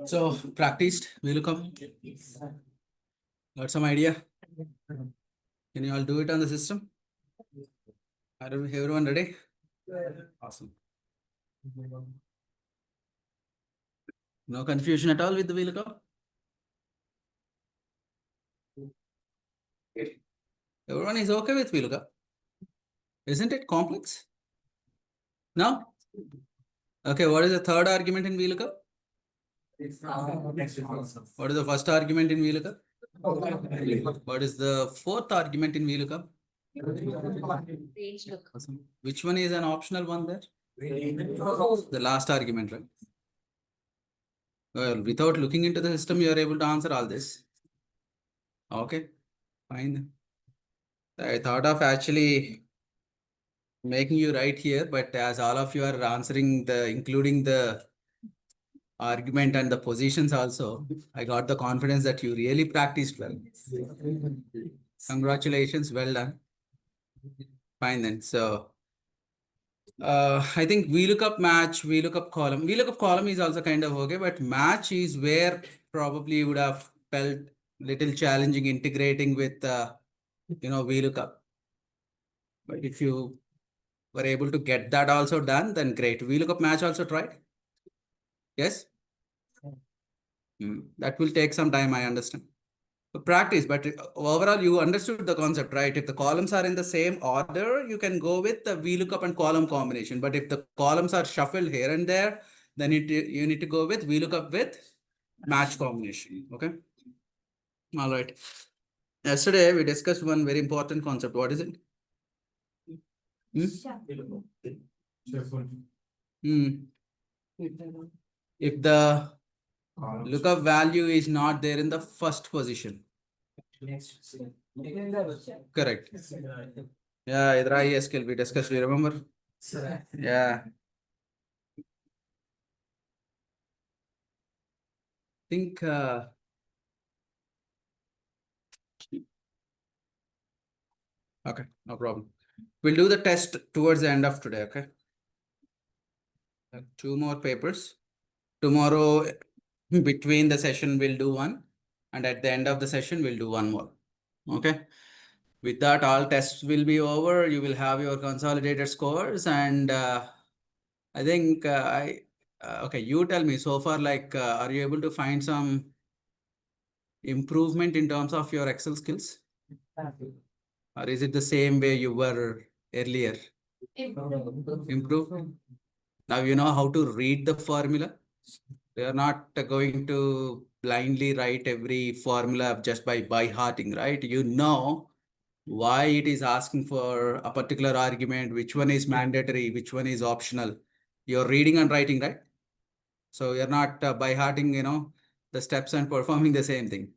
So practiced, VLOOKUP. Got some idea? Can you all do it on the system? Are everyone ready? Awesome. No confusion at all with the VLOOKUP? Everyone is okay with VLOOKUP? Isn't it complex? No? Okay, what is the third argument in VLOOKUP? What is the first argument in VLOOKUP? What is the fourth argument in VLOOKUP? Awesome. Which one is an optional one there? The last argument, right? Well, without looking into the system, you are able to answer all this. Okay, fine. I thought of actually making you write here, but as all of you are answering including the argument and the positions also, I got the confidence that you really practiced well. Congratulations, well done. Fine then. So I think VLOOKUP match, VLOOKUP column. VLOOKUP column is also kind of okay, but match is where probably you would have felt little challenging integrating with VLOOKUP. But if you were able to get that also done, then great. VLOOKUP match also tried? Yes? That will take some time, I understand. So practice, but overall you understood the concept, right? If the columns are in the same order, you can go with the VLOOKUP and column combination. But if the columns are shuffled here and there, then you need to go with VLOOKUP with match combination. Okay. All right. Yesterday we discussed one very important concept. What is it? If the lookup value is not there in the first position. Correct. Yeah, IDRA skill we discussed, you remember? Yeah. Think okay, no problem. We'll do the test towards the end of today, okay? 2 more papers. Tomorrow, between the session, we'll do one. And at the end of the session, we'll do one more. Okay? With that, all tests will be over. You will have your consolidated scores. And I think, okay, you tell me so far, like, are you able to find some improvement in terms of your Excel skills? Or is it the same way you were earlier? Improve. Now you know how to read the formula. We are not going to blindly write every formula just by hearting, right? You know why it is asking for a particular argument, which one is mandatory, which one is optional. You're reading and writing, right? So you're not by hearting, the steps and performing the same thing.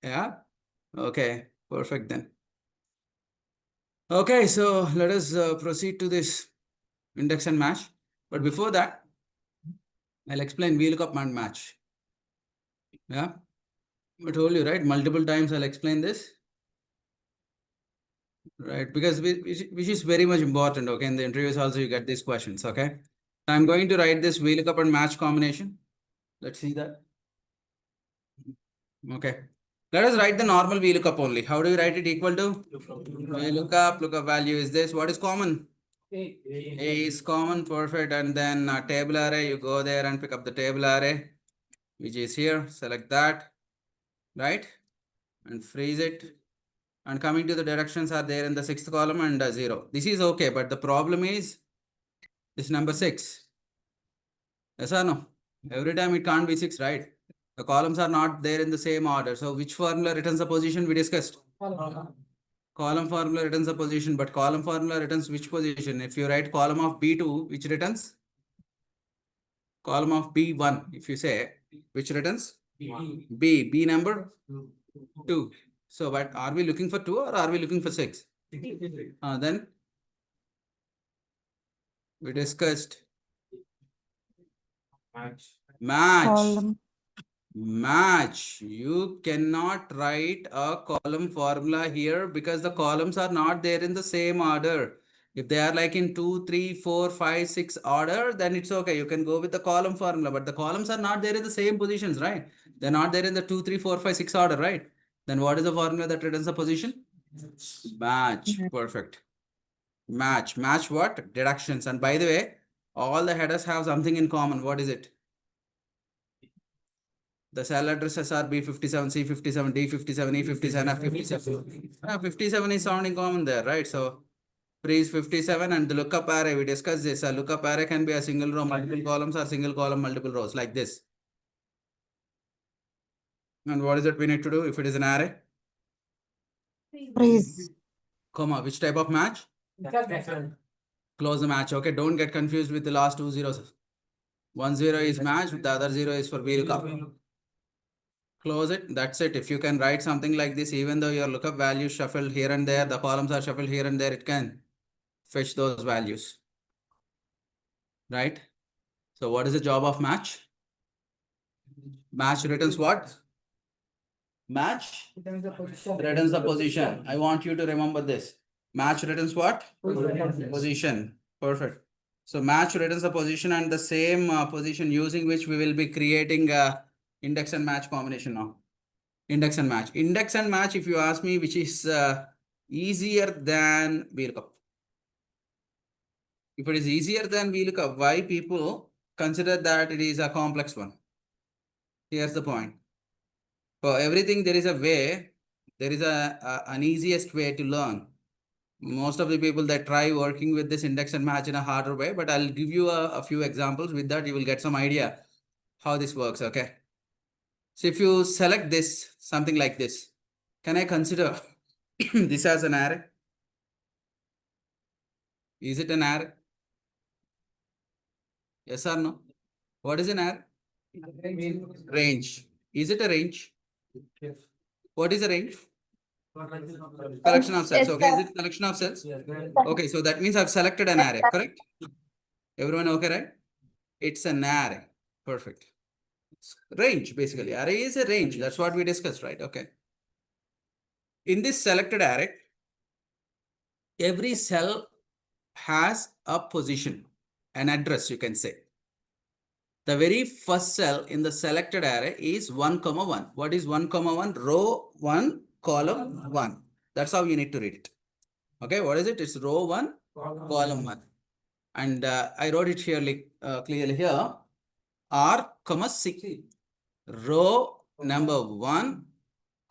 Yeah. Okay. Perfect then. Okay. So let us proceed to this index and match. But before that, I'll explain VLOOKUP and match. Yeah. I told you, right? Multiple times I'll explain this. Right. Because which is very much important. Okay. In the interviews also you get these questions. Okay. I'm going to write this VLOOKUP and match combination. Let's see that. Okay. Let us write the normal VLOOKUP only. How do you write it? Equal to VLOOKUP. Lookup value is this. What is common? A is common. Perfect. And then table array. You go there and pick up the table array, which is here. Select that. Right. And freeze it. And coming to the directions are there in the 6th column and 0. This is okay. But the problem is this number 6. Yes or no? Every time it can't be 6, right? The columns are not there in the same order. So which formula returns the position we discussed? Column formula returns the position, but column formula returns which position? If you write column of B2, which returns? Column of B1, if you say, which returns? B number 2. So, but are we looking for 2 or are we looking for 6? Then we discussed match. Column. Match. You cannot write a column formula here because the columns are not there in the same order. If they are like in 2, 3, 4, 5, 6 order, then it's okay. You can go with the column formula, but the columns are not there in the same positions, right? They're not there in the 2, 3, 4, 5, 6 order, right? Then what is the formula that returns the position? Match. Perfect. Match. Match what? Deductions. And by the way, all the headers have something in common. What is it? The cell addresses are B57, C57, D57, E57, F57. 57 is sounding common there, right? So pre is 57 and the lookup array, we discussed this. A lookup array can be a single row, multiple columns, or single column, multiple rows like this. And what is it we need to do if it is an array? Freeze. Comma, which type of match? Close the match, okay? Don't get confused with the last 2 zeros. 1 0 is match, the other 0 is for VLOOKUP. Close it. That's it. If you can write something like this, even though your lookup values shuffled here and there, the columns are shuffled here and there, it can fetch those values. Right? So what is the job of match? Match returns what? Match returns the position. I want you to remember this. Match returns what? Position. Perfect. So match returns the position and the same position using which we will be creating index and match combination now. Index and match. Index and match, if you ask me, which is easier than VLOOKUP. If it is easier than VLOOKUP, why people consider that it is a complex one? Here's the point. For everything, there is a way. There is an easiest way to learn. Most of the people that try working with this index and match in a harder way, but I'll give you a few examples. With that, you will get some idea how this works, okay? So if you select this, something like this, can I consider this as an array? Is it an array? Yes or no? What is an array? Range. Is it a range? What is a range? Collection of cells. Okay, is it collection of cells? Okay, so that means I've selected an array, correct? Everyone okay, right? It's an array. Perfect. Range, basically. Array is a range. That's what we discussed, right? Okay. In this selected array, every cell has a position, an address, you can say. The very first cell in the selected array is 1, 1. What is 1, 1? Row 1, column 1. That's how you need to read it. Okay, what is it? It's row 1, column 1. And I wrote it here clearly here. R, C. Row number 1,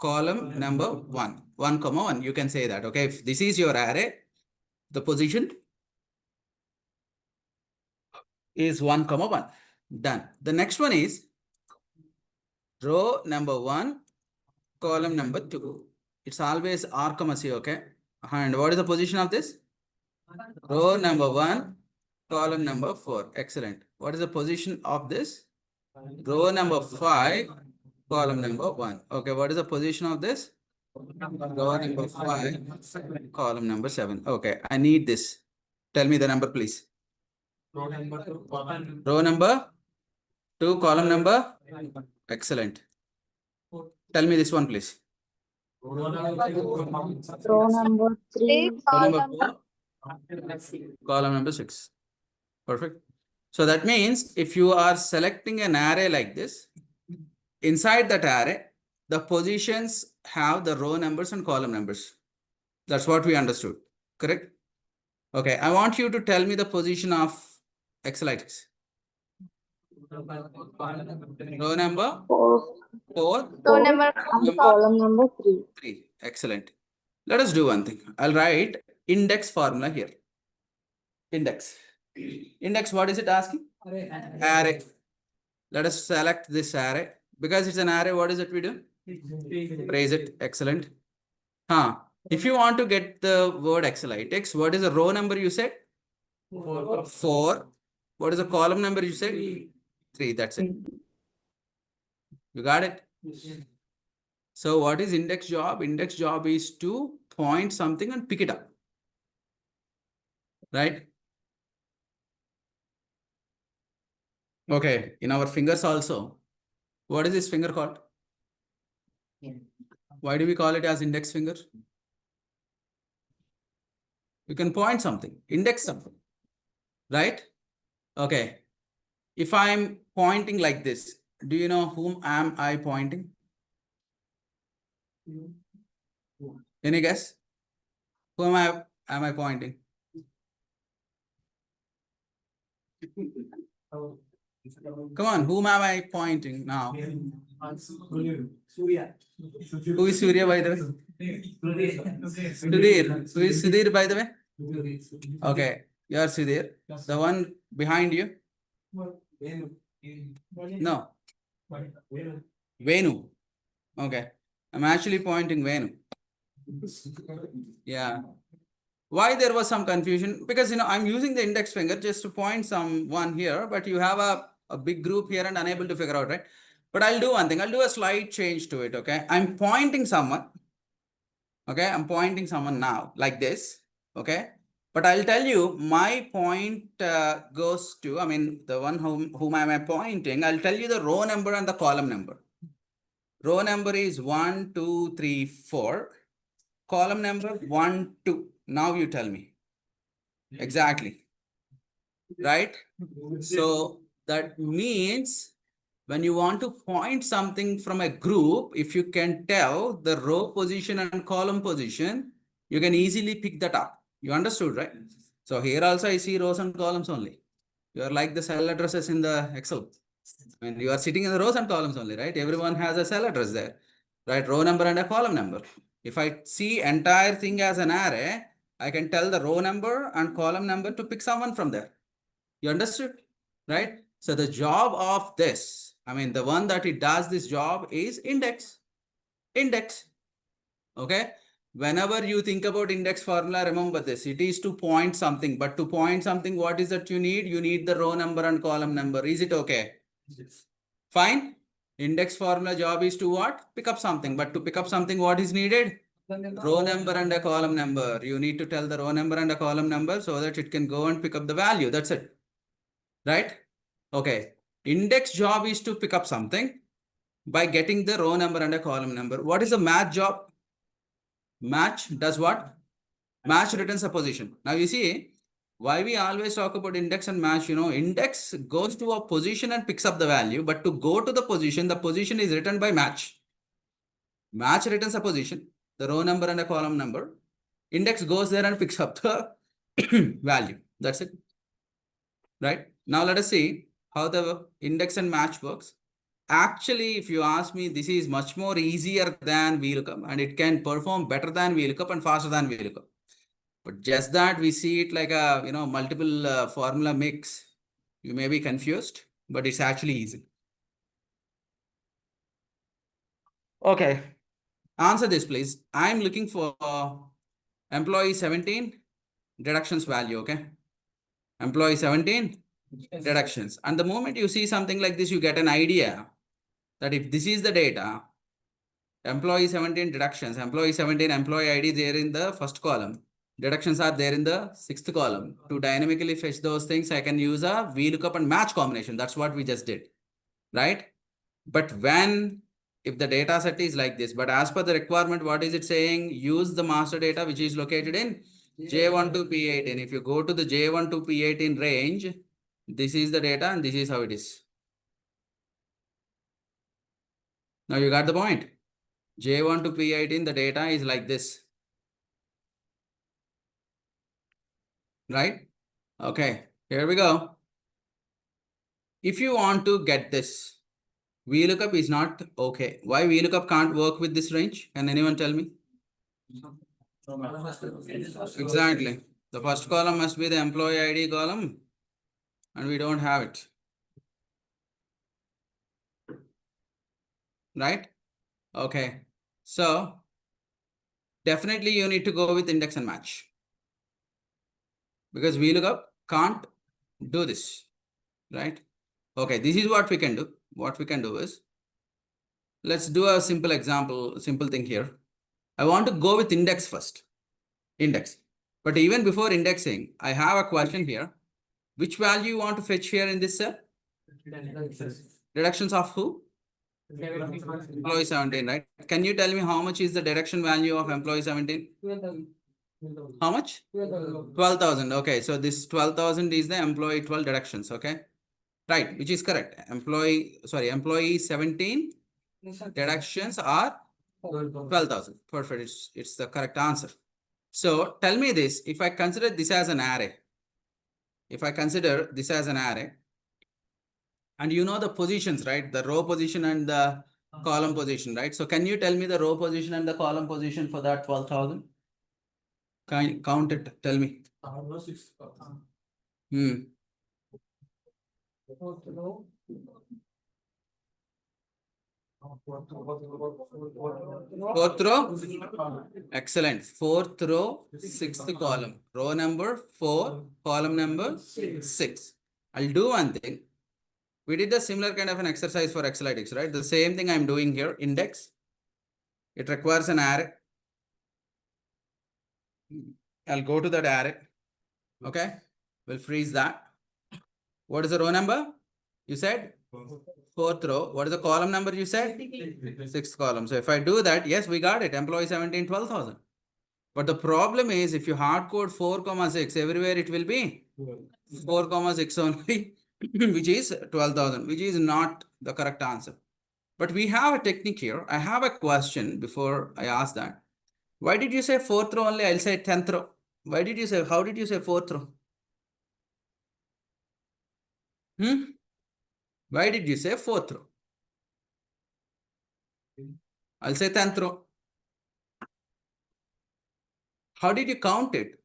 column number 1. 1, 1. You can say that. Okay, if this is your array, the position is 1, 1. Done. The next one is row number 1, column number 2. It's always R, C, okay? And what is the position of this? Row number 1, column number 4. Excellent. What is the position of this? Row number 5, column number 1. Okay, what is the position of this? Row number 5, column number 7. Okay, I need this. Tell me the number, please. Row number 2, column number? Excellent. Tell me this one, please. Row number 3. Row number 4, column number 6. Perfect. So that means if you are selecting an array like this, inside that array, the positions have the row numbers and column numbers. That's what we understood. Correct? Okay. I want you to tell me the position of Excelytics. Row number 4. Row number column number 3. 3. Excellent. Let us do one thing. I'll write index formula here. Index. Index, what is it asking? Array. Let us select this array. Because it's an array, what is it we do? Raise it. Excellent. If you want to get the word Excelytics, what is the row number you said? 4. What is the column number you said? 3. That's it. You got it? So what is index job? Index job is to point something and pick it up. Right? Okay. In our fingers also. What is this finger called? Why do we call it as index finger? You can point something, index something. Right? Okay. If I'm pointing like this, do you know whom am I pointing? Any guess? Whom am I pointing? Come on, whom am I pointing now? Who is Surya, by the way? Sudhir. Who is Sudhir, by the way? Okay, you are Sudhir. The one behind you? No. Venu. Okay. I'm actually pointing Venu. Yeah. Why there was some confusion? Because, I'm using the index finger just to point someone here, but you have a big group here and unable to figure out, right? But I'll do one thing. I'll do a slight change to it, okay? I'm pointing someone. Okay, I'm pointing someone now like this, okay? But I'll tell you, my point goes to, the one whom am I pointing, I'll tell you the row number and the column number. Row number is 1, 2, 3, 4. Column number 1, 2. Now you tell me. Exactly. Right? So that means when you want to point something from a group, if you can tell the row position and column position, you can easily pick that up. You understood, right? So here also I see rows and columns only. You are like the cell addresses in the Excel. You are sitting in the rows and columns only, right? Everyone has a cell address there, right? Row number and a column number. If I see entire thing as an array, I can tell the row number and column number to pick someone from there. You understood, right? So the job of this, the one that it does this job is index. Index. Okay. Whenever you think about index formula, remember this. It is to point something. But to point something, what is that you need? You need the row number and column number. Is it okay? Yes. Fine. Index formula job is to what? Pick up something. But to pick up something, what is needed? Row number and a column number. You need to tell the row number and a column number so that it can go and pick up the value. That's it. Right? Okay. Index job is to pick up something by getting the row number and a column number. What is the match job? Match does what? Match returns a position. Now you see why we always talk about index and match. Index goes to a position and picks up the value, but to go to the position is written by match. Match returns a position, the row number and a column number. Index goes there and picks up the value. That's it. Right? Now let us see how the index and match works. Actually, if you ask me, this is much more easier than VLOOKUP and it can perform better than VLOOKUP and faster than VLOOKUP. But just that we see it like a, multiple formula mix. You may be confused, but it's actually easy. Okay. Answer this, please. I'm looking for employee 17 deductions value, okay? Employee 17 deductions. And the moment you see something like this, you get an idea that if this is the data, employee 17 deductions, employee 17 employee ID there in the first column, deductions are there in the sixth column. To dynamically fetch those things, I can use a VLOOKUP and match combination. That's what we just did, right? But if the data set is like this, but as per the requirement, what is it saying? Use the master data, which is located in J1 to P18. If you go to the J1 to P18 range, this is the data and this is how it is. Now you got the point. J1 to P18, the data is like this. Right? Okay, here we go. If you want to get this, VLOOKUP is not okay. Why VLOOKUP can't work with this range? Can anyone tell me? Exactly. The first column must be the employee ID column and we don't have it. right? Okay. So definitely you need to go with index and match, because VLOOKUP can't do this, right? Okay, this is what we can do. What we can do is, let's do a simple example, simple thing here. I want to go with index first, index. But even before indexing, I have a question here. Which value you want to fetch here in this cell? Deductions of who? Employee 17, right? Can you tell me how much is the deduction value of employee 17? How much? 12,000. Okay, so this 12,000 is the employee 12 deductions, okay? Right, which is correct. Employee 17 deductions are 12,000. Perfect, it's the correct answer. So tell me this, if I consider this as an array, and you know the positions, right? The row position and the column position, right? So can you tell me the row position and the column position for that 12,000? Count it, tell me. Fourth row? Excellent. Fourth row, sixth column. Row number 4, column number 6. I'll do one thing. We did a similar kind of an exercise for Excelytics, right? The same thing I'm doing here, index. It requires an array. I'll go to that array. Okay. We'll freeze that. What is the row number? You said? Fourth row. What is the column number you said? Sixth column. So if I do that, yes, we got it. Employee 17, 12,000. But the problem is if you hard code 4,6, everywhere it will be 4,6 only, which is 12,000, which is not the correct answer. But we have a technique here. I have a question before I ask that. Why did you say fourth row only? I'll say 10th row. How did you say fourth row? Why did you say fourth row? I'll say 10th row. How did you count it?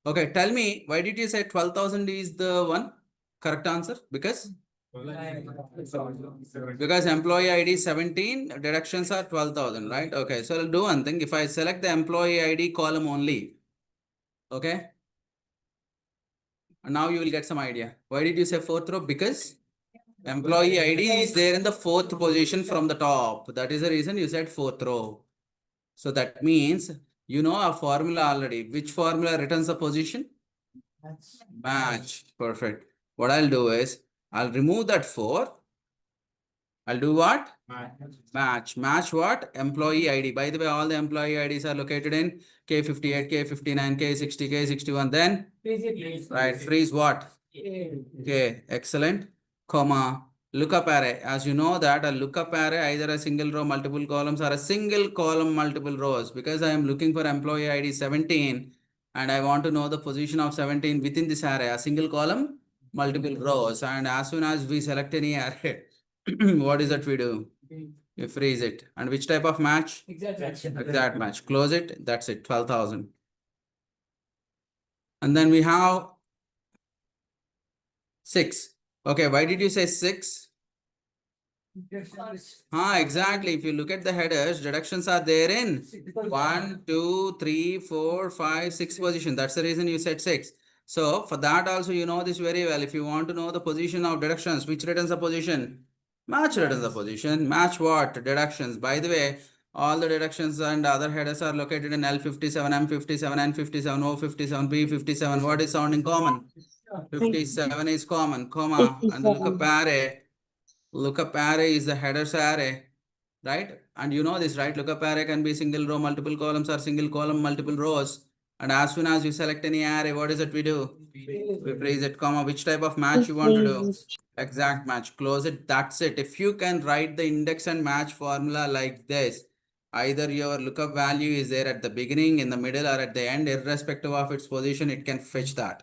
Okay, tell me, why did you say 12,000 is the one correct answer? Because employee ID 17, deductions are 12,000, right? Okay, so I'll do one thing. If I select the employee ID column only, okay, and now you will get some idea. Why did you say fourth row? Because employee ID is there in the fourth position from the top. That is the reason you said fourth row. So that means you know a formula already. Which formula returns the position? Match. Perfect. What I'll do is I'll remove that 4. I'll do what? Match. Match what? Employee ID. By the way, all the employee IDs are located in K58, K59, K60, K61. Then, right, freeze what? Okay, excellent. Comma, lookup array. As you know that a lookup array, either a single row, multiple columns, or a single column, multiple rows. Because I am looking for employee ID 17 and I want to know the position of 17 within this array, a single column, multiple rows. And as soon as we select any array, what is that we do? We freeze it. And which type of match? Exact match. Close it. That's it. 12,000. And then we have 6. Okay, why did you say 6? Exactly. If you look at the headers, deductions are there in 1, 2, 3, 4, 5, 6 position. That's the reason you said 6. So for that also, you know this very well. If you want to know the position of deductions, which returns the position? Match returns the position. Match what? Deductions. By the way, all the deductions and other headers are located in L57, M57, N57, O57, P57. What is sounding common? 57 is common, comma, and the lookup array is the headers array, right? And you know this, right? Lookup array can be single row, multiple columns, or single column, multiple rows. And as soon as you select any array, what is it we do? We freeze it, comma, which type of match you want to do? Exact match. Close it. That's it. If you can write the index and match formula like this, either your lookup value is there at the beginning, in the middle, or at the end, irrespective of its position, it can fetch that.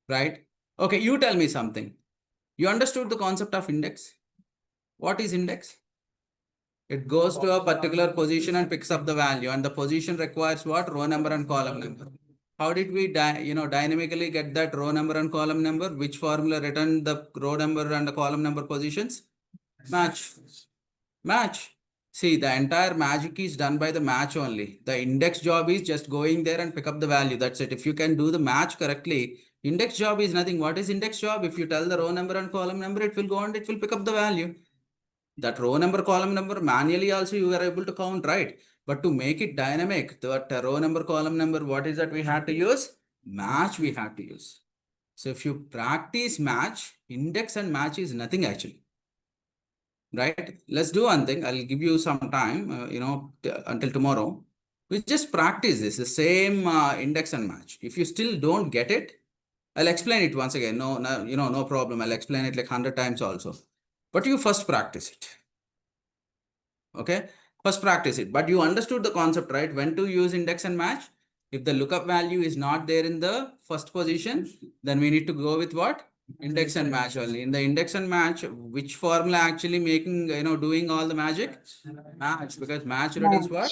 Right? Okay, you tell me something. You understood the concept of index? What is index? It goes to a particular position and picks up the value, and the position requires what? Row number and column number. How did we dynamically get that row number and column number? Which formula returned the row number and the column number positions? Match. Match. See, the entire magic is done by the match only. The index job is just going there and pick up the value. That's it. If you can do the match correctly, index job is nothing. What is index job? If you tell the row number and column number, it will go and it will pick up the value. That row number, column number, manually also you are able to count, right? But to make it dynamic, that row number, column number, what is that we had to use? Match we had to use. So if you practice match, index and match is nothing actually. Right? Let's do one thing. I'll give you some time, until tomorrow. We just practice this, the same index and match. If you still don't get it, I'll explain it once again. No problem. I'll explain it like 100 times also. But you first practice it. Okay? First practice it. But you understood the concept, right? When to use index and match? If the lookup value is not there in the first position, then we need to go with what? Index and match only. In the index and match, which formula actually making, doing all the magic? Match, because match returns what?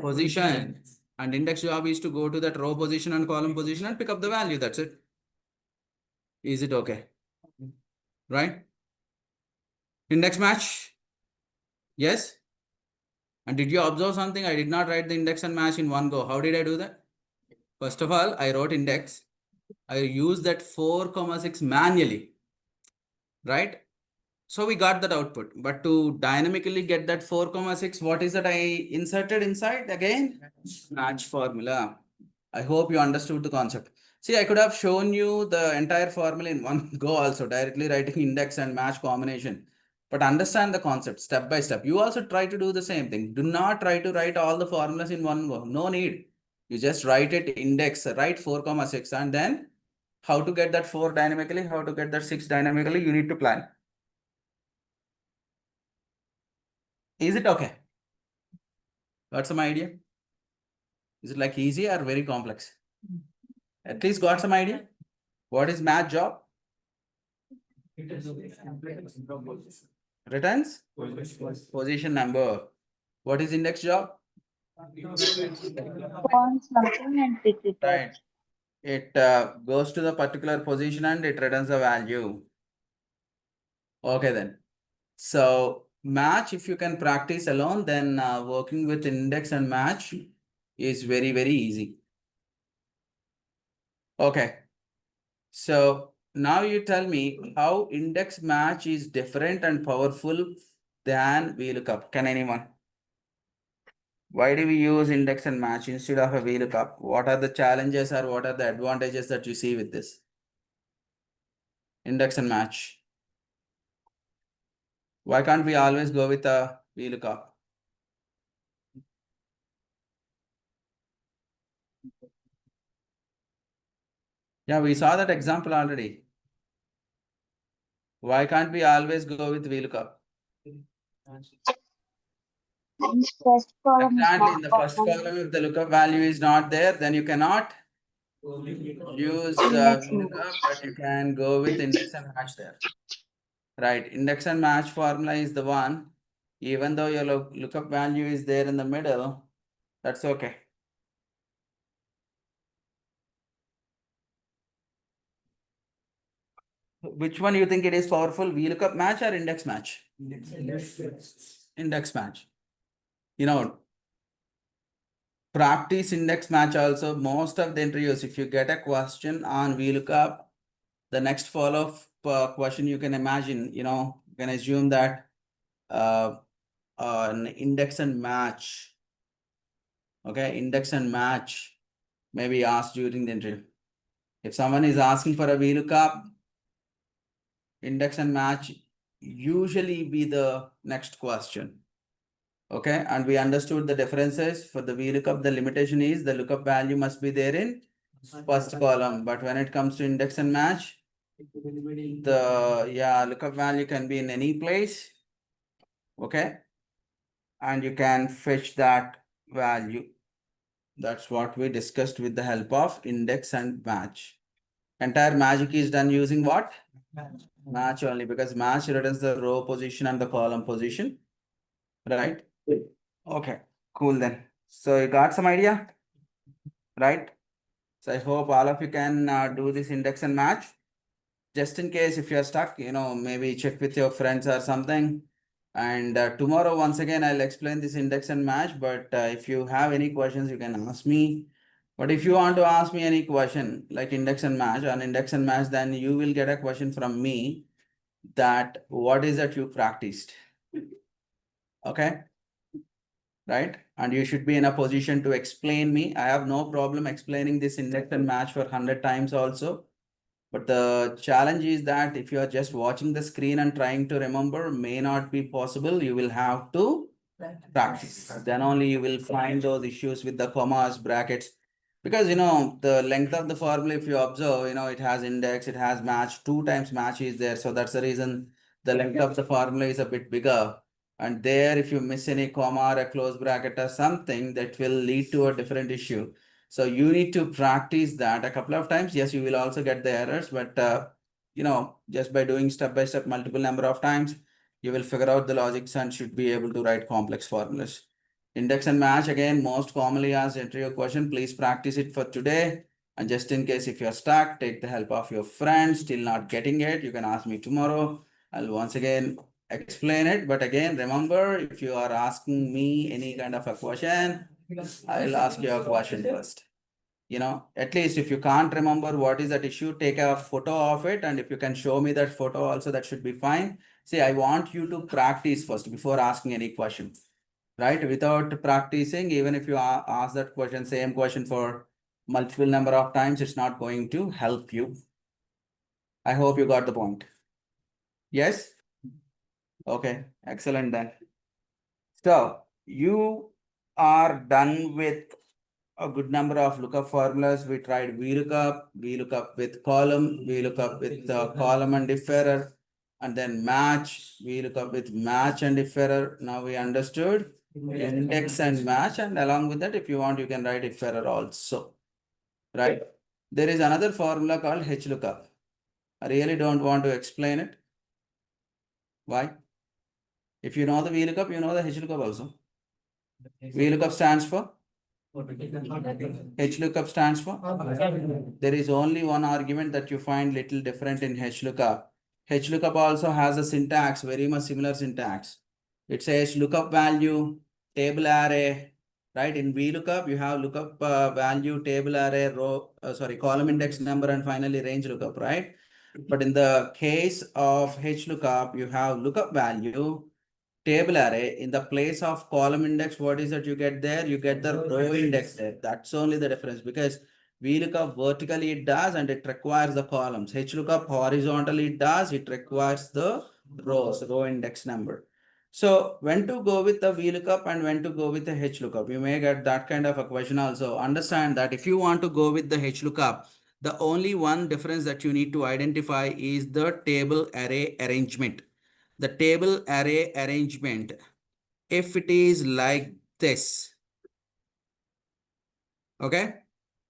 Position. And index job is to go to that row position and column position and pick up the value. That's it. Is it okay? Right? Index match? Yes? And did you observe something? I did not write the index and match in one go. How did I do that? First of all, I wrote index. I used that 4,6 manually. Right? So we got that output. But to dynamically get that 4,6, what is that I inserted inside again? Match formula. I hope you understood the concept. See, I could have shown you the entire formula in one go also, directly writing index and match combination. But understand the concept step by step. You also try to do the same thing. Do not try to write all the formulas in one go. No need. You just write it index, write 4,6, and then how to get that 4 dynamically, how to get that 6 dynamically, you need to plan. Is it okay? Got some idea? Is it like easy or very complex? At least got some idea? What is math job? Returns? Position number. What is index job? Point something and pick it up. Right. It goes to the particular position and it returns the value. Okay then. So match, if you can practice alone, then working with index and match is very, very easy. Okay. So now you tell me how index match is different and powerful than VLOOKUP. Can anyone? Why do we use index and match instead of a VLOOKUP? What are the challenges or what are the advantages that you see with this? Index and match. Why can't we always go with a VLOOKUP? Yeah, we saw that example already. Why can't we always go with VLOOKUP? First column is Exactly, not in the first column, if the lookup value is not there, then you cannot use Index and VLOOKUP, but you can go with index and match there. Right, index and match formula is the one. Even though your lookup value is there in the middle, that's okay. Which one you think it is powerful? VLOOKUP match or index match? Index match. Practice index match also. Most of the interviews, if you get a question on VLOOKUP, the next follow-up question you can imagine, you can assume that an index and match. Okay, index and match may be asked during the interview. If someone is asking for a VLOOKUP, index and match usually be the next question. Okay, and we understood the differences. For the VLOOKUP, the limitation is the lookup value must be there in first column. But when it comes to index and match, the lookup value can be in any place. Okay, and you can fetch that value. That's what we discussed with the help of index and match. Entire magic is done using what? Match only, because match returns the row position and the column position. Right? Okay, cool then. So you got some idea? Right? So I hope all of you can do this index and match. Just in case if you're stuck, maybe check with your friends or something. And tomorrow, once again, I'll explain this index and match. But if you have any questions, you can ask me. But if you want to ask me any question like index and match on index and match, then you will get a question from me that what is that you practiced? Okay, right? And you should be in a position to explain me. I have no problem explaining this index and match for 100 times also. But the challenge is that if you are just watching the screen and trying to remember, may not be possible. You will have to practice. Then only you will find those issues with the commas, brackets. Because the length of the formula, if you observe, it has index, it has match, 2 times match is there. So that's the reason the length of the formula is a bit bigger. And there, if you miss any comma or a close bracket or something, that will lead to a different issue. So you need to practice that a couple of times. Yes, you will also get the errors, but just by doing step by step multiple number of times, you will figure out the logics and should be able to write complex formulas. Index and match, again, most commonly asked interview question. Please practice it for today. And just in case if you're stuck, take the help of your friends, still not getting it, you can ask me tomorrow. I'll once again explain it. But again, remember, if you are asking me any kind of a question, I'll ask you a question first. At least if you can't remember what is that issue, take a photo of it. And if you can show me that photo also, that should be fine. See, I want you to practice first before asking any question, right? Without practicing, even if you ask that question, same question for multiple number of times, it's not going to help you. I hope you got the point. Yes? Okay, excellent then. So you are done with a good number of lookup formulas. We tried VLOOKUP with column, VLOOKUP with column and if error, and then match, VLOOKUP with match and if error. Now we understood index and match, and along with that, if you want, you can write if error also, right? There is another formula called HLOOKUP. I really don't want to explain it. Why? If you know the VLOOKUP, you know the HLOOKUP also. VLOOKUP stands for? HLOOKUP stands for? There is only one argument that you find little different in HLOOKUP. HLOOKUP also has a syntax, very much similar syntax. It says lookup value, table array, right? In VLOOKUP, you have lookup value, table array, column index number, and finally range lookup, right? But in the case of HLOOKUP, you have lookup value, table array. In the place of column index, what is that you get there? You get the row index there. That's only the difference, because VLOOKUP vertically it does and it requires the columns. HLOOKUP horizontally it does, it requires the rows, row index number. So when to go with the VLOOKUP and when to go with the HLOOKUP? You may get that kind of a question also. Understand that if you want to go with the HLOOKUP, the only one difference that you need to identify is the table array arrangement. The table array arrangement, if it is like this, okay,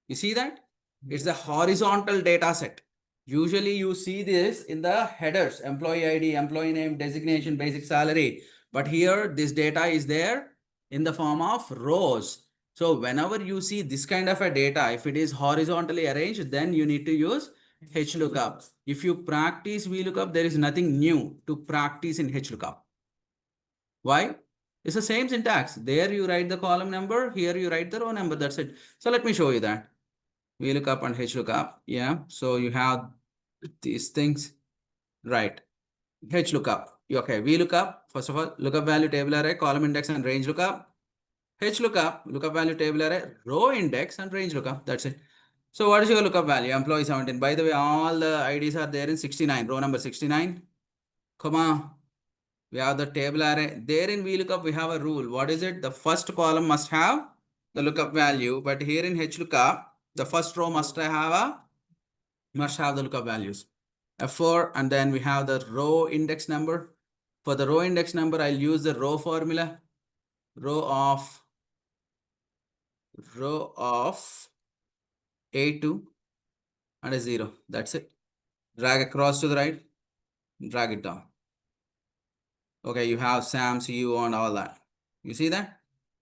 you see that it's the horizontal data set. Usually you see this in the headers, employee ID, employee name, designation, basic salary, but here this data is there in the form of rows. So whenever you see this kind of a data, if it is horizontally arranged, then you need to use HLOOKUP. If you practice VLOOKUP, there is nothing new to practice in HLOOKUP. Why? It's the same syntax. There you write the column number, here you write the row number, that's it. So let me show you that. VLOOKUP and HLOOKUP, yeah. So you have these things, right? HLOOKUP, okay, VLOOKUP, first of all, lookup value table array, column index and range lookup. HLOOKUP, lookup value table array, row index and range lookup, that's it. So what is your lookup value? Employee 17. By the way, all the IDs are there in 69, row number 69, comma. We have the table array. There in VLOOKUP, we have a rule. What is it? The first column must have the lookup value, but here in HLOOKUP, the first row must have the lookup values. F4, and then we have the row index number. For the row index number, I'll use the row formula. Row of A2 and a 0. That's it. Drag across to the right, drag it down. Okay, you have Sam, CU, and all that. You see that?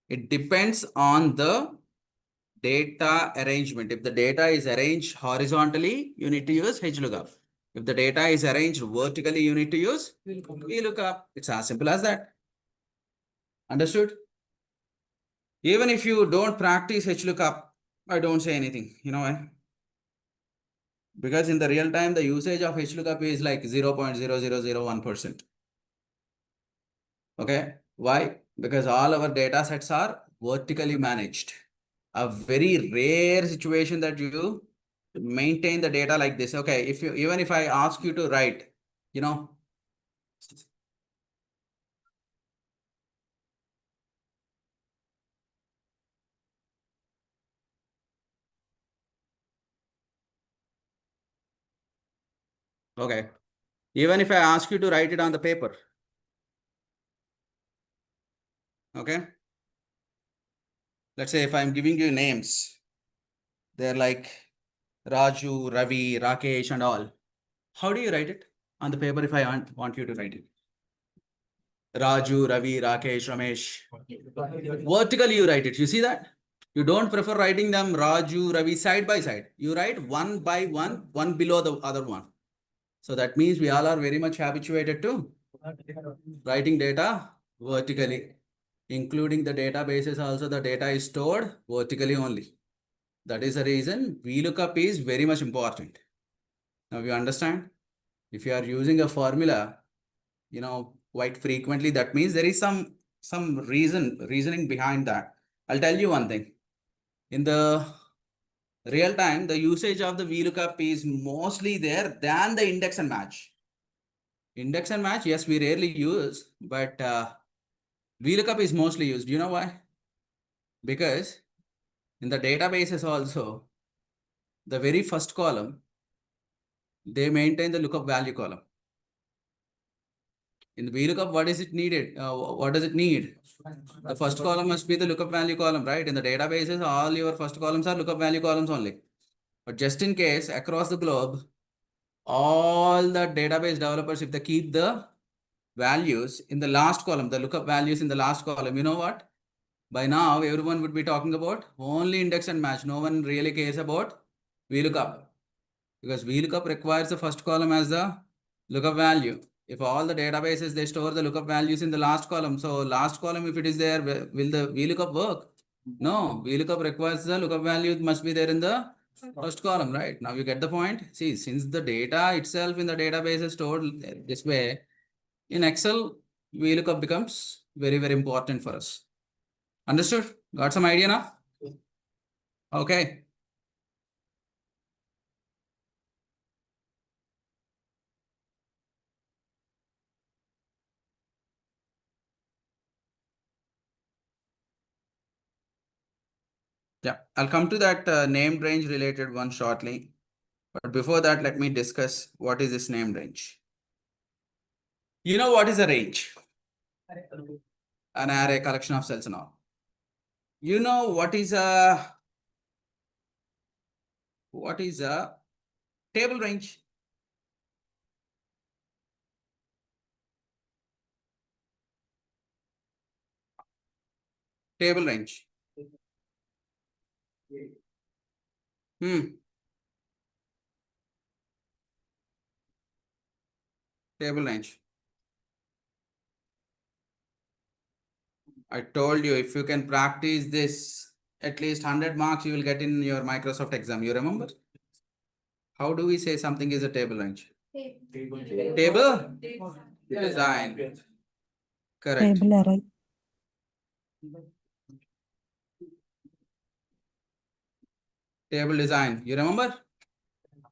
It depends on the data arrangement. If the data is arranged horizontally, you need to use HLOOKUP. If the data is arranged vertically, you need to use VLOOKUP. It's as simple as that. Understood? Even if you don't practice HLOOKUP, I don't say anything. You know why? Because in the real time, the usage of HLOOKUP is like 0.0001%. Okay. Why? Because all our data sets are vertically managed. A very rare situation that you maintain the data like this. Okay. If you, even if I ask you to write, you know, okay. Even if I ask you to write it on the paper, okay. Let's say if I'm giving you names, they're like Raju, Ravi, Rakesh, and all. How do you write it on the paper if I want you to write it? Raju, Ravi, Rakesh, Ramesh. Vertically, you write it. You see that? You don't prefer writing them Raju, Ravi side by side. You write one by one, one below the other one. So that means we all are very much habituated to writing data vertically, including the databases. Also, the data is stored vertically only. That is the reason VLOOKUP is very much important. Now you understand? If you are using a formula, you know, quite frequently, that means there is some reasoning behind that. I'll tell you one thing. In the real time, the usage of the VLOOKUP is mostly there than the index and match. Index and match, yes, we rarely use, but VLOOKUP is mostly used. Do you know why? Because in the databases also, the very first column, they maintain the lookup value column. In the VLOOKUP, what is it needed? What does it need? The first column must be the lookup value column, right? In the databases, all your first columns are lookup value columns only. But just in case, across the globe, all the database developers, if they keep the values in the last column, the lookup values in the last column, you know what? By now, everyone would be talking about only index and match. No one really cares about VLOOKUP, because VLOOKUP requires the first column as the lookup value. If all the databases, they store the lookup values in the last column, so last column, if it is there, will the VLOOKUP work? No, VLOOKUP requires the lookup value must be there in the first column, right? Now you get the point. See, since the data itself in the database is stored this way, in Excel, VLOOKUP becomes very, very important for us. Understood? Got some idea now? Okay. Yeah, I'll come to that named range related one shortly. But before that, let me discuss what is this named range. You know what is a range? An array, collection of cells and all. You know what is a table range? Table range. Table range. I told you, if you can practice this, at least 100 marks you will get in your Microsoft exam. You remember? How do we say something is a table range? Table design. Correct. Table array. Table design. You remember?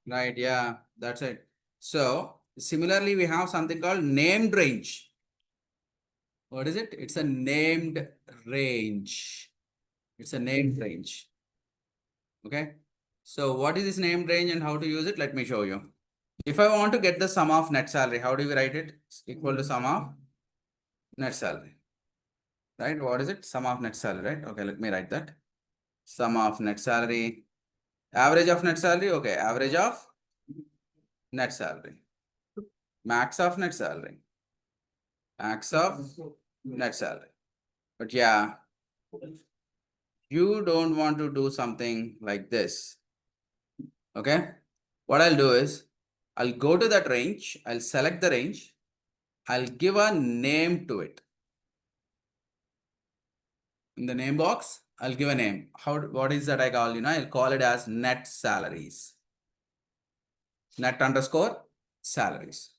Right. Yeah, that's it. So similarly, we have something called named range. What is it? It's a named range. It's a named range. Okay. So what is this named range and how to use it? Let me show you. If I want to get the sum of net salary, how do we write it? It's equal to sum of net salary. Right? What is it? Sum of net salary, right? Okay, let me write that. Sum of net salary. Average of net salary. Okay, average of net salary. Max of net salary. Max of net salary. But yeah, you don't want to do something like this, okay? What I'll do is, I'll go to that range, I'll select the range, I'll give a name to it. In the name box, I'll give a name. What is that I call, I'll call it as net salaries. Net underscore salaries.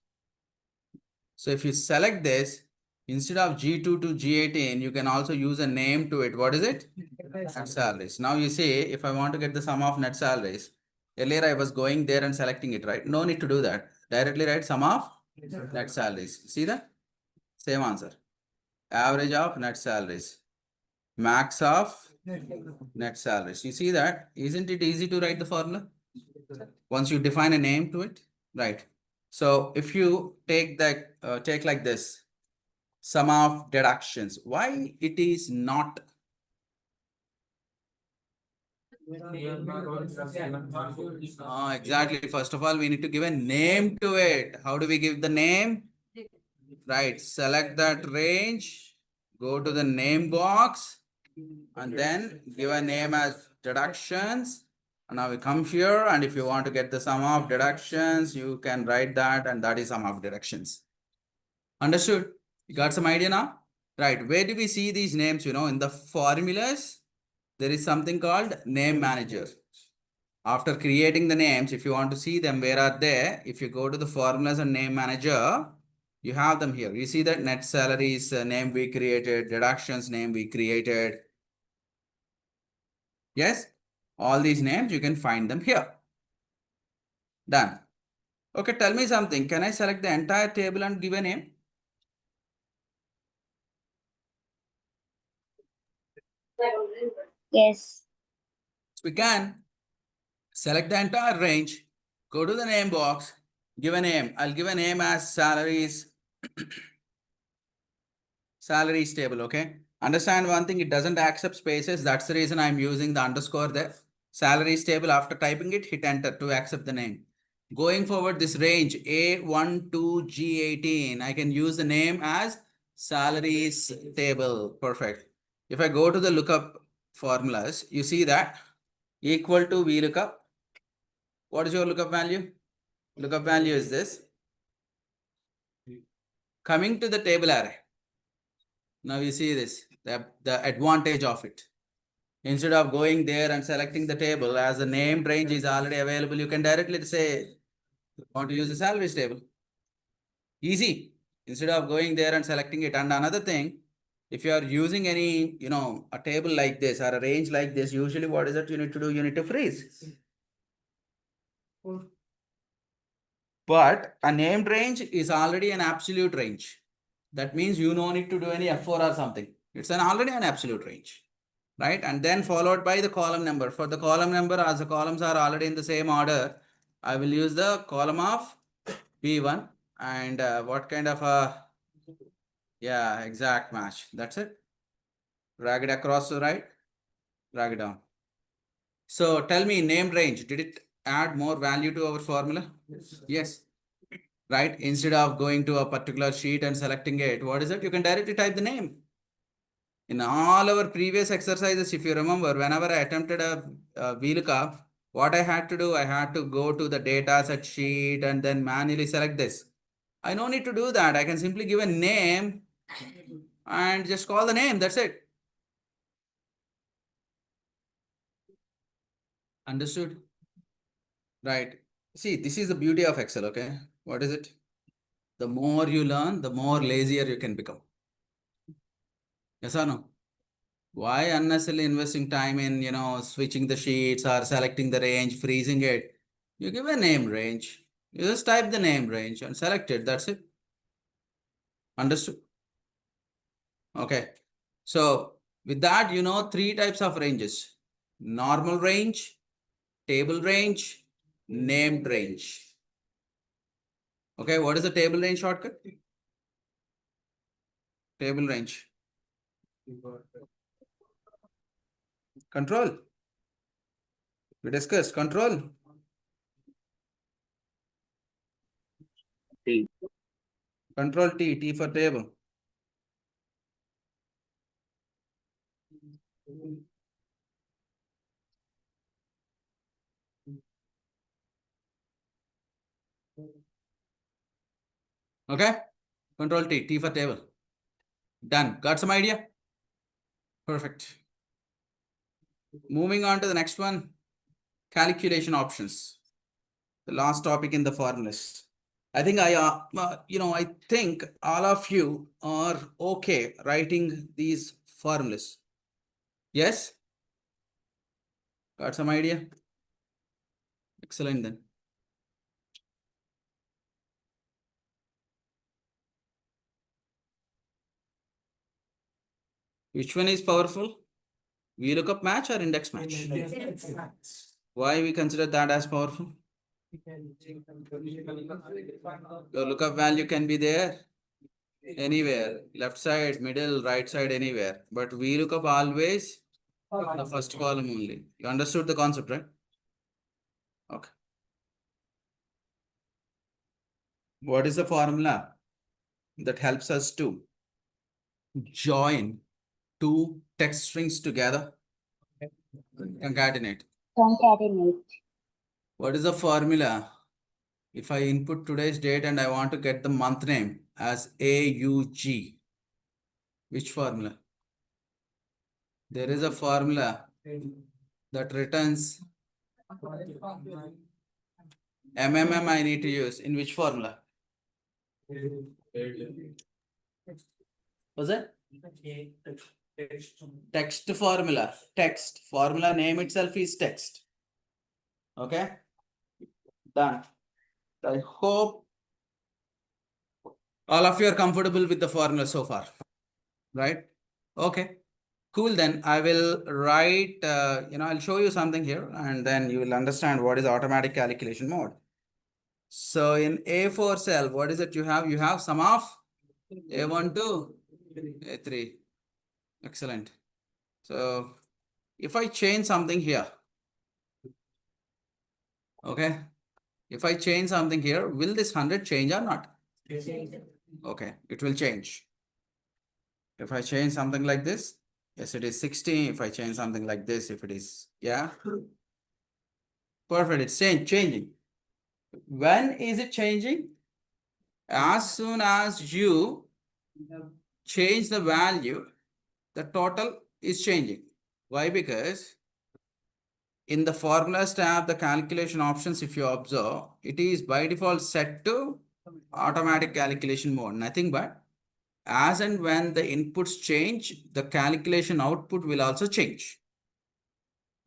So if you select this, instead of G2 to G18, you can also use a name to it. What is it? Net salaries. Now you see, if I want to get the sum of net salaries, earlier I was going there and selecting it, right? No need to do that. Directly write sum of net salaries. See that? Same answer. Average of net salaries. Max of net salaries. You see that? Isn't it easy to write the formula? Once you define a name to it, right? So if you take that, take like this, sum of deductions, why it is not? Exactly. First of all, we need to give a name to it. How do we give the name? Right. Select that range, go to the name box, and then give a name as deductions. And now we come here, and if you want to get the sum of deductions, you can write that, and that is sum of deductions. Understood? You got some idea now? Right. Where do we see these names? In the formulas, there is something called name manager. After creating the names, if you want to see them, where are they? If you go to the formulas and name manager, you have them here. You see that net salaries name we created, deductions name we created. Yes, all these names, you can find them here. Done. Okay, tell me something. Can I select the entire table and give a name? Yes. We can select the entire range, go to the name box, give a name. I'll give a name as salaries, salaries table, okay? Understand one thing, it doesn't accept spaces. That's the reason I'm using the underscore there. Salaries table, after typing it, hit enter to accept the name. Going forward, this range A1 to G18, I can use the name as salaries table. Perfect. If I go to the lookup formulas, you see that equal to VLOOKUP. What is your lookup value? Lookup value is this. Coming to the table array. Now you see this, the advantage of it. Instead of going there and selecting the table, as the named range is already available, you can directly say, want to use the salaries table. Easy. Instead of going there and selecting it. And another thing, if you are using any, a table like this or a range like this, usually what is it you need to do? You need to freeze. But a named range is already an absolute range. That means you no need to do any F4 or something. It's already an absolute range, right? And then followed by the column number. For the column number, as the columns are already in the same order, I will use the column of P1 and what kind of a, yeah, exact match. That's it. Drag it across to the right, drag it down. So tell me, named range, did it add more value to our formula? Yes. Right? Instead of going to a particular sheet and selecting it, what is it? You can directly type the name. In all our previous exercises, if you remember, whenever I attempted a VLOOKUP, what I had to do, I had to go to the data set sheet and then manually select this. I no need to do that. I can simply give a name and just call the name. That's it. Understood? Right. See, this is the beauty of Excel, okay? What is it? The more you learn, the more lazier you can become. Yes or no? Why unnecessarily investing time in, switching the sheets or selecting the range, freezing it? You give a name range. You just type the name range and select it. That's it. Understood? Okay. So with that, three types of ranges. Normal range, table range, named range. Okay. What is the table range shortcut? Table range. Control. We discussed control. T. Control T, T for table. Okay, Control T, T for table. Done. Got some idea? Perfect. Moving on to the next one, calculation options. The last topic in the formulas. I think I think all of you are okay writing these formulas. Yes? Got some idea? Excellent then. Which one is powerful? VLOOKUP match or index match? Why we consider that as powerful? Your lookup value can be there anywhere, left side, middle, right side, anywhere. But VLOOKUP always the first column only. You understood the concept, right? Okay. What is the formula that helps us to join two text strings together? Concatenate. Concatenate. What is the formula? If I input today's date and I want to get the month name as AUG, which formula? There is a formula that returns MMM I need to use. In which formula? Was it? Text formula. Text. Formula name itself is text. Okay? Done. I hope all of you are comfortable with the formula so far. Right? Okay. Cool. Then I will write, I'll show you something here and then you will understand what is automatic calculation mode. So in A4 cell, what is it you have? You have sum of A1 to A3. Excellent. So if I change something here, okay. If I change something here, will this 100 change or not? Okay, it will change. If I change something like this, yes, it is 60. If I change something like this, if it is, yeah. Perfect, it's changing. When is it changing? As soon as you change the value, the total is changing. Why? Because in the formulas tab, the calculation options, if you observe, it is by default set to automatic calculation mode. Nothing but as and when the inputs change, the calculation output will also change.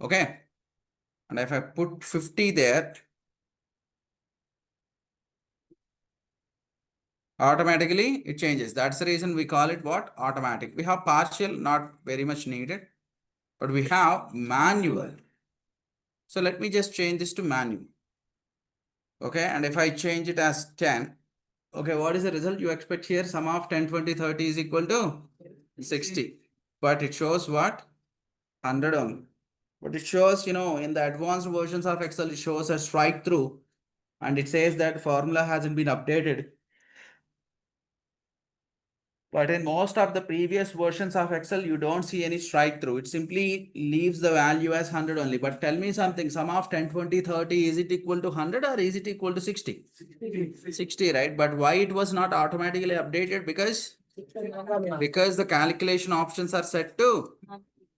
Okay. And if I put 50 there, automatically it changes. That's the reason we call it what? Automatic. We have partial, not very much needed, but we have manual. So let me just change this to manual. Okay. And if I change it as 10, okay, what is the result you expect here? Sum of 10, 20, 30 is equal to 60. But it shows what? 100 only. But it shows, in the advanced versions of Excel, it shows a strike through and it says that formula hasn't been updated. But in most of the previous versions of Excel, you don't see any strike through. It simply leaves the value as 100 only. But tell me something, sum of 10, 20, 30, is it equal to 100 or is it equal to 60? 60, right? But why it was not automatically updated? Because the calculation options are set to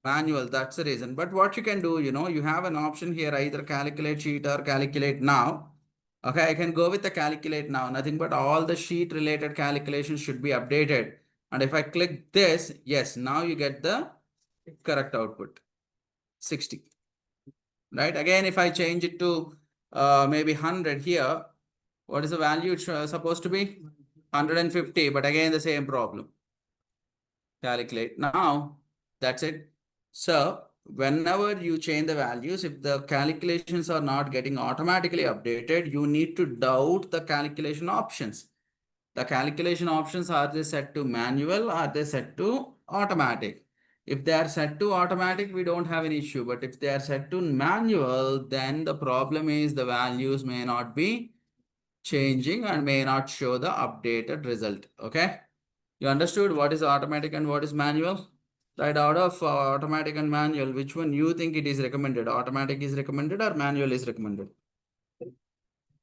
manual. That's the reason. But what you can do, you have an option here, either calculate sheet or calculate now. Okay, I can go with the calculate now. Nothing but all the sheet related calculations should be updated. And if I click this, yes, now you get the correct output, 60. Right? Again, if I change it to maybe 100 here, what is the value it's supposed to be? 150, but again, the same problem. Calculate. Now, that's it. So, whenever you change the values, if the calculations are not getting automatically updated, you need to doubt the calculation options. The calculation options, are they set to manual? Are they set to automatic? If they are set to automatic, we don't have an issue. But if they are set to manual, then the problem is the values may not be changing and may not show the updated result. Okay. You understood what is automatic and what is manual? Right, out of automatic and manual, which one you think it is recommended? Automatic is recommended or manual is recommended?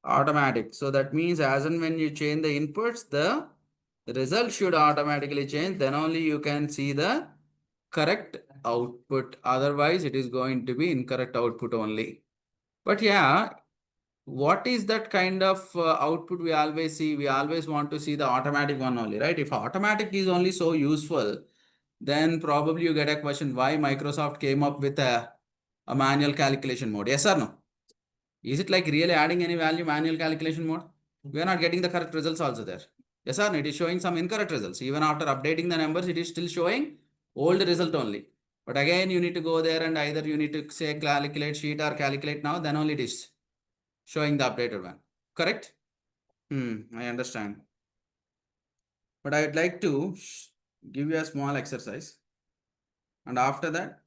Automatic. So that means as and when you change the inputs, the result should automatically change. Then only you can see the correct output. Otherwise, it is going to be incorrect output only. But yeah, what is that kind of output we always see? We always want to see the automatic one only, right? If automatic is only so useful, then probably you get a question why Microsoft came up with a manual calculation mode. Yes or no? Is it like really adding any value manual calculation mode? We are not getting the correct results also there. Yes or no? It is showing some incorrect results. Even after updating the numbers, it is still showing old result only. But again, you need to go there and either you need to say calculate sheet or calculate now, then only it is showing the updated one. Correct? I understand. But I would like to give you a small exercise. And after that,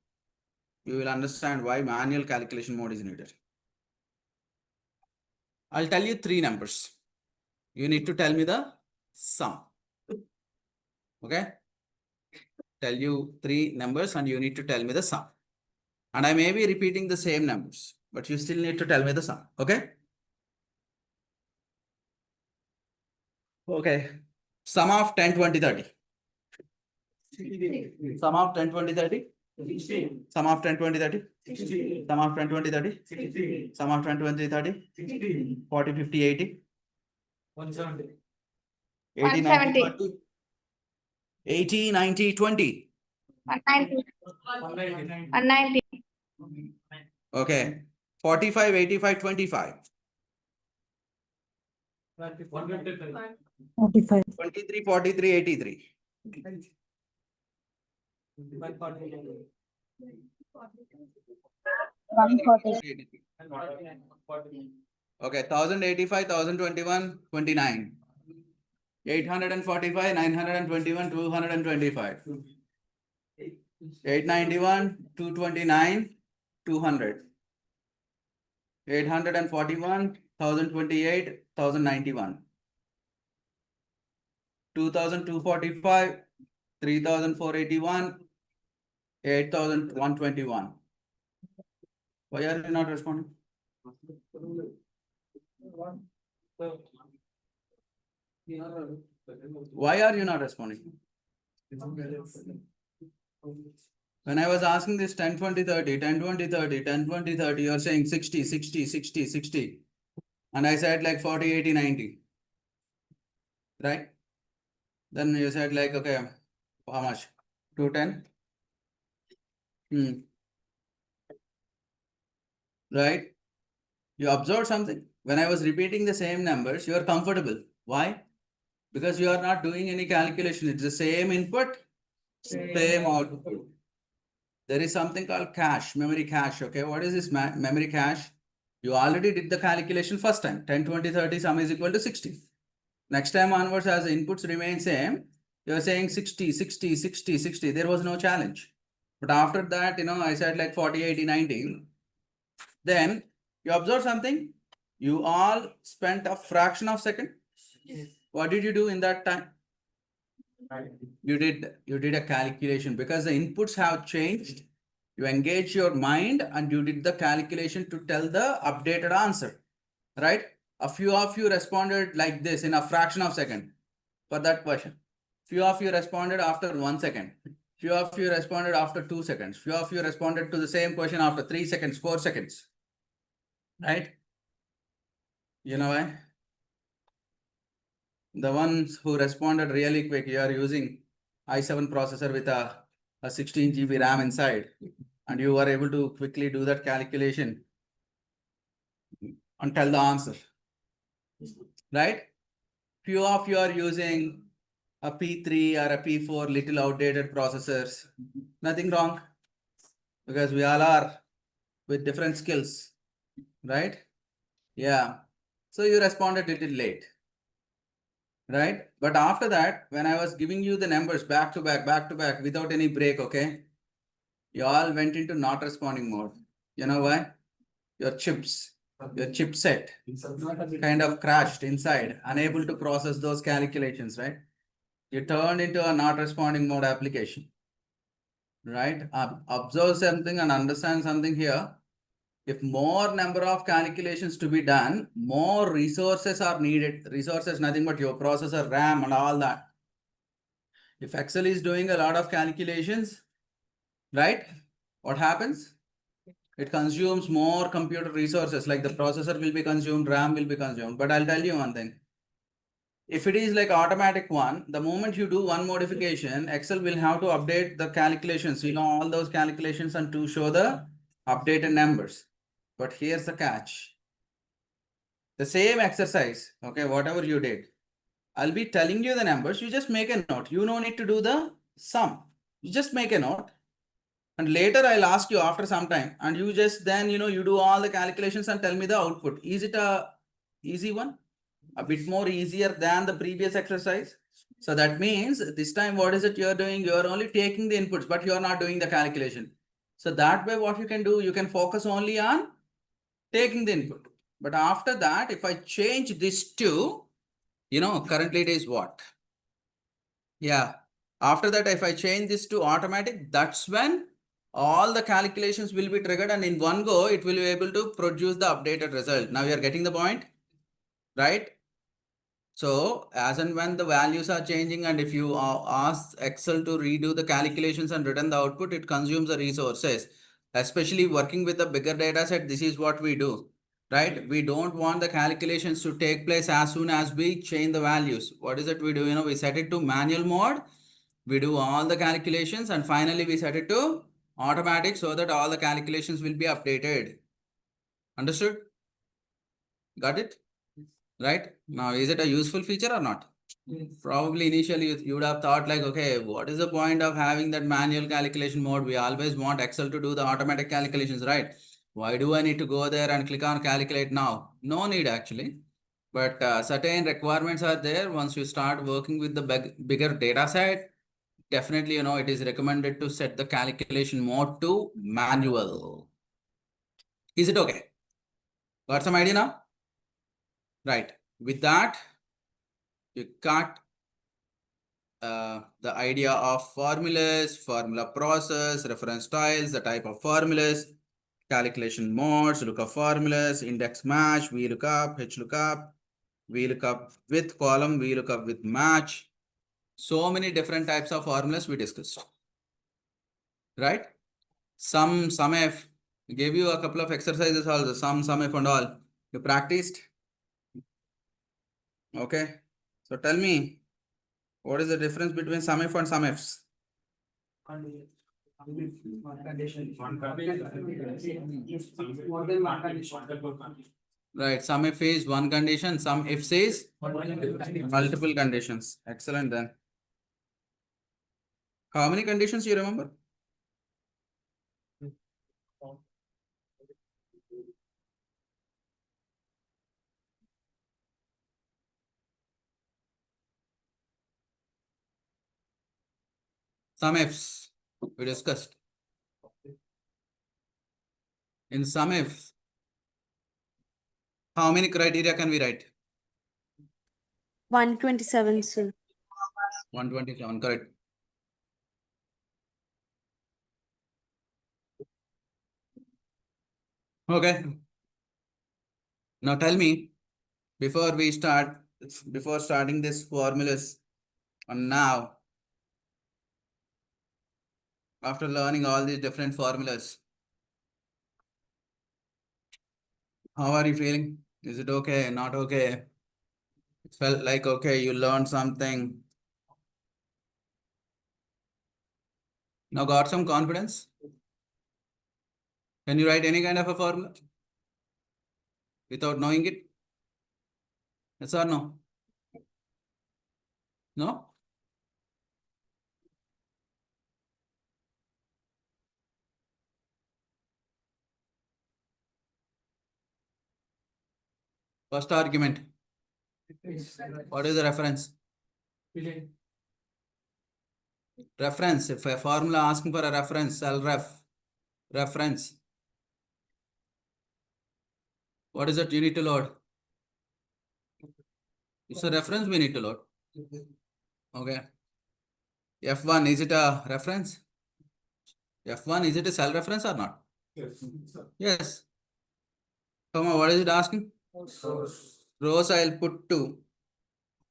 you will understand why manual calculation mode is needed. I'll tell you 3 numbers. You need to tell me the sum. Okay? Tell you 3 numbers and you need to tell me the sum. And I may be repeating the same numbers, but you still need to tell me the sum. Okay? Okay. Sum of 10, 20, 30. Sum of 10, 20, 30. Sum of 10, 20, 30. Sum of 10, 20, 30. Sum of 10, 20, 30. 40, 50, 80. 170. 80, 90, 20. 80, 90, 20. 190. 190. Okay. 45, 85, 25. 45. 23, 43, 83. 140. Okay, 1085, 1021, 29. 845, 921, 225. 891, 229, 200. 841, 1028, 1091. 2245, 3481, 8121. Why are you not responding? Why are you not responding? When I was asking this 10, 20, 30, 10, 20, 30, 10, 20, 30, you're saying 60, 60, 60, 60. And I said like 40, 80, 90. Right? Then you said like, okay, how much? 210? Right? You observed something. When I was repeating the same numbers, you are comfortable. Why? Because you are not doing any calculation. It's the same input, same output. There is something called cache, memory cache. Okay, what is this memory cache? You already did the calculation first time. 10, 20, 30 sum is equal to 60. Next time onwards, as the inputs remain same, you are saying 60, 60, 60, 60. There was no challenge. But after that, I said like 40, 80, 90. Then you observe something. You all spent a fraction of second. What did you do in that time? You did a calculation because the inputs have changed. You engage your mind and you did the calculation to tell the updated answer, right? A few of you responded like this in a fraction of second for that question. Few of you responded after 1 second. Few of you responded after 2 seconds. Few of you responded to the same question after 3 seconds, 4 seconds, right? You know why? The ones who responded really quick, you are using i7 processor with a 16 GB RAM inside, and you were able to quickly do that calculation and tell the answer, right? Few of you are using a P3 or a P4 little outdated processors. Nothing wrong, because we all are with different skills, right? Yeah. So you responded a little late, right? But after that, when I was giving you the numbers back to back without any break, okay, you all went into not responding mode. You know why? Your chipset kind of crashed inside, unable to process those calculations, right? You turned into a not responding mode application, right? Observe something and understand something here. If more number of calculations to be done, more resources are needed. Resources, nothing but your processor, RAM and all that. If Excel is doing a lot of calculations, right? What happens? It consumes more computer resources, like the processor will be consumed, RAM will be consumed. But I'll tell you one thing. If it is like automatic one, the moment you do one modification, Excel will have to update the calculations, all those calculations and to show the updated numbers. But here's the catch. The same exercise, okay, whatever you did, I'll be telling you the numbers. You just make a note. You don't need to do the sum. You just make a note. And later I'll ask you after some time. And you just then, you do all the calculations and tell me the output. Is it a easy one? A bit more easier than the previous exercise? So that means this time what is it you're doing? You're only taking the inputs, but you're not doing the calculation. So that way what you can do, you can focus only on taking the input. But after that, if I change this to, currently it is what? Yeah. After that, if I change this to automatic, that's when all the calculations will be triggered and in one go, it will be able to produce the updated result. Now you are getting the point, right? So as and when the values are changing and if you ask Excel to redo the calculations and return the output, it consumes the resources. Especially working with the bigger data set, this is what we do, right? We don't want the calculations to take place as soon as we change the values. What is it we do? We set it to manual mode. We do all the calculations and finally we set it to automatic so that all the calculations will be updated. Understood? Got it? Right? Now, is it a useful feature or not? Probably initially you would have thought like, okay, what is the point of having that manual calculation mode? We always want Excel to do the automatic calculations, right? Why do I need to go there and click on calculate now? No need actually. But certain requirements are there. Once you start working with the bigger data set, definitely, it is recommended to set the calculation mode to manual. Is it okay? Got some idea now? Right. With that, you got the idea of formulas, formula process, reference styles, the type of formulas, calculation modes, lookup formulas, index match, VLOOKUP, HLOOKUP, VLOOKUP with column, VLOOKUP with match. So many different types of formulas we discussed. Right? SUMIF. Gave you a couple of exercises also, SUMIF and all. You practiced? Okay. So tell me, what is the difference between SUMIF and SUMIFs? Right. SUMIF is one condition, SUMIF says multiple conditions. Excellent then. How many conditions you remember? SUMIFs we discussed. In SUMIF, how many criteria can we write? 127, sir. 127, correct. Okay. Now tell me, before starting this formulas, and now, after learning all these different formulas, how are you feeling? Is it okay? Not okay? It felt like, okay, you learned something. Now got some confidence? Can you write any kind of a formula without knowing it? Yes or no? No? First argument. What is the reference? Reference. If a formula asking for a reference, cell reference. What is it you need to load? It's a reference we need to load. Okay. F1, is it a reference? F1, is it a cell reference or not? Yes. Yes. Come on, what is it asking? Rows I'll put 2.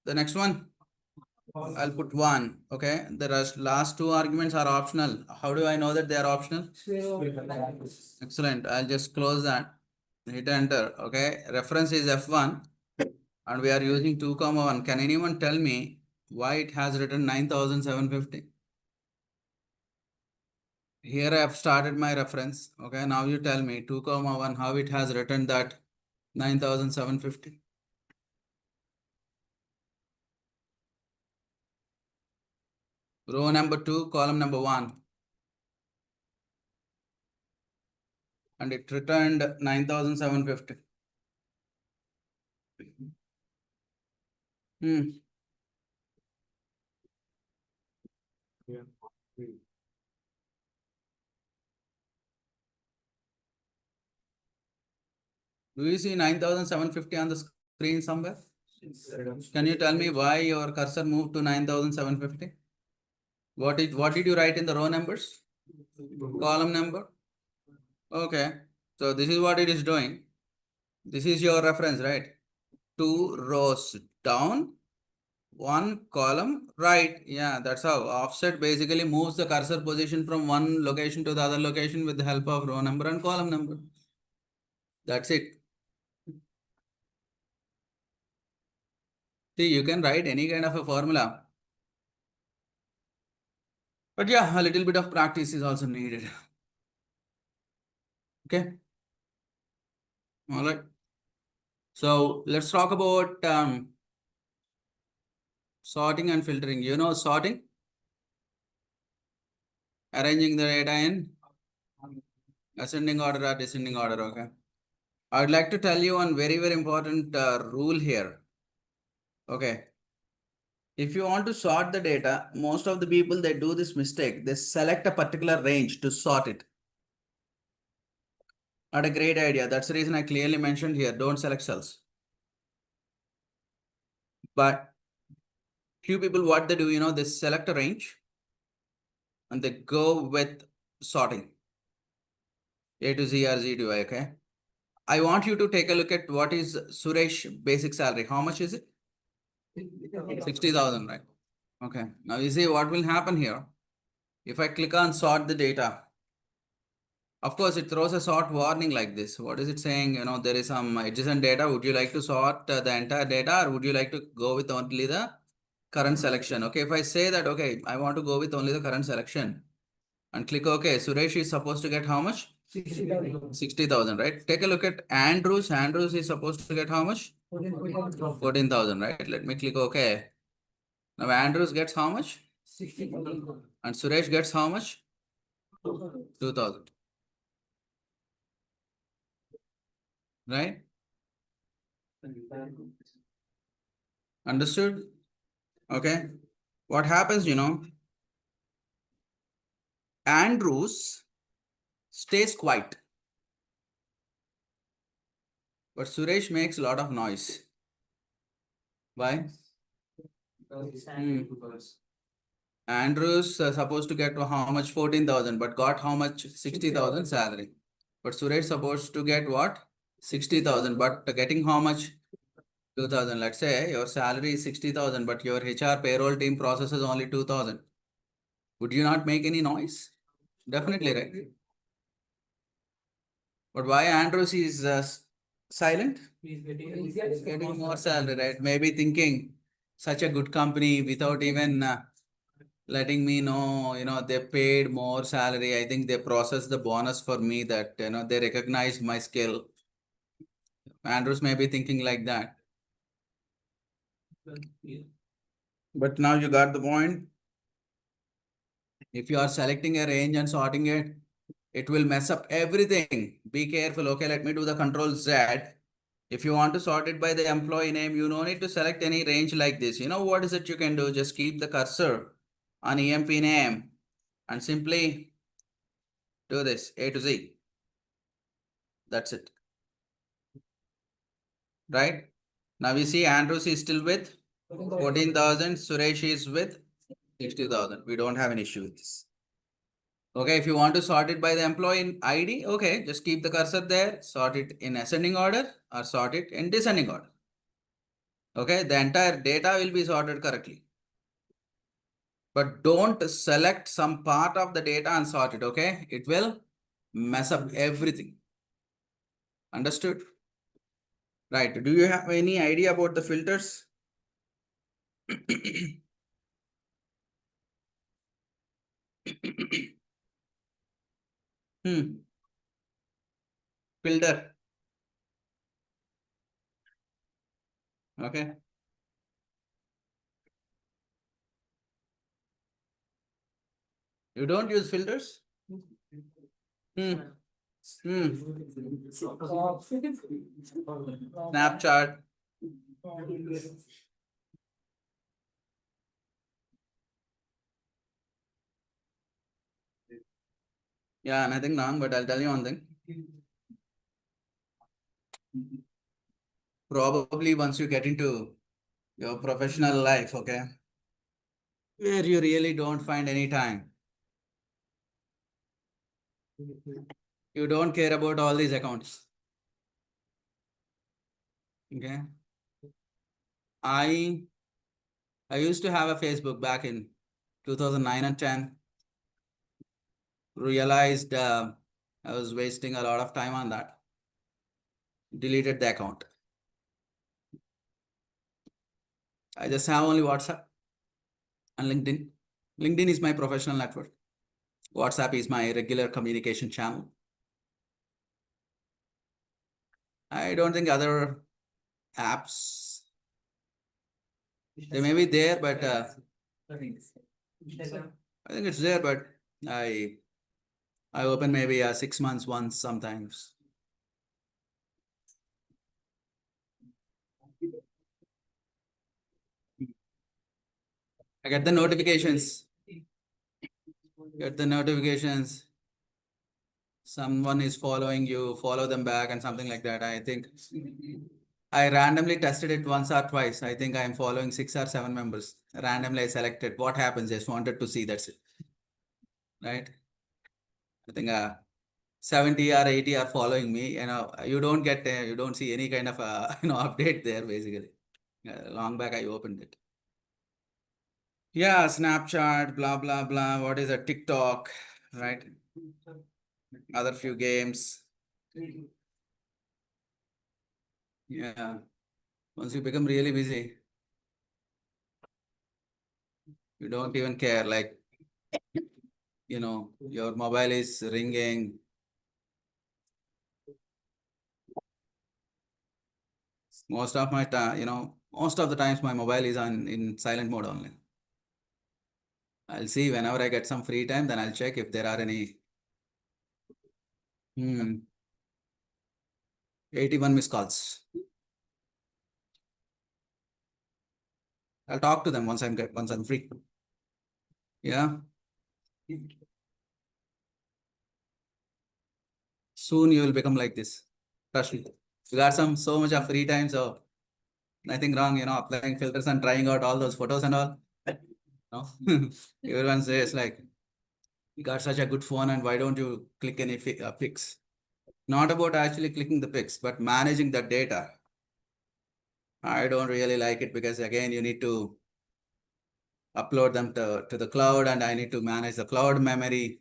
The next one, I'll put 1. Okay. The last 2 arguments are optional. How do I know that they are optional? Excellent. I'll just close that. Hit enter. Okay. Reference is F1 and we are using 2, 1. Can anyone tell me why it has written 9,750? Here I have started my reference. Okay. Now you tell me 2, 1, how it has written that 9,750. Row number 2, column number 1. And it returned 9,750. Do you see 9,750 on the screen somewhere? Can you tell me why your cursor moved to 9,750? What did you write in the row numbers? Column number? Okay. So this is what it is doing. This is your reference, right? 2 rows down, 1 column right. Yeah, that's how. Offset basically moves the cursor position from one location to the other location with the help of row number and column number. That's it. See, you can write any kind of a formula. But yeah, a little bit of practice is also needed. Okay. All right. So let's talk about sorting and filtering. You know sorting? Arranging the data in ascending order or descending order. Okay. I would like to tell you one very, very important rule here. Okay. If you want to sort the data, most of the people, they do this mistake. They select a particular range to sort it. Not a great idea. That's the reason I clearly mentioned here, don't select cells. But few people, what they do, you know, they select a range and they go with sorting. A to Z or Z to I, okay? I want you to take a look at what is Suresh basic salary. How much is it? 60,000, right? Okay. Now you see what will happen here. If I click on sort the data, of course, it throws a sort warning like this. What is it saying? You know, there is some adjacent data. Would you like to sort the entire data or would you like to go with only the current selection? Okay, if I say that, okay, I want to go with only the current selection and click OK, Suresh is supposed to get how much? 60,000, right? Take a look at Andrews. Andrews is supposed to get how much? 14,000, right? Let me click OK. Now Andrews gets how much? 60,000. And Suresh gets how much? 2,000. Right? Understood? Okay. What happens, you know, Andrews stays quiet, but Suresh makes a lot of noise. Why? Andrews supposed to get how much? 14,000, but got how much? 60,000 salary. But Suresh supposed to get what? 60,000, but getting how much? 2,000. Let's say your salary is 60,000, but your HR payroll team processes only 2,000. Would you not make any noise? Definitely, right? But why Andrews is silent? He's getting more salary, right? Maybe thinking such a good company without even letting me know, you know, they paid more salary. I think they processed the bonus for me that, you know, they recognized my skill. Andrews may be thinking like that. But now you got the point. If you are selecting a range and sorting it, it will mess up everything. Be careful. Okay, let me do the Control Z. If you want to sort it by the employee name, you don't need to select any range like this. You know what is it you can do? Just keep the cursor on EMP name and simply do this A to Z. That's it. Right? Now we see Andrews is still with 14,000. Suresh is with 60,000. We don't have an issue with this. Okay, if you want to sort it by the employee ID, okay, just keep the cursor there, sort it in ascending order or sort it in descending order. Okay, the entire data will be sorted correctly. But don't select some part of the data and sort it, okay? It will mess up everything. Understood? Right. Do you have any idea about the filters? Filter. Okay. You don't use filters? Hmm. Hmm. Snapchat. Yeah, nothing wrong, but I'll tell you one thing. Probably once you get into your professional life, okay, where you really don't find any time. You don't care about all these accounts. Okay. I used to have a Facebook back in 2009 and 10. Realized I was wasting a lot of time on that. Deleted the account. I just have only WhatsApp and LinkedIn. LinkedIn is my professional network. WhatsApp is my regular communication channel. I don't think other apps, they may be there, but I think it's there, but I I open maybe 6 months once sometimes. I get the notifications. Get the notifications. Someone is following you, follow them back and something like that. I think I randomly tested it once or twice. I think I am following 6 or 7 members. Randomly I selected what happens. Just wanted to see, that's it. Right? I think 70 or 80 are following me. You don't get, you don't see any kind of, update there basically. Long back I opened it. Yeah, Snapchat, blah, blah, blah. What is a TikTok, right? Other few games. Yeah. Once you become really busy, you don't even care. Like, your mobile is ringing. Most of my time, most of the times my mobile is on in silent mode only. I'll see whenever I get some free time, then I'll check if there are any. 81 missed calls. I'll talk to them once I'm free. Yeah. Soon you will become like this. Trust me. You got so much of free time, so nothing wrong, applying filters and trying out all those photos and all. No? Everyone says like, you got such a good phone and why don't you click any pics? Not about actually clicking the pics, but managing the data. I don't really like it because again, you need to upload them to the cloud and I need to manage the cloud memory.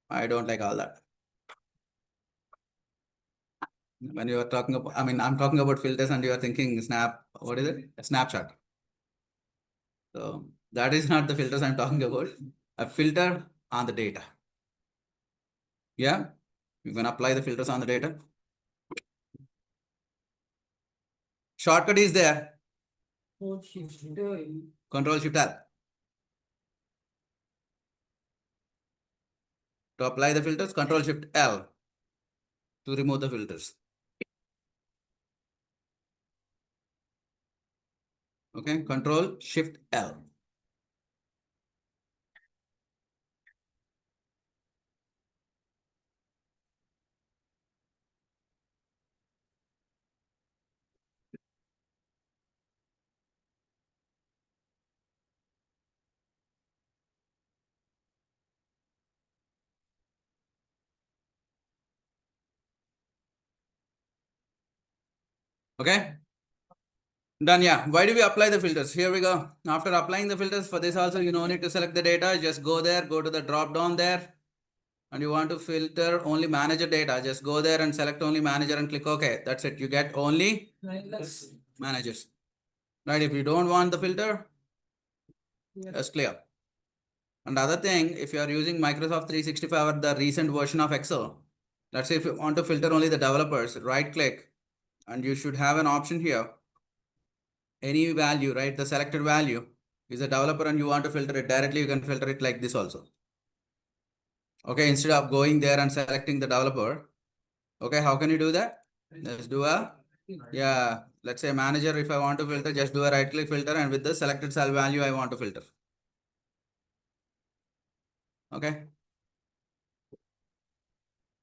I don't like all that. When you are talking about, I'm talking about filters and you are thinking what is it? A Snapchat. So that is not the filters I'm talking about. A filter on the data. Yeah, you can apply the filters on the data. Shortcut is there. Control Shift L. To apply the filters, Control Shift L. To remove the filters. Okay, Control Shift L. Okay. Done. Yeah. Why do we apply the filters? Here we go. After applying the filters for this also, you no need to select the data. Just go there, go to the drop down there. And you want to filter only manager data. Just go there and select only manager and click OK. That's it. You get only managers. Right. If you don't want the filter, just clear. And other thing, if you are using Microsoft 365 or the recent version of Excel, let's say if you want to filter only the developers, right click, and you should have an option here. Any value, right? The selected value is a developer and you want to filter it directly, you can filter it like this also. Okay, instead of going there and selecting the developer. Okay, how can you do that? Let's do let's say manager. If I want to filter, just do a right click filter, and with the selected cell value, I want to filter. Okay.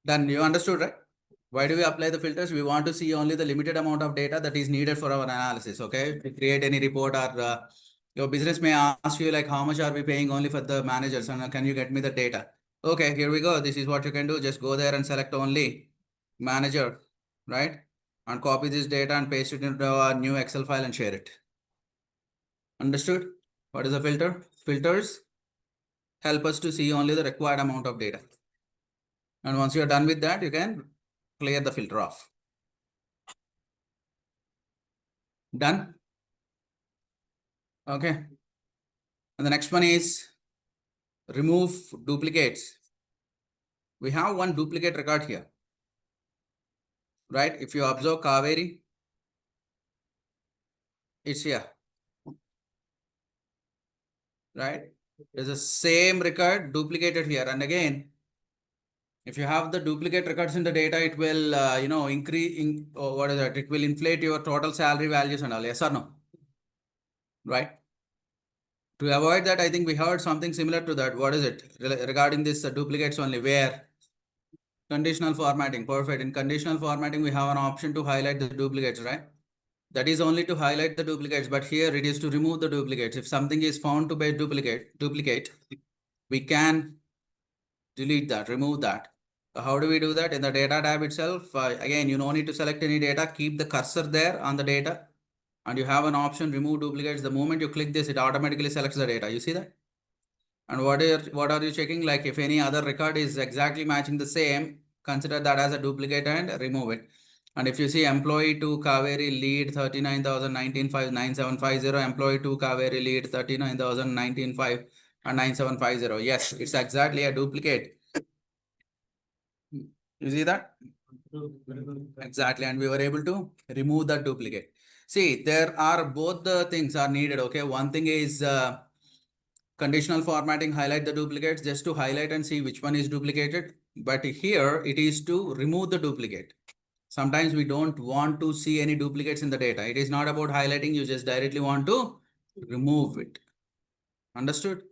Then you understood, right? Why do we apply the filters? We want to see only the limited amount of data that is needed for our analysis. Okay. To create any report, or your business may ask you like, how much are we paying only for the managers, and can you get me the data? Okay, here we go. This is what you can do. Just go there and select only manager, right? And copy this data and paste it into a new Excel file and share it. Understood? What is a filter? Filters help us to see only the required amount of data. And once you are done with that, you can clear the filter off. Done? Okay. And the next one is remove duplicates. We have one duplicate record here, right? If you observe Kaveri, it's here, right? There's the same record duplicated here. And again, if you have the duplicate records in the data, it will, increase, what is that? It will inflate your total salary values and all. Yes or no? Right? To avoid that, I think we heard something similar to that. What is it? Regarding this duplicates only, where conditional formatting. Perfect. In conditional formatting, we have an option to highlight the duplicates, right? That is only to highlight the duplicates, but here it is to remove the duplicates. If something is found to be duplicate, we can delete that, remove that. So how do we do that? In the data tab itself, again, you don't need to select any data. Keep the cursor there on the data, and you have an option remove duplicates. The moment you click this, it automatically selects the data. You see that? And what are you checking? Like if any other record is exactly matching the same, consider that as a duplicate and remove it. And if you see employee to Kaveri lead 39,019,59750, employee to Kaveri lead 39,019,5 and 9750. Yes, it's exactly a duplicate. You see that? Exactly. And we were able to remove that duplicate. See, there are both the things are needed. Okay. One thing is conditional formatting, highlight the duplicates just to highlight and see which one is duplicated. But here it is to remove the duplicate. Sometimes we don't want to see any duplicates in the data. It is not about highlighting. You just directly want to remove it. Understood?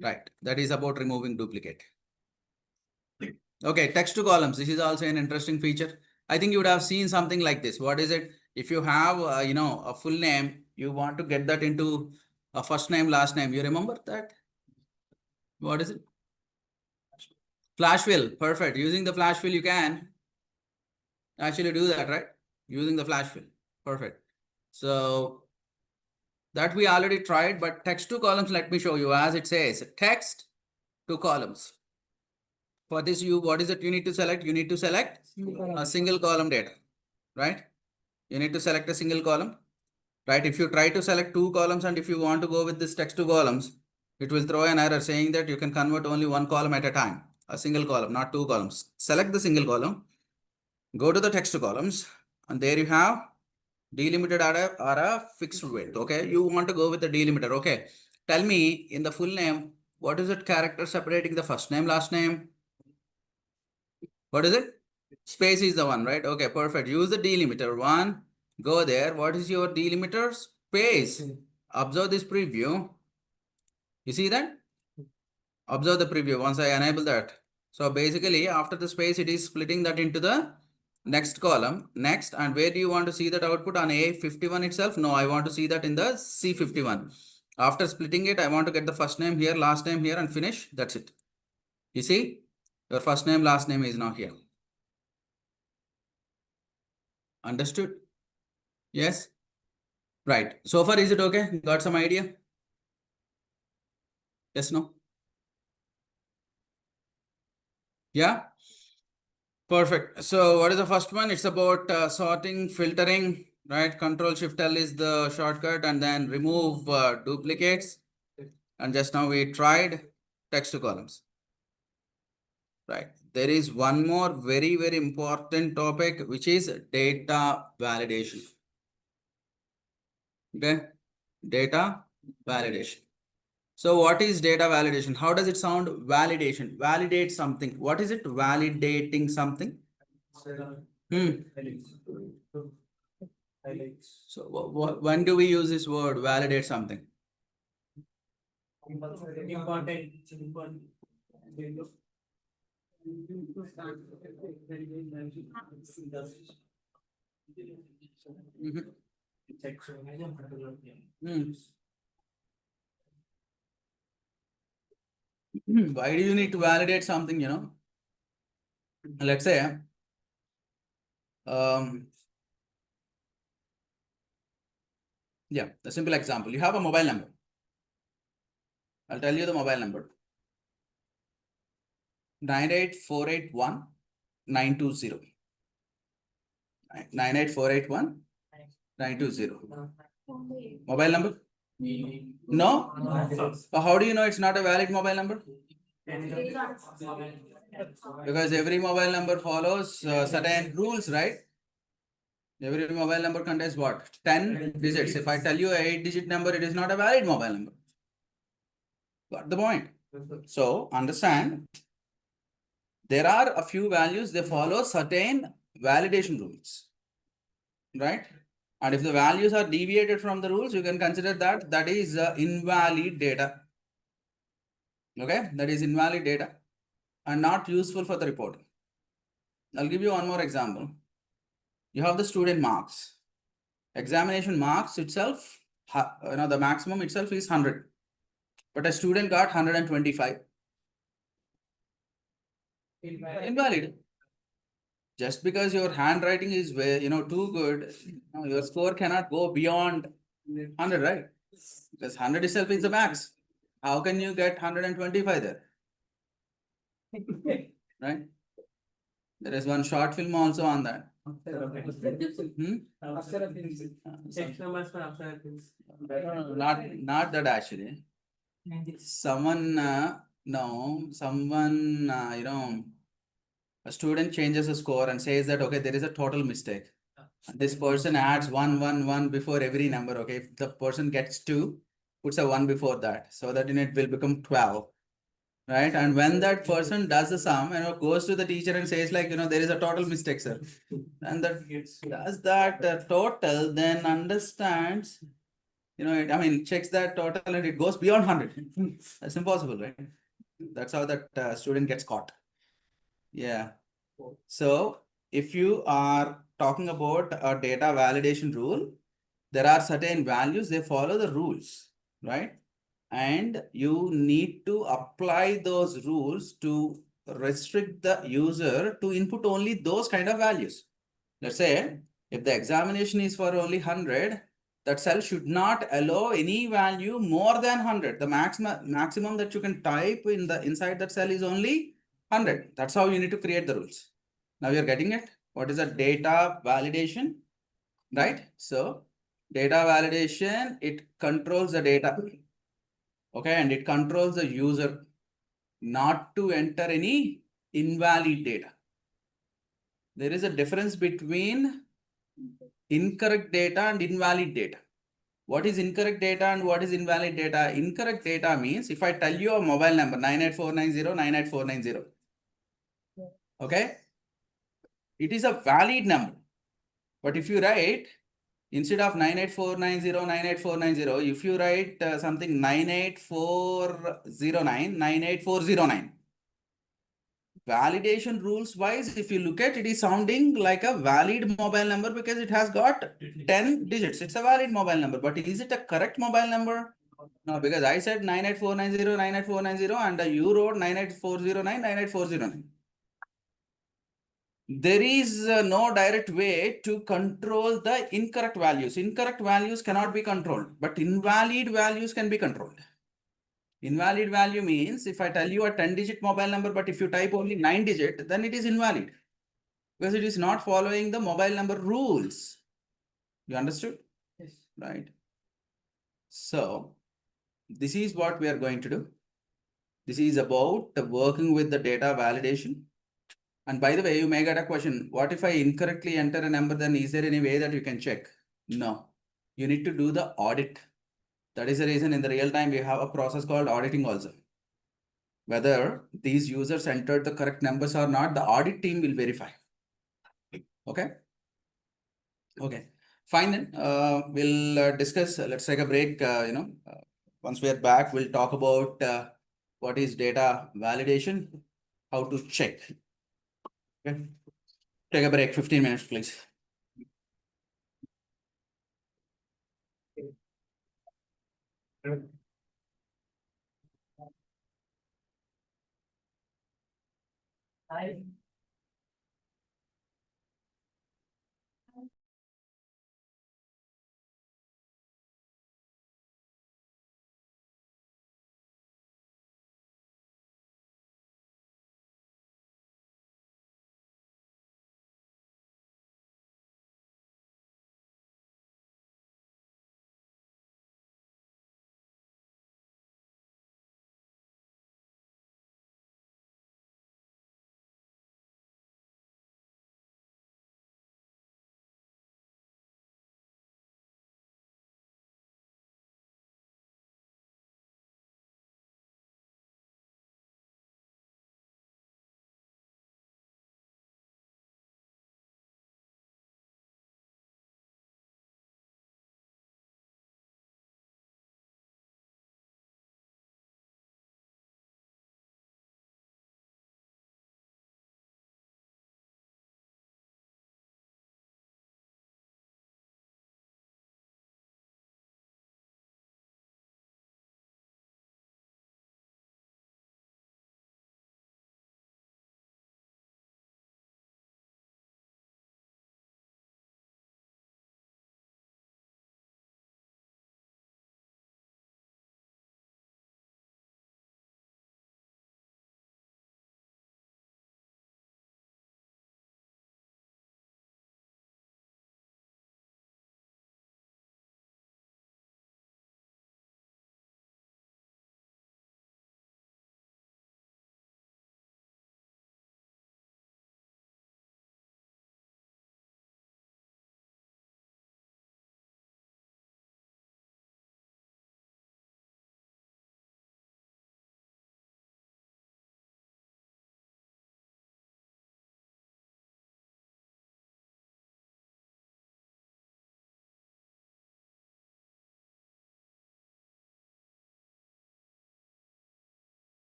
Right. That is about removing duplicate. Okay. Text to columns. This is also an interesting feature. I think you would have seen something like this. What is it? If you have, a full name, you want to get that into a first name, last name. You remember that? What is it? Flash fill. Perfect. Using the flash fill, you can actually do that, right? Using the flash fill. Perfect. So that we already tried, but text to columns, let me show you. As it says, text to columns. For this, what is it you need to select? You need to select a single column data, right? You need to select a single column, right? If you try to select two columns and if you want to go with this text to columns, it will throw an error saying that you can convert only one column at a time, a single column, not two columns. Select the single column, go to the text to columns, and there you have delimited or a fixed width. Okay, you want to go with the delimiter. Okay, tell me in the full name, what is it character separating the first name, last name? What is it? Space is the one, right? Okay, perfect. Use the delimiter one. Go there. What is your delimiter? Space. Observe this preview. You see that? Observe the preview once I enable that. So basically after the space, it is splitting that into the next column. Next, and where do you want to see that output? On A51 itself? No, I want to see that in the C51. After splitting it, I want to get the first name here, last name here, and finish. That's it. You see, your first name, last name is now here. Understood? Yes? Right. So far, is it okay? Got some idea? Yes, no? Yeah? Perfect. So what is the first one? It's about sorting, filtering, right? Control Shift L is the shortcut, and then remove duplicates. And just now we tried text to columns. Right. There is one more very, very important topic, which is data validation. Okay. Data validation. So what is data validation? How does it sound? Validation. Validate something. What is it? Validating something. So when do we use this word? Validate something. Why do you need to validate something, Let's say, yeah, a simple example. You have a mobile number. I'll tell you the mobile number. 98481-920. 98481-920. Mobile number? No? But how do you know it's not a valid mobile number? Because every mobile number follows certain rules, right? Every mobile number contains what? 10 digits. If I tell you an 8-digit number, it is not a valid mobile number. Got the point? So understand, there are a few values, they follow certain validation rules, right? And if the values are deviated from the rules, you can consider that is invalid data. Okay, that is invalid data and not useful for the reporting. I'll give you one more example. You have the student marks. Examination marks itself, the maximum itself is 100. But a student got 125. Invalid. Just because your handwriting is too good, your score cannot go beyond 100, right? Because 100 itself is the max. How can you get 125 there? Right? There is one short film also on that. Not that actually. Someone, a student changes a score and says that, okay, there is a total mistake. This person adds 1 before every number. Okay, if the person gets 2, puts a 1 before that, so that it will become 12. Right? And when that person does the sum, goes to the teacher and says like, there is a total mistake, sir. And that does that total, then understands, checks that total and it goes beyond 100. That's impossible, right? That's how that student gets caught. Yeah. So if you are talking about a data validation rule, there are certain values, they follow the rules, right? And you need to apply those rules to restrict the user to input only those kind of values. Let's say if the examination is for only 100, that cell should not allow any value more than 100. The maximum that you can type inside that cell is only 100. That's how you need to create the rules. Now you're getting it. What is a data validation? Right? So data validation, it controls the data. Okay, and it controls the user not to enter any invalid data. There is a difference between incorrect data and invalid data. What is incorrect data and what is invalid data? Incorrect data means if I tell you a mobile number 98490, okay, it is a valid number. But if you write instead of 98490, if you write something 98409, validation rules wise, if you look at it, is sounding like a valid mobile number because it has got 10 digits. It's a valid mobile number, but is it a correct mobile number? No, because I said 98490 and you wrote 98409. there is no direct way to control the incorrect values. Incorrect values cannot be controlled, but invalid values can be controlled. Invalid value means if I tell you a 10-digit mobile number, but if you type only 9-digit, then it is invalid because it is not following the mobile number rules. You understood? Yes. Right. So this is what we are going to do. This is about the working with the data validation. And by the way, you may get a question, what if I incorrectly enter a number, then is there any way that you can check? No, you need to do the audit. That is the reason in the real time, we have a process called auditing also. Whether these users entered the correct numbers or not, the audit team will verify. Okay. Okay. Fine then. We'll discuss. Let's take a break. Once we are back, we'll talk about what is data validation, how to check. Okay. Take a break. 15 minutes, please.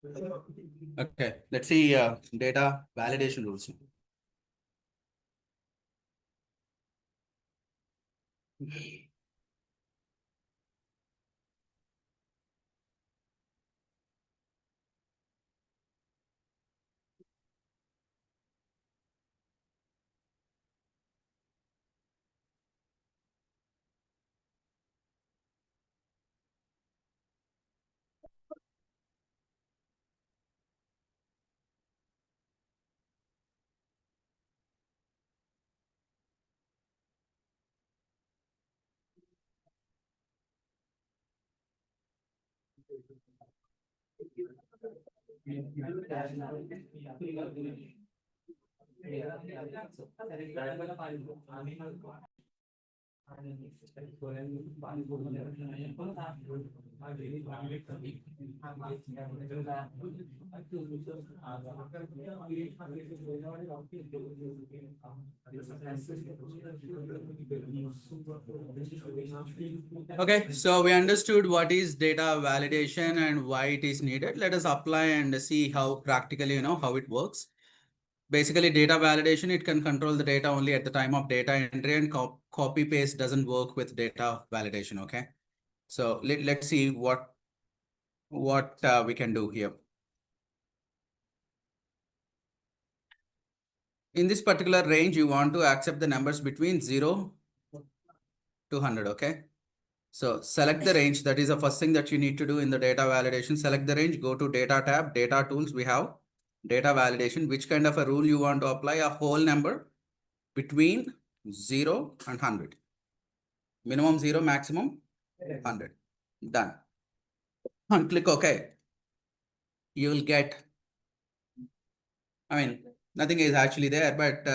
Okay, let's see data validation rules. Okay, so we understood what is data validation and why it is needed. Let us apply and see how practically, how it works. Basically, data validation, it can control the data only at the time of data entry, and copy paste doesn't work with data validation. Okay, so let's see what we can do here. In this particular range, you want to accept the numbers between 0 to 100. Okay, so select the range. That is the first thing that you need to do in the data validation. Select the range, go to data tab, data tools. We have data validation. Which kind of a rule you want to apply? A whole number between 0 and 100. Minimum 0, maximum 100. Done. And click OK. You will get, nothing is actually there, but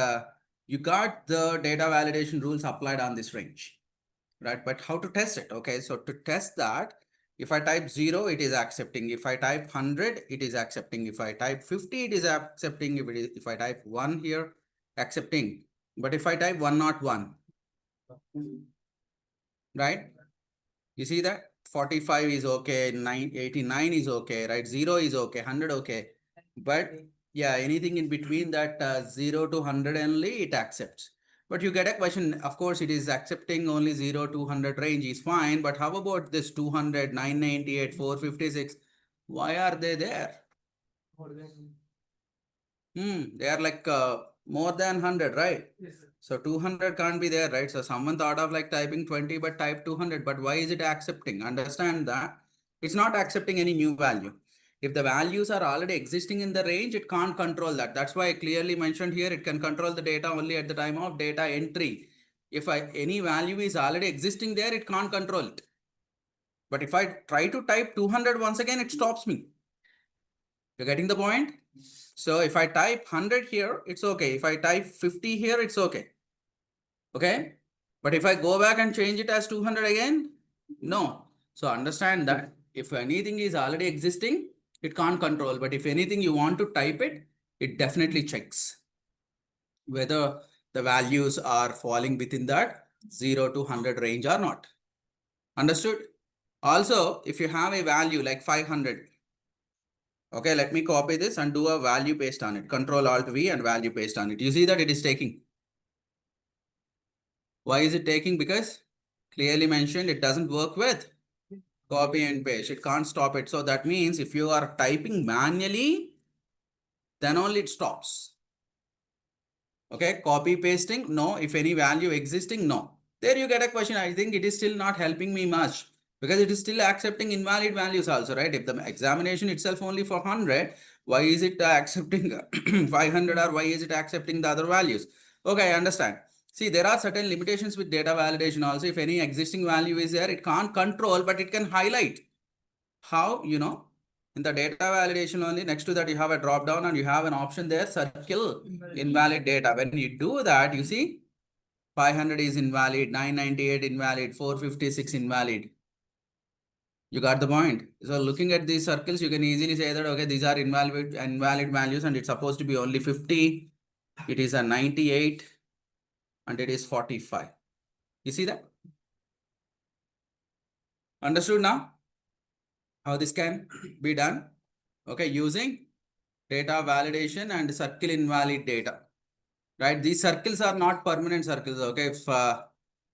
you got the data validation rules applied on this range, right? But how to test it? Okay, so to test that, if I type 0, it is accepting. If I type 100, it is accepting. If I type 50, it is accepting. If I type 1 here, accepting. But if I type 101, right? You see that 45 is okay, 89 is okay, right? 0 is okay, 100 okay. But yeah, anything in between that 0 to 100 only, it accepts. But you get a question, of course, it is accepting only 0 to 100 range is fine. But how about this 200, 998, 456? Why are they there? They are like more than 100, right? Yes. So 200 can't be there, right? So someone thought of like typing 20, but type 200. But why is it accepting? Understand that it's not accepting any new value. If the values are already existing in the range, it can't control that. That's why I clearly mentioned here, it can control the data only at the time of data entry. If any value is already existing there, it can't control it. But if I try to type 200 once again, it stops me. You're getting the point? So if I type 100 here, it's okay. If I type 50 here, it's okay. Okay. But if I go back and change it as 200 again, no. So understand that if anything is already existing, it can't control. But if anything you want to type it, it definitely checks whether the values are falling within that 0 to 100 range or not. Understood? Also, if you have a value like 500, okay, let me copy this and do a value paste on it. Control Alt V and value paste on it. You see that it is taking. Why is it taking? Because clearly mentioned it doesn't work with copy and paste. It can't stop it. So that means if you are typing manually, then only it stops. Okay, copy pasting, no. If any value existing, no. There you get a question. I think it is still not helping me much because it is still accepting invalid values also, right? If the examination itself only for 100, why is it accepting 500 or why is it accepting the other values? Okay, I understand. See, there are certain limitations with data validation also. If any existing value is there, it can't control, but it can highlight. How, in the data validation only, next to that you have a drop down and you have an option there, circle invalid data. When you do that, you see 500 is invalid, 998 invalid, 456 invalid. You got the point. So looking at these circles, you can easily say that, okay, these are invalid values and it's supposed to be only 50. It is a 98 and it is 45. You see that? Understood now? How this can be done? Okay, using data validation and circle invalid data. Right? These circles are not permanent circles. Okay,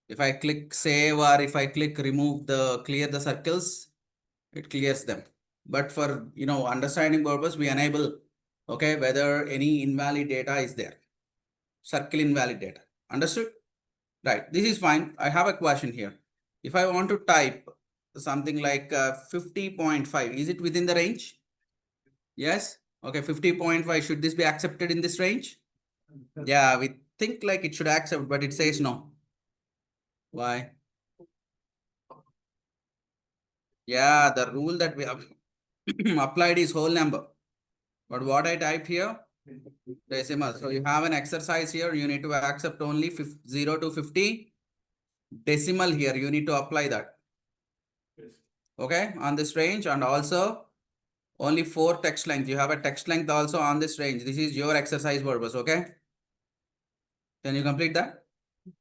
if I click save or if I click remove clear the circles, it clears them. But for understanding purpose, we enable whether any invalid data is there. Circle invalid data. Understood? Right. This is fine. I have a question here. If I want to type something like 50.5, is it within the range? Yes. Okay, 50.5. Should this be accepted in this range? Yeah, we think like it should accept, but it says no. Why? Yeah, the rule that we have applied is whole number. But what I typed here, decimal. So you have an exercise here. You need to accept only 0 to 50. Decimal here, you need to apply that. Okay, on this range, and also only 4 text length. You have a text length also on this range. This is your exercise purpose. Okay. Can you complete that?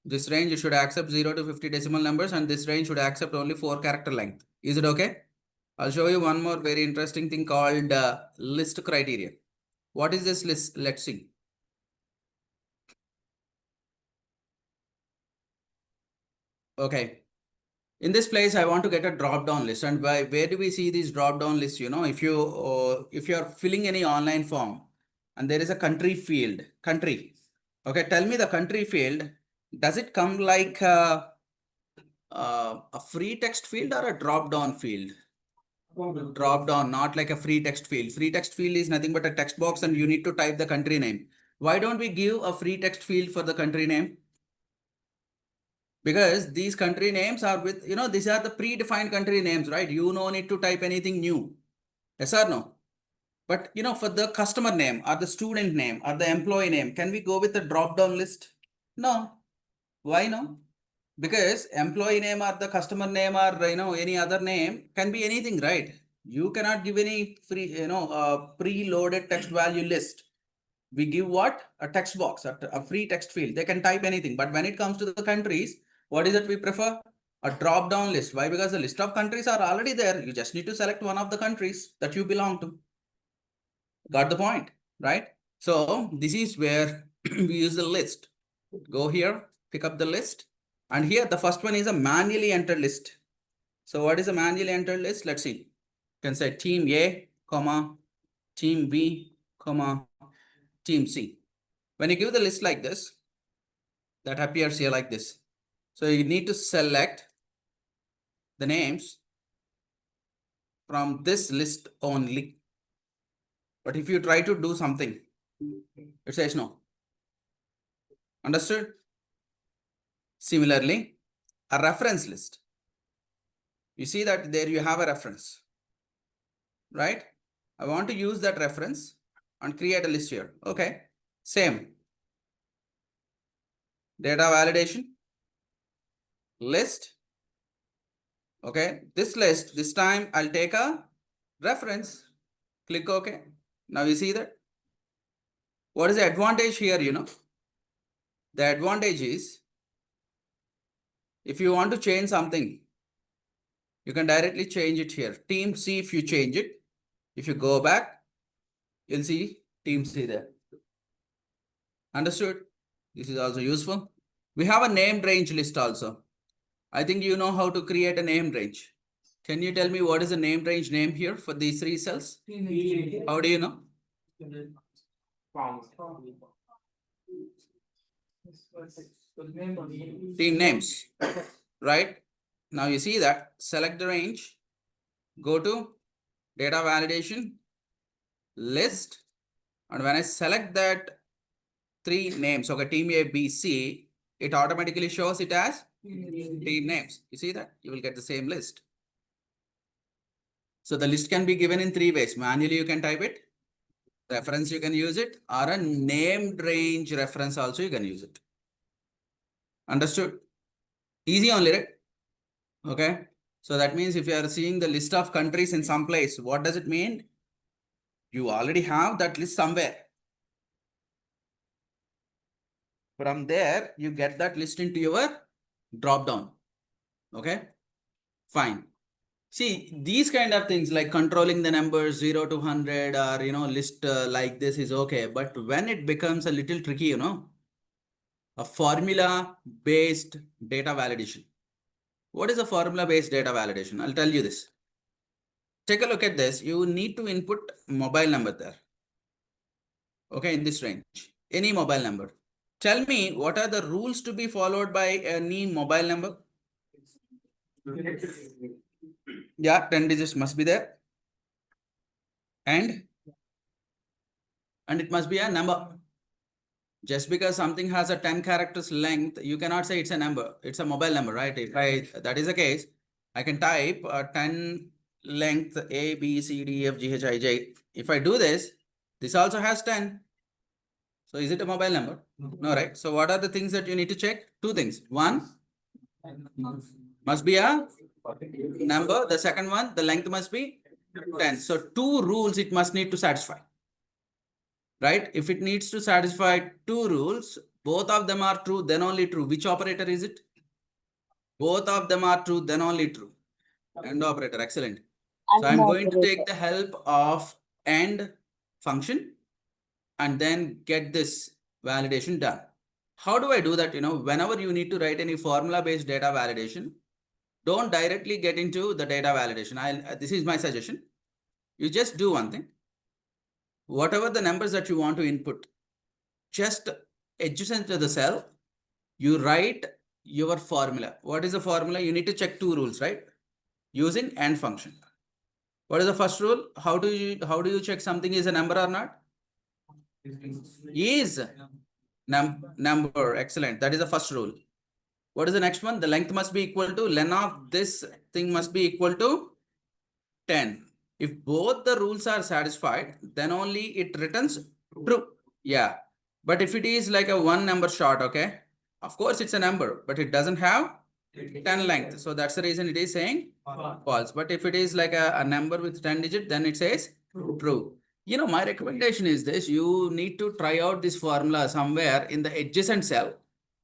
This range you should accept 0 to 50 decimal numbers, and this range should accept only 4 character length. Is it okay? I'll show you one more very interesting thing called list criteria. What is this list? Let's see. Okay. In this place, I want to get a drop down list. And where do we see these drop down lists? If you are filling any online form and there is a country field, country. Okay, tell me the country field. Does it come like a free text field or a drop down field? Drop down, not like a free text field. Free text field is nothing but a text box and you need to type the country name. Why don't we give a free text field for the country name? Because these country names are with, these are the predefined country names, right? You no need to type anything new. Yes or no? But, for the customer name or the student name or the employee name, can we go with a drop down list? No. Why no? Because employee name or the customer name or, any other name can be anything, right? You cannot give any free, preloaded text value list. We give what? A text box, a free text field. They can type anything. But when it comes to the countries, what is it we prefer? A drop down list. Why? Because the list of countries are already there. You just need to select one of the countries that you belong to. Got the point, right? So this is where we use the list. Go here, pick up the list. And here the first one is a manually entered list. So what is a manually entered list? Let's see. You can say team A, comma, team B, comma, team C. When you give the list like this, that appears here like this. So you need to select the names from this list only. But if you try to do something, it says no. Understood? Similarly, a reference list. You see that there you have a reference, right? I want to use that reference and create a list here. Okay, same. Data validation, list. Okay, this list, this time I'll take a reference. Click OK. Now you see that. What is the advantage here? The advantage is if you want to change something, you can directly change it here. Team C, if you change it, if you go back, you'll see team C there. Understood? This is also useful. We have a named range list also. I think you know how to create a named range. Can you tell me what is the named range name here for these 3 cells? How do you know? Team names, right? Now you see that, select the range, go to data validation, list, and when I select that 3 names, okay, team A, B, C, it automatically shows it as team names. You see that? You will get the same list. So the list can be given in 3 ways. Manually you can type it, reference you can use it, or a named range reference also you can use it. Understood? Easy only, right? Okay. So that means if you are seeing the list of countries in some place, what does it mean? You already have that list somewhere. From there, you get that list into your drop down. Okay, fine. See, these kind of things like controlling the numbers 0 to 100 or, list like this is okay. But when it becomes a little tricky, a formula-based data validation. What is a formula-based data validation? I'll tell you this. Take a look at this. You need to input mobile number there. Okay, in this range, any mobile number. Tell me, what are the rules to be followed by any mobile number? Yeah, 10 digits must be there. And it must be a number. Just because something has a 10 characters length, you cannot say it's a number. It's a mobile number, right? If that is the case, I can type 10 length A, B, C, D, F, G, H, I, J. If I do this, this also has 10. So is it a mobile number? No, right? So what are the things that you need to check? Two things. One, must be a number. The second one, the length must be 10. So two rules it must need to satisfy. Right? If it needs to satisfy two rules, both of them are true, then only true. Which operator is it? Both of them are true, then only true. AND operator, excellent. So I'm going to take the help of AND function and then get this validation done. How do I do that? Whenever you need to write any formula-based data validation, don't directly get into the data validation. This is my suggestion. You just do one thing. Whatever the numbers that you want to input, just adjacent to the cell, you write your formula. What is the formula? You need to check two rules, right? Using AND function. What is the first rule? How do you check something is a number or not? Is number. Excellent. That is the first rule. What is the next one? The length must be equal to len of this thing must be equal to 10. If both the rules are satisfied, then only it returns true. Yeah. But if it is like a one number short, okay, of course it's a number, but it doesn't have 10 length. So that's the reason it is saying false. But if it is like a number with 10 digit, then it says true. My recommendation is this. You need to try out this formula somewhere in the adjacent cell.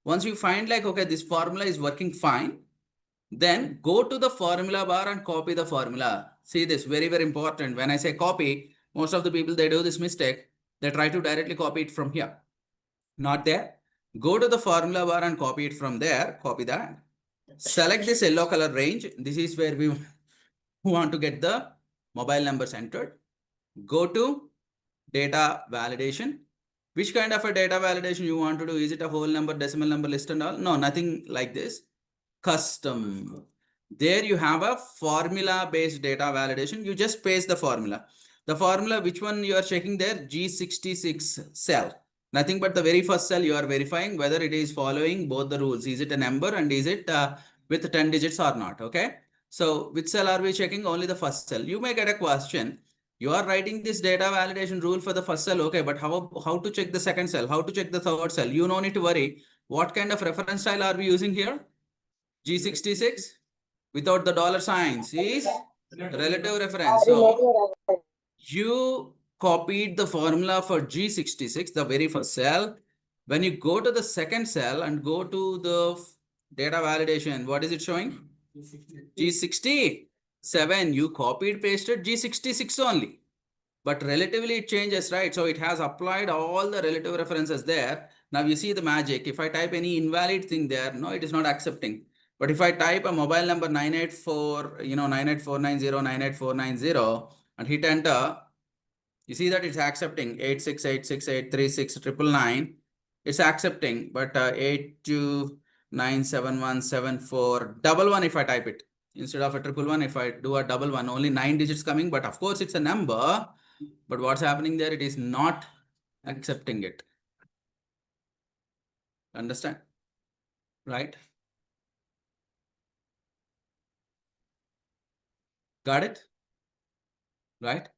Once you find like, okay, this formula is working fine, then go to the formula bar and copy the formula. See this, very, very important. When I say copy, most of the people, they do this mistake. They try to directly copy it from here. Not there. Go to the formula bar and copy it from there. Copy that. Select this yellow color range. This is where we want to get the mobile numbers entered. Go to data validation. Which kind of a data validation you want to do? Is it a whole number, decimal number, list and all? No, nothing like this. Custom. There you have a formula based data validation. You just paste the formula. The formula, which one you are checking there? G66 cell. Nothing but the very first cell you are verifying whether it is following both the rules. Is it a number and is it with 10 digits or not? Okay. So which cell are we checking? Only the first cell. You may get a question. You are writing this data validation rule for the first cell. Okay, but how to check the second cell? How to check the third cell? You don't need to worry. What kind of reference style are we using here? G66 without the dollar signs is relative reference. So you copied the formula for G66, the very first cell. When you go to the second cell and go to the data validation, what is it showing? G67. You copied, pasted G66 only. But relatively it changes, right? So it has applied all the relative references there. Now you see the magic. If I type any invalid thing there, no, it is not accepting. But if I type a mobile number 984, 98490, 98490 and hit enter, you see that it's accepting 8686836999. It's accepting, but 8297174111 if I type it. Instead of a 111, if I do a 11, only 9 digits coming, but of course it's a number. But what's happening there? It is not accepting it. Understand? Right? Got it? Right?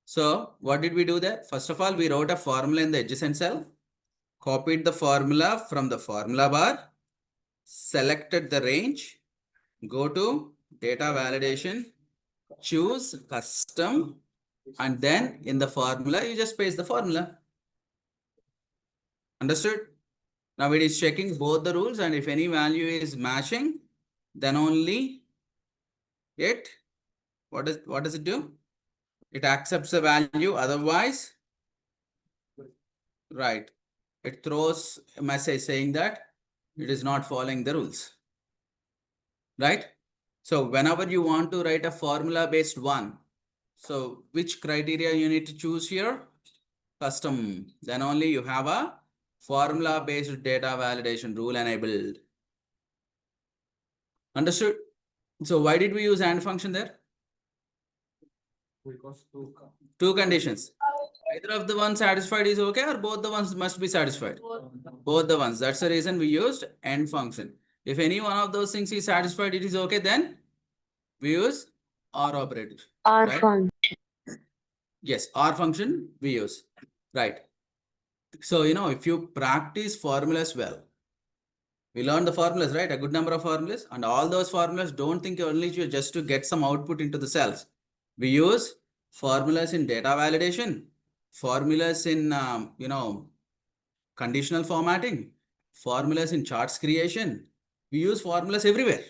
So what did we do there? First of all, we wrote a formula in the adjacent cell, copied the formula from the formula bar, selected the range, go to data validation, choose custom, and then in the formula, you just paste the formula. Understood? Now it is checking both the rules, and if any value is matching, then only it what does it do? It accepts the value, otherwise, right, it throws a message saying that it is not following the rules, right? So whenever you want to write a formula based one, so which criteria you need to choose here? Custom. Then only you have a formula based data validation rule enabled. Understood? So why did we use AND function there? Because Two conditions. Either of the ones satisfied is okay, or both the ones must be satisfied. Both the ones. That's the reason we used AND function. If any one of those things is satisfied, it is okay, then we use OR operator. Or Right? function. Yes, OR function we use. Right. So, if you practice formulas well, we learned the formulas, right? A good number of formulas, and all those formulas, don't think only just to get some output into the cells. We use formulas in data validation, formulas in, conditional formatting, formulas in charts creation. We use formulas everywhere.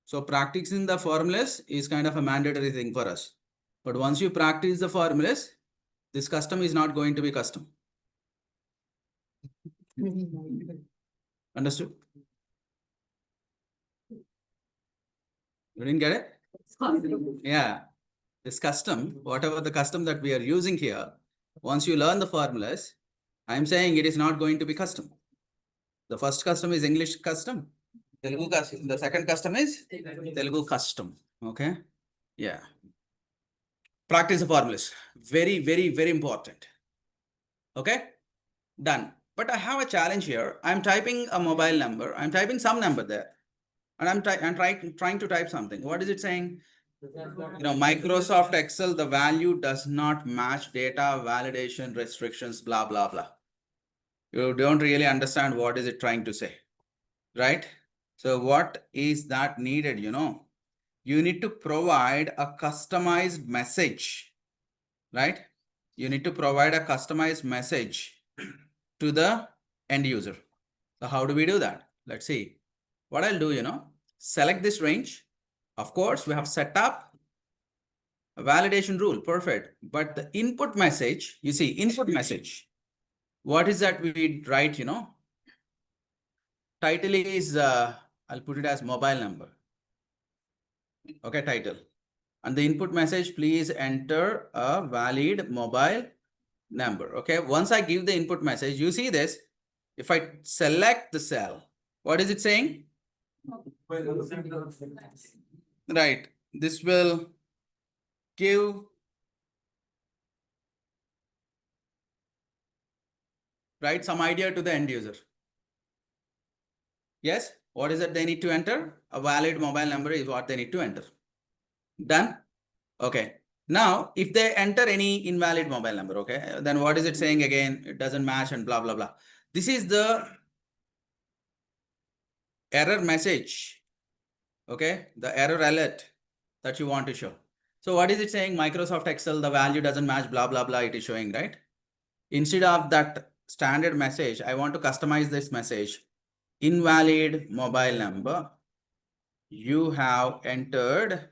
So practicing the formulas is kind of a mandatory thing for us. But once you practice the formulas, this custom is not going to be custom. Understood? You didn't get it? Yeah. This custom, whatever the custom that we are using here, once you learn the formulas, I'm saying it is not going to be custom. The first custom is English custom. Telugu custom. The second custom is Telugu custom. Okay. Yeah. Practice the formulas. Very, very, very important. Okay. Done. But I have a challenge here. I'm typing a mobile number. I'm typing some number there. And I'm trying to type something. What is it saying? Microsoft Excel, the value does not match data validation restrictions, blah, blah, blah. You don't really understand what is it trying to say, right? So what is that needed, You need to provide a customized message, right? You need to provide a customized message to the end user. So how do we do that? Let's see. What I'll do, select this range. Of course, we have set up a validation rule, perfect. But the input message, you see, input message. What is that we write, Title is, I'll put it as mobile number. Okay, title. And the input message, please enter a valid mobile number. Okay, once I give the input message, you see this. If I select the cell, what is it saying? Right, this will give some idea to the end user. Yes, what is it they need to enter? A valid mobile number is what they need to enter. Done? Okay. Now, if they enter any invalid mobile number, okay, then what is it saying again? It doesn't match and blah, blah, blah. This is the error message, okay, the error alert that you want to show. So what is it saying? Microsoft Excel, the value doesn't match, blah, blah, blah, it is showing, right? Instead of that standard message, I want to customize this message. Invalid mobile number. You have entered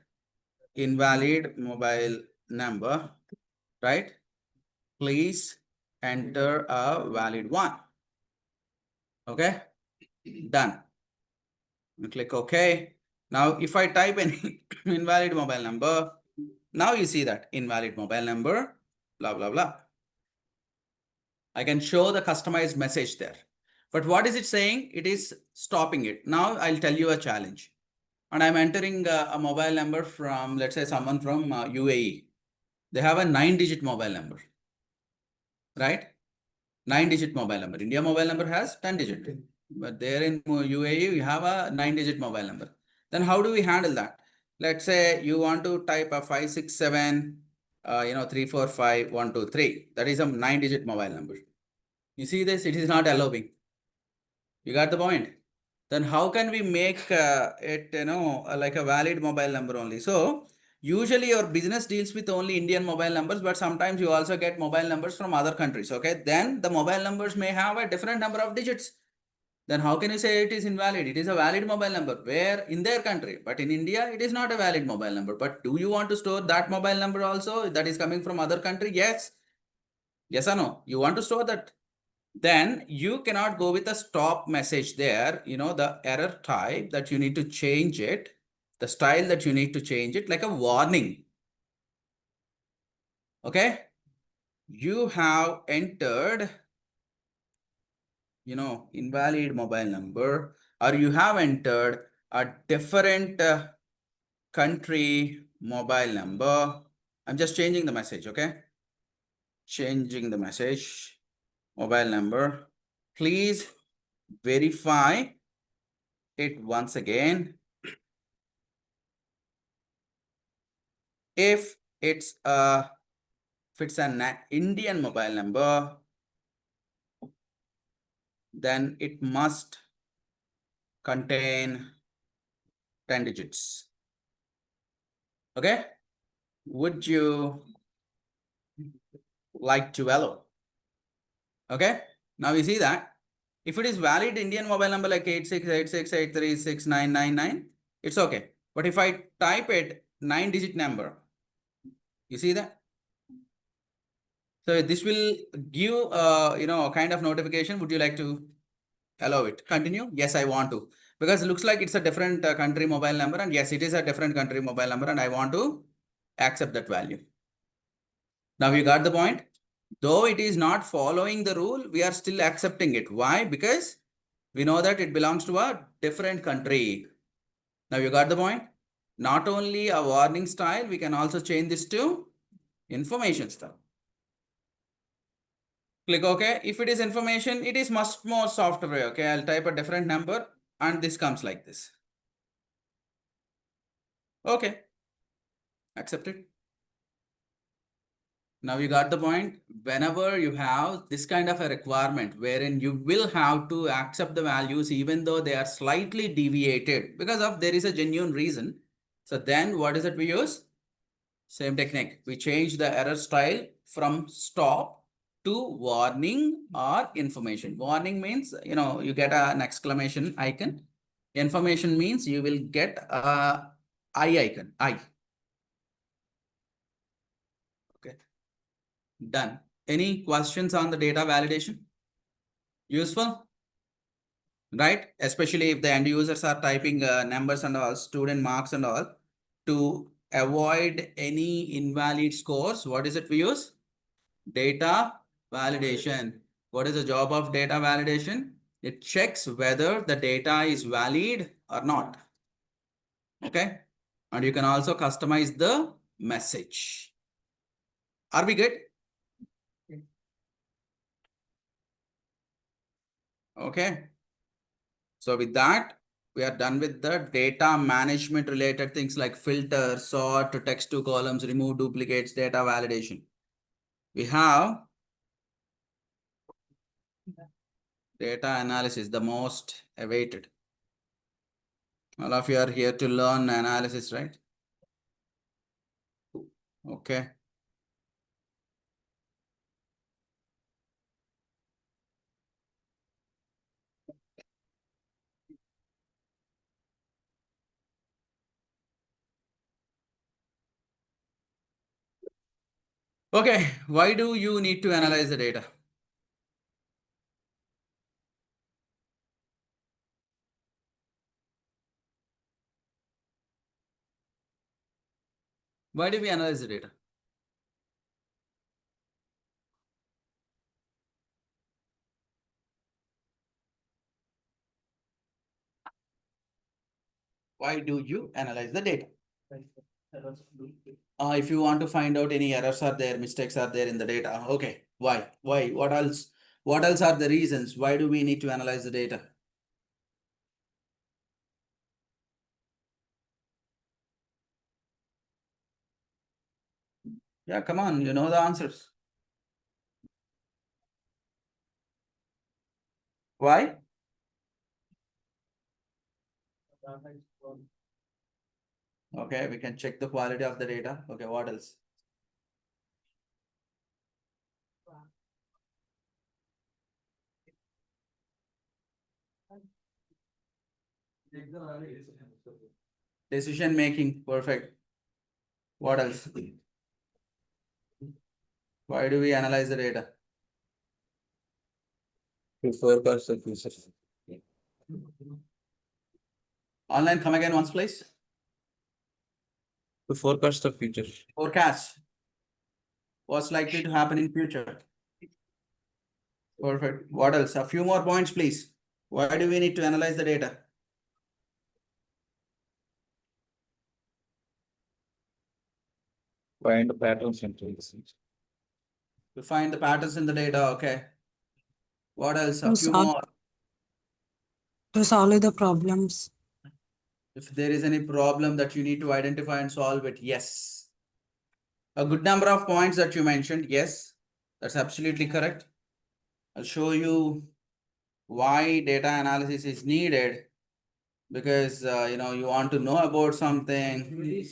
invalid mobile number, right? Please enter a valid one. Okay, done. You click OK. Now, if I type an invalid mobile number, now you see that invalid mobile number, blah, blah, blah. I can show the customized message there. But what is it saying? It is stopping it. Now, I'll tell you a challenge. And I'm entering a mobile number from, let's say, someone from UAE. They have a 9-digit mobile number, right? 9-digit mobile number. India mobile number has 10-digit. But there in UAE, you have a 9-digit mobile number. Then how do we handle that? Let's say you want to type a 567, 345 123. That is a 9-digit mobile number. You see this? It is not allowing. You got the point? Then how can we make it, like a valid mobile number only? So usually your business deals with only Indian mobile numbers, but sometimes you also get mobile numbers from other countries. Okay, then the mobile numbers may have a different number of digits. then how can you say it is invalid? It is a valid mobile number where in their country, but in India, it is not a valid mobile number. But do you want to store that mobile number also that is coming from other country? Yes. Yes or no? You want to store that? Then you cannot go with a stop message there. You know, the error type that you need to change it, the style that you need to change it, like a warning. Okay. You have entered, you know, invalid mobile number, or you have entered a different country mobile number. I'm just changing the message, okay? Changing the message, mobile number. Please verify it once again. If it's an Indian mobile number, then it must contain 10 digits. Okay? Would you like to allow? Okay? Now you see that if it is valid Indian mobile number like 8686836999, it's okay. But if I type it 9-digit number, you see that? So this will give you know, a kind of notification. Would you like to allow it? Continue? Yes, I want to. Because it looks like it's a different country mobile number, and yes, it is a different country mobile number, and I want to accept that value. Now you got the point? Though it is not following the rule, we are still accepting it. Why? Because we know that it belongs to a different country. Now you got the point? Not only a warning style, we can also change this to information style. Click OK. If it is information, it is much more softer way. Okay, I'll type a different number and this comes like this. Okay, accept it. Now you got the point. Whenever you have this kind of a requirement wherein you will have to accept the values even though they are slightly deviated because of there is a genuine reason. So then what is it we use? Same technique. We change the error style from stop to warning or information. Warning means, you know, you get an exclamation icon. Information means you will get a I icon, I. Okay. Done. Any questions on the data validation? Useful? Right? Especially if the end users are typing numbers and all, student marks and all. To avoid any invalid scores, what is it we use? Data validation. What is the job of data validation? It checks whether the data is valid or not. Okay. And you can also customize the message. Are we good? Okay. So with that, we are done with the data management related things like filter, sort, text to columns, remove duplicates, data validation. We have data analysis, the most awaited. All of you are here to learn analysis, right? Okay. Okay, why do you need to analyze the data? Why do we analyze the data? Why do you analyze the data? If you want to find out any errors are there, mistakes are there in the data. Okay, why? Why? What else? What else are the reasons? Why do we need to analyze the data? Yeah, come on, you know the answers. Why? Okay, we can check the quality of the data. Okay, what else? Decision making, perfect. What else? Why do we analyze the data? To forecast the future. Online, come again once, please. To forecast the future. Forecast. What's likely to happen in future? Perfect. What else? A few more points, please. Why do we need to analyze the data? Find the patterns and trends. To find the patterns in the data, okay. What else? A To few solve, more. to solve the problems. If there is any problem that you need to identify and solve it, yes. A good number of points that you mentioned, yes, that's absolutely correct. I'll show you why data analysis is needed, because you want to know about something,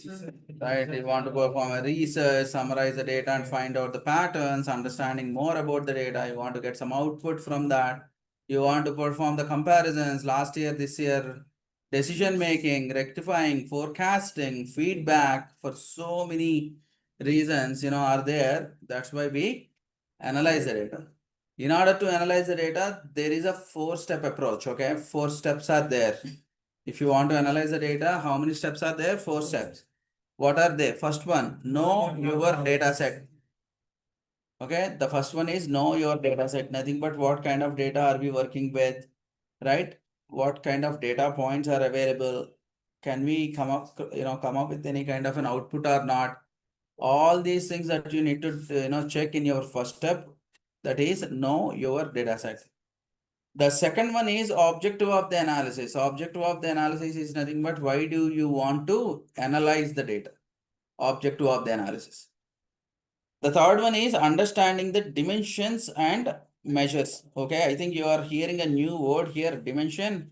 right? You want to perform a research, summarize the data and find out the patterns, understanding more about the data. You want to get some output from that. You want to perform the comparisons last year, this year, decision making, rectifying, forecasting, feedback, for so many reasons, are there. That's why we analyze the data. In order to analyze the data, there is a 4-step approach. Okay, 4 steps are there. If you want to analyze the data, how many steps are there? 4 steps. What are they? First one, know your data set. Okay, the first one is know your data set. Nothing but what kind of data are we working with, right? What kind of data points are available? Can we come up with any kind of an output or not? All these things that you need to check in your first step. That is, know your data set. The second one is objective of the analysis. Objective of the analysis is nothing but why do you want to analyze the data? Objective of the analysis. The third one is understanding the dimensions and measures. Okay, I think you are hearing a new word here, dimension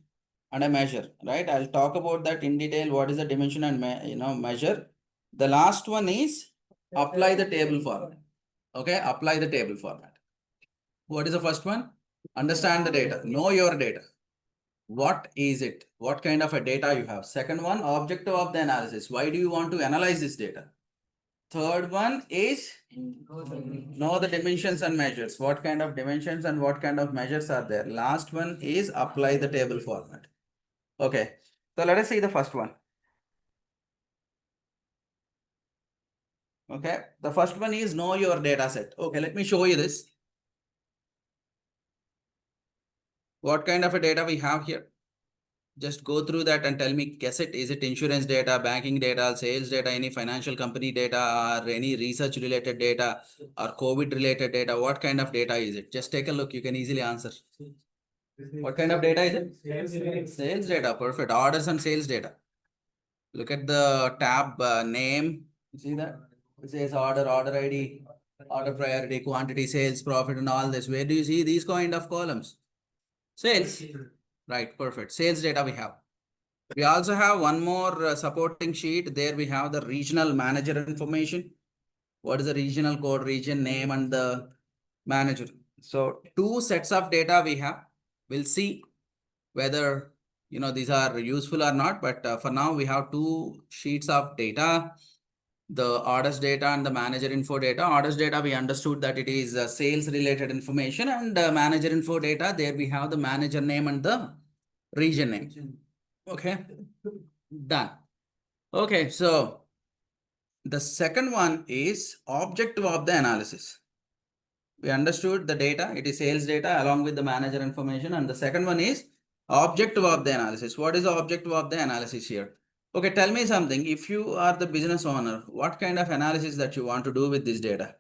and a measure, right? I'll talk about that in detail. What is the dimension and measure? The last one is apply the table format. Okay, apply the table format. What is the first one? Understand the data, know your data. What is it? What kind of a data you have? Second one, objective of the analysis. Why do you want to analyze this data? Third one is know the dimensions and measures. What kind of dimensions and what kind of measures are there? Last one is apply the table format. Okay, so let us see the first one. Okay, the first one is know your data set. Okay, let me show you this. What kind of a data we have here? Just go through that and tell me, guess it. Is it insurance data, banking data, sales data, any financial company data, or any research related data, or COVID related data? What kind of data is it? Just take a look. You can easily answer. What kind of data is it? Sales data. Perfect. Orders and sales data. Look at the tab name. You see that? It says order, order ID, order priority, quantity, sales, profit, and all this. Where do you see these kind of columns? Sales. Right. Perfect. Sales data we have. We also have one more supporting sheet. There we have the regional manager information. What is the regional code, region name, and the manager. So 2 sets of data we have. We'll see whether these are useful or not. But for now, we have 2 sheets of data. The orders data and the manager info data. Orders data, we understood that it is sales related information, and manager info data, there we have the manager name and the region name. Okay, done. Okay, so the second one is objective of the analysis. We understood the data, it is sales data along with the manager information, and the second one is objective of the analysis. What is the objective of the analysis here? Okay, tell me something. If you are the business owner, what kind of analysis that you want to do with this data?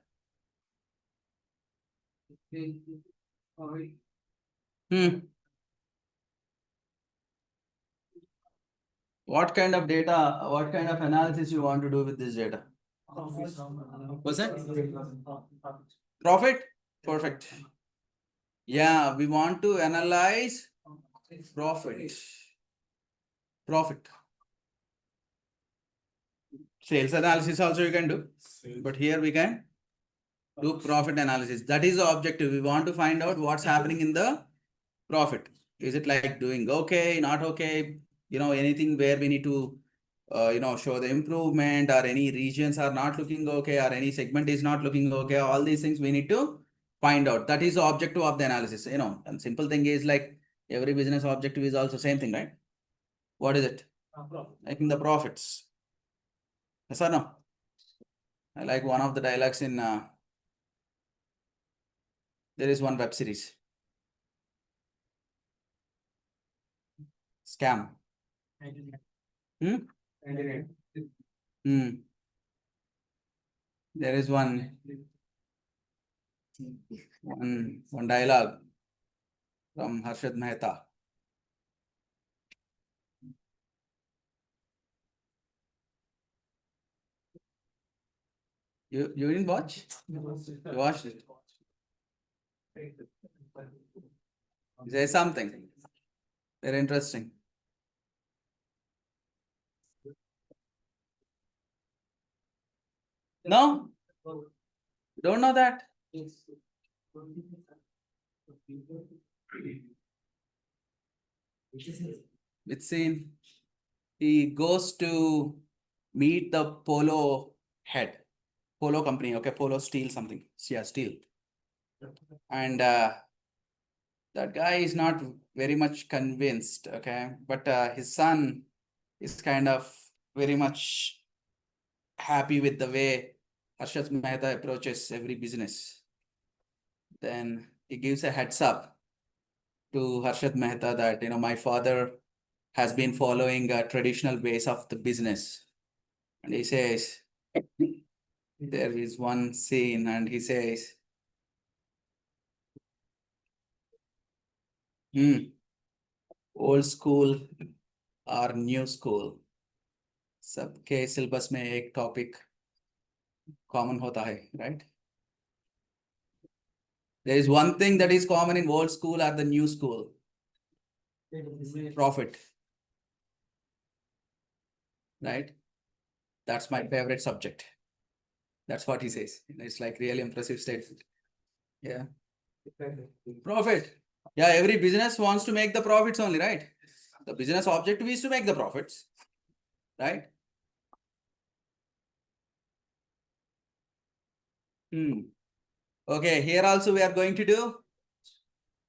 What kind of data, what kind of analysis you want to do with this data? What's that? Profit? Perfect. Yeah, we want to analyze profit. Profit. Sales analysis also you can do, but here we can do profit analysis. That is the objective. We want to find out what's happening in the profit. Is it like doing okay, not okay? anything where we need to, show the improvement, or any regions are not looking okay, or any segment is not looking okay. All these things we need to find out. That is the objective of the analysis. And simple thing is like every business objective is also same thing, right? What is it? Making the profits. Yes or no? I like one of the dialogues in there is one web series. Scam. Hmm? Hmm. There is one dialogue from Harshad Mehta. You didn't watch? You watched it. Say something. Very interesting. No? Don't know that? Which scene? He goes to meet the polo head. Polo company, okay, polo steel something. Yeah, steel. And that guy is not very much convinced, okay, but his son is kind of very much happy with the way Harshad Mehta approaches every business. Then he gives a heads up to Harshad Mehta that, my father has been following traditional ways of the business. And he says, there is one scene, and he says, old school or new school, सबके syllabus में एक topic common होता है, right? There is one thing that is common in old school or the new school. Profit. Right? That's my favorite subject. That's what he says. It's like really impressive statement. Yeah. Profit. Yeah, every business wants to make the profits only, right? The business objective is to make the profits, right? Okay, here also we are going to do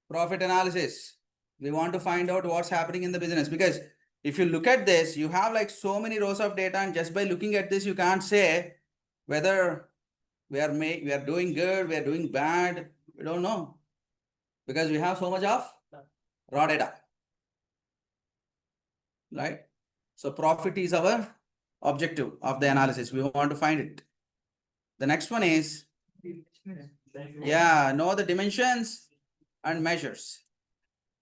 profit analysis. We want to find out what's happening in the business, because if you look at this, you have like so many rows of data, and just by looking at this, you can't say whether we are doing good, we are doing bad. We don't know, because we have so much of raw data, right? So profit is our objective of the analysis. We want to find it. The next one is, know the dimensions and measures.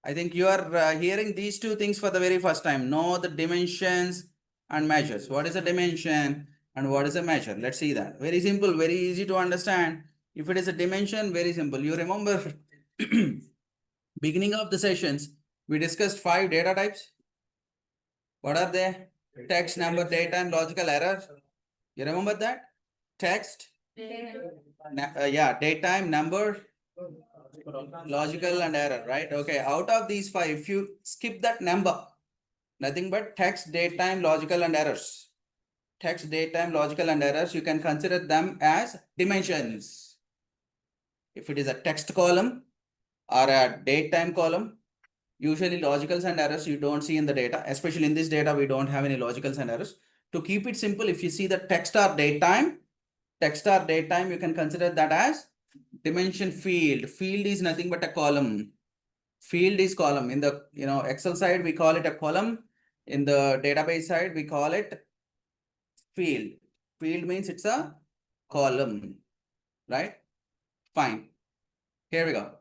I think you are hearing these two things for the very first time. Know the dimensions and measures. What is a dimension and what is a measure? Let's see that. Very simple, very easy to understand. If it is a dimension, very simple. You remember beginning of the sessions, we discussed 5 data types. What are they? Text, number, data, and logical error. You remember that? Text, datetime, number, logical, and error, right? Okay, out of these 5, if you skip that number, nothing but text, datetime, logical, and errors. Text, datetime, logical, and errors, you can consider them as dimensions. If it is a text column or a datetime column, usually logicals and errors you don't see in the data. Especially in this data, we don't have any logicals and errors. To keep it simple, if you see the text or datetime, you can consider that as dimension field. Field is nothing but a column. Field is column. In the Excel side, we call it a column. In the database side, we call it field. Field means it's a column, right? Fine. Here we go.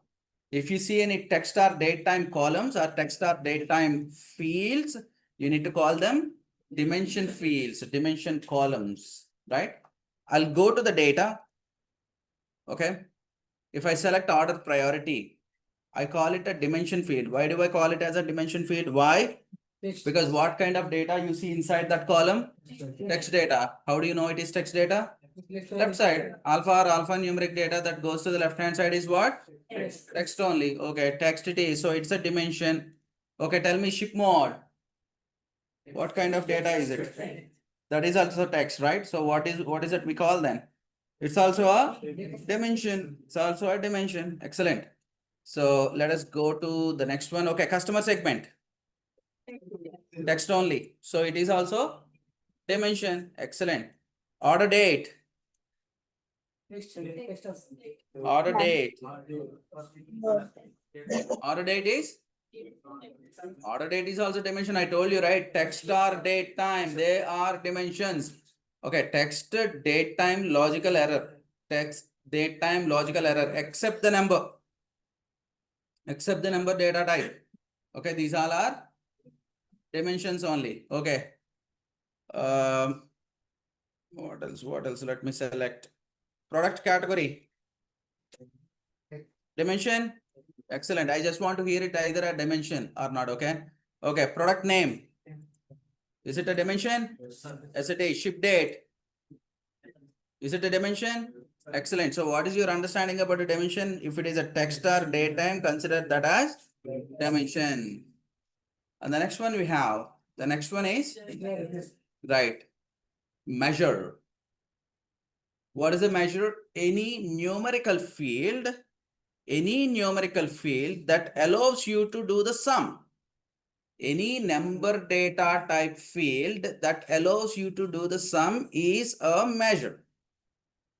If you see any text or datetime columns or text or datetime fields, you need to call them dimension fields, dimension columns, right? I'll go to the data. Okay. If I select order priority, I call it a dimension field. Why do I call it as a dimension field? Why? Because what kind of data you see inside that column? Text data. How do you know it is text data? Left side. Alpha or alphanumeric data that goes to the left hand side is what? Text only. Okay, text it is. So it's a dimension. Okay, tell me ship mode. What kind of data is it? That is also text, right? So what is it we call then? It's also a dimension. It's also a dimension. Excellent. So let us go to the next one. Okay, customer segment. Text only. So it is also dimension. Excellent. Order date. Order date. Order date is? Order date is also dimension. I told you, right? Text or date time. They are dimensions. Okay, text, date time, logical error. Text, date time, logical error. Except the number. Except the number data type. Okay, these all are dimensions only. Okay. What else? What else? Let me select. Product category. Dimension. Excellent. I just want to hear it either a dimension or not. Okay. Okay. Product name. Is it a dimension? Yes, it is. Ship date. Is it a dimension? Excellent. So what is your understanding about a dimension? If it is a text or date time, consider that as dimension. And the next one we have. The next one is right. Measure. What is a measure? Any numerical field that allows you to do the sum. Any number data type field that allows you to do the sum is a measure.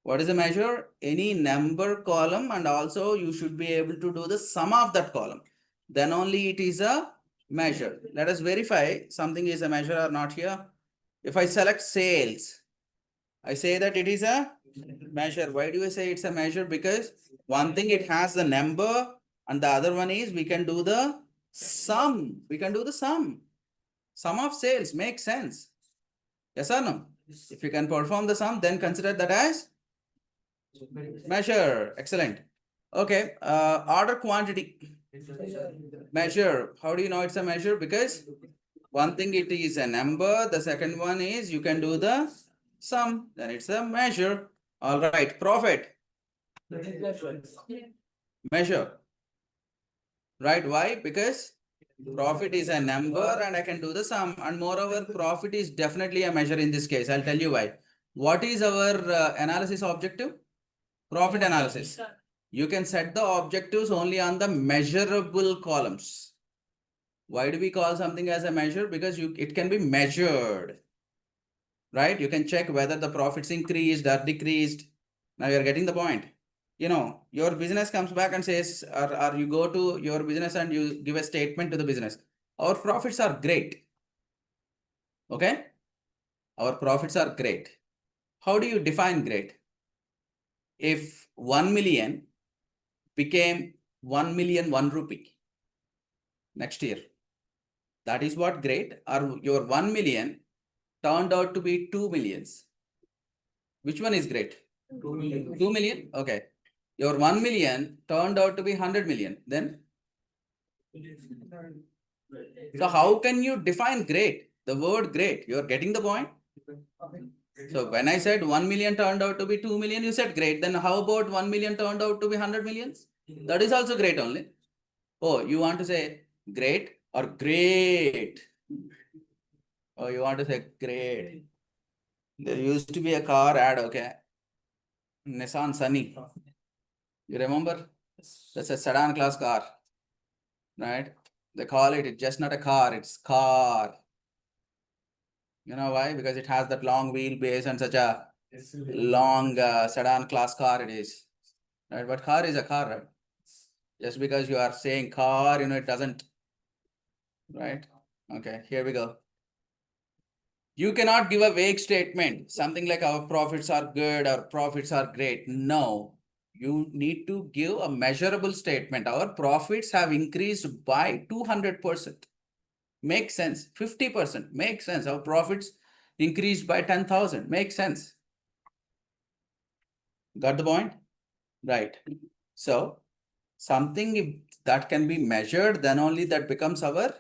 What is a measure? Any number column, and also you should be able to do the sum of that column. Then only it is a measure. Let us verify something is a measure or not here. If I select sales, I say that it is a measure. Why do I say it's a measure? Because one thing, it has the number, and the other one is we can do the sum. We can do the sum. Sum of sales makes sense. Yes or no? If you can perform the sum, then consider that as measure. Excellent. Okay. Order quantity. Measure. How do you know it's a measure? Because one thing, it is a number. The second one is you can do the sum. Then it's a measure. All right. Profit. Measure. Right? Why? Because profit is a number and I can do the sum. And moreover, profit is definitely a measure in this case. I'll tell you why. What is our analysis objective? Profit analysis. You can set the objectives only on the measurable columns. Why do we call something as a measure? Because it can be measured. Right? You can check whether the profits increased or decreased. Now you're getting the point. You know, your business comes back and says, or you go to your business and you give a statement to the business. Our profits are great. Okay? Our profits are great. How do you define great? If 1 million became 1,000,001 rupee next year, that is what great. Or your 1 million turned out to be 2 millions. Which one is great? 2 million. 2 million? Okay. Your 1 million turned out to be 100 million. Then? So how can you define great? The word great. You're getting the point? So when I said 1 million turned out to be 2 million, you said great. Then how about 1 million turned out to be 100 millions? That is also great only. Oh, you want to say great or great? Oh, you want to say great. There used to be a car ad, okay? Nissan Sunny. You remember? That's a sedan class car, right? They call it, it's just not a car, it's car. You know why? Because it has that long wheelbase and such a long sedan class car it is. Right? But car is a car, right? Just because you are saying car, you know, it doesn't. Right? Okay, here we go. You cannot give a vague statement, something like our profits are good, our profits are great. No, you need to give a measurable statement. Our profits have increased by 200%. Makes sense. 50%. Makes sense. Our profits increased by 10,000. Makes sense. Got the point? Right. So something if that can be measured, then only that becomes our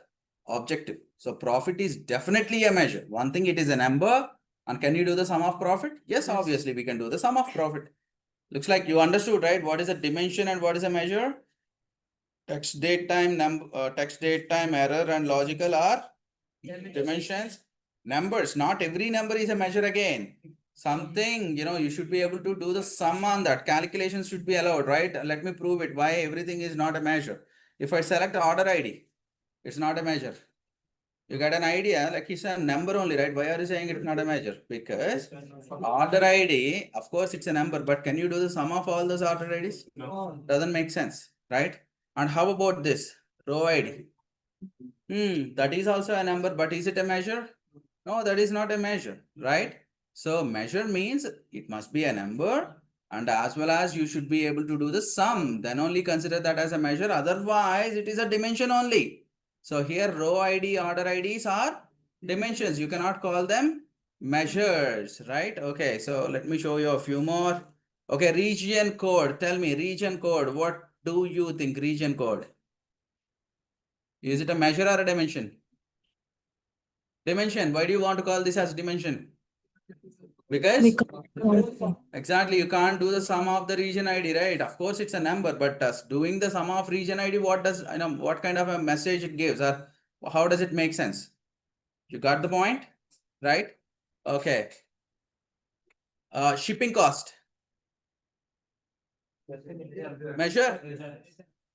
objective. So profit is definitely a measure. One thing, it is a number. And can you do the sum of profit? Yes, obviously we can do the sum of profit. Looks like you understood, right? What is a dimension and what is a measure? Text, date, time, text, date, time, error, and logical are Dimensions, numbers. Not every number is a measure again. Something, you should be able to do the sum on that. Calculations should be allowed, right? Let me prove it. Why everything is not a measure. If I select order ID, it's not a measure. You get an idea, like it's a number only, right? Why are you saying it's not a measure? Because order ID, of course, it's a number, but can you do the sum of all those order IDs? No. Doesn't make sense, right? And how about this row ID? That is also a number, but is it a measure? No, that is not a measure, right? So measure means it must be a number, and as well as you should be able to do the sum. Then only consider that as a measure. Otherwise, it is a dimension only. So here row ID, order IDs are dimensions. You cannot call them measures, right? Okay, so let me show you a few more. Okay, region code. Tell me, region code. What do you think, region code? Is it a measure or a dimension? Dimension. Why do you want to call this as dimension? Because exactly, you can't do the sum of the region ID, right? Of course, it's a number, but doing the sum of region ID, what kind of a message it gives, or how does it make sense? You got the point, right? Okay. Shipping cost. Measure.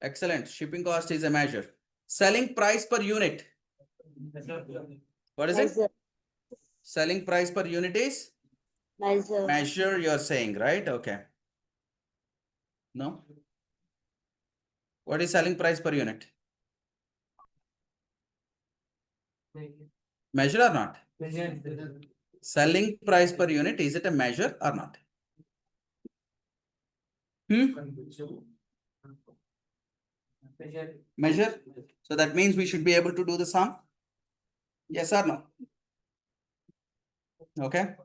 Excellent. Shipping cost is a measure. Selling price per unit. What is it? Measure. Selling price per unit is Measure. measure, you're saying, right? Okay. No? What is selling price per unit? Measure or not? Selling price per unit, is it a measure or not? Measure. So that means we should be able to do the sum. Yes or no? Okay.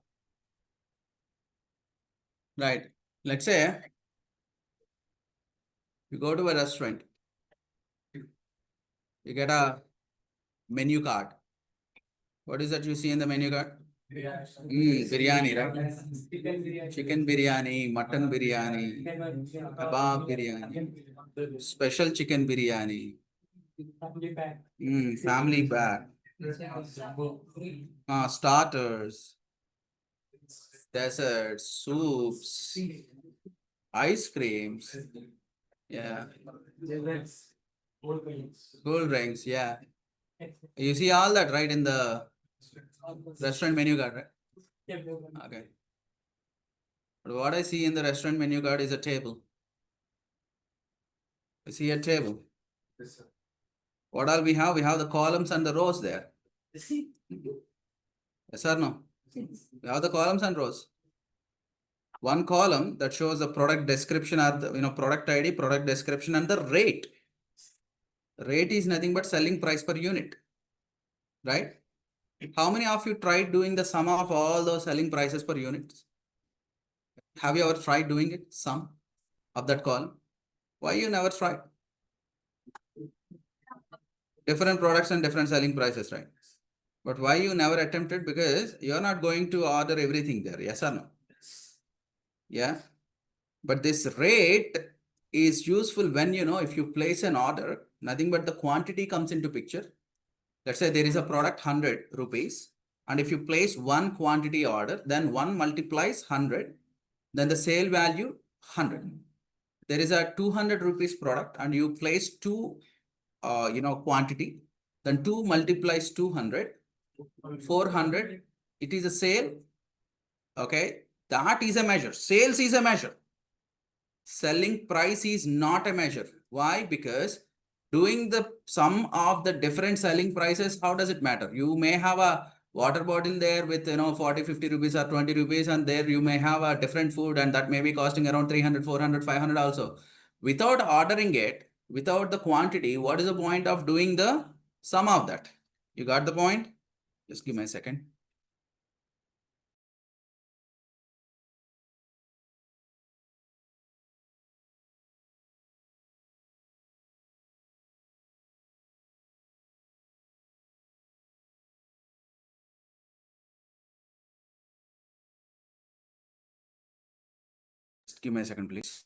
Right. Let's say you go to a restaurant. You get a menu card. What is that you see in the menu card? Biryani, right? Chicken biryani, mutton biryani, kebab biryani, special chicken biryani, family pack, starters, desserts, soups, ice creams, yeah, cool drinks, yeah. You see all that right in the restaurant menu card, right? Okay. But what I see in the restaurant menu card is a table. I see a table. What all we have? We have the columns and the rows there. Yes or no? We have the columns and rows. One column that shows the product description or the product ID, product description, and the rate. Rate is nothing but selling price per unit, right? How many of you tried doing the sum of all those selling prices per units? Have you ever tried doing it? Sum of that column? Why you never tried? Different products and different selling prices, right? But why you never attempted? Because you're not going to order everything there. Yes or no? Yeah. But this rate is useful when, if you place an order, nothing but the quantity comes into picture. Let's say there is a product 100 rupees. And if you place one quantity order, then 1 multiplies 100. Then the sale value 100. There is a 200 rupees product and you place two, quantity. Then 2 multiplies 200. 400. It is a sale. Okay. That is a measure. Sales is a measure. Selling price is not a measure. Why? Because doing the sum of the different selling prices, how does it matter? You may have a water bottle there with 40, 50 rupees or 20 rupees, and there you may have a different food and that may be costing around 300, 400, 500 also. Without ordering it, without the quantity, what is the point of doing the sum of that? You got the point? Just give me a second. Just give me a second, please.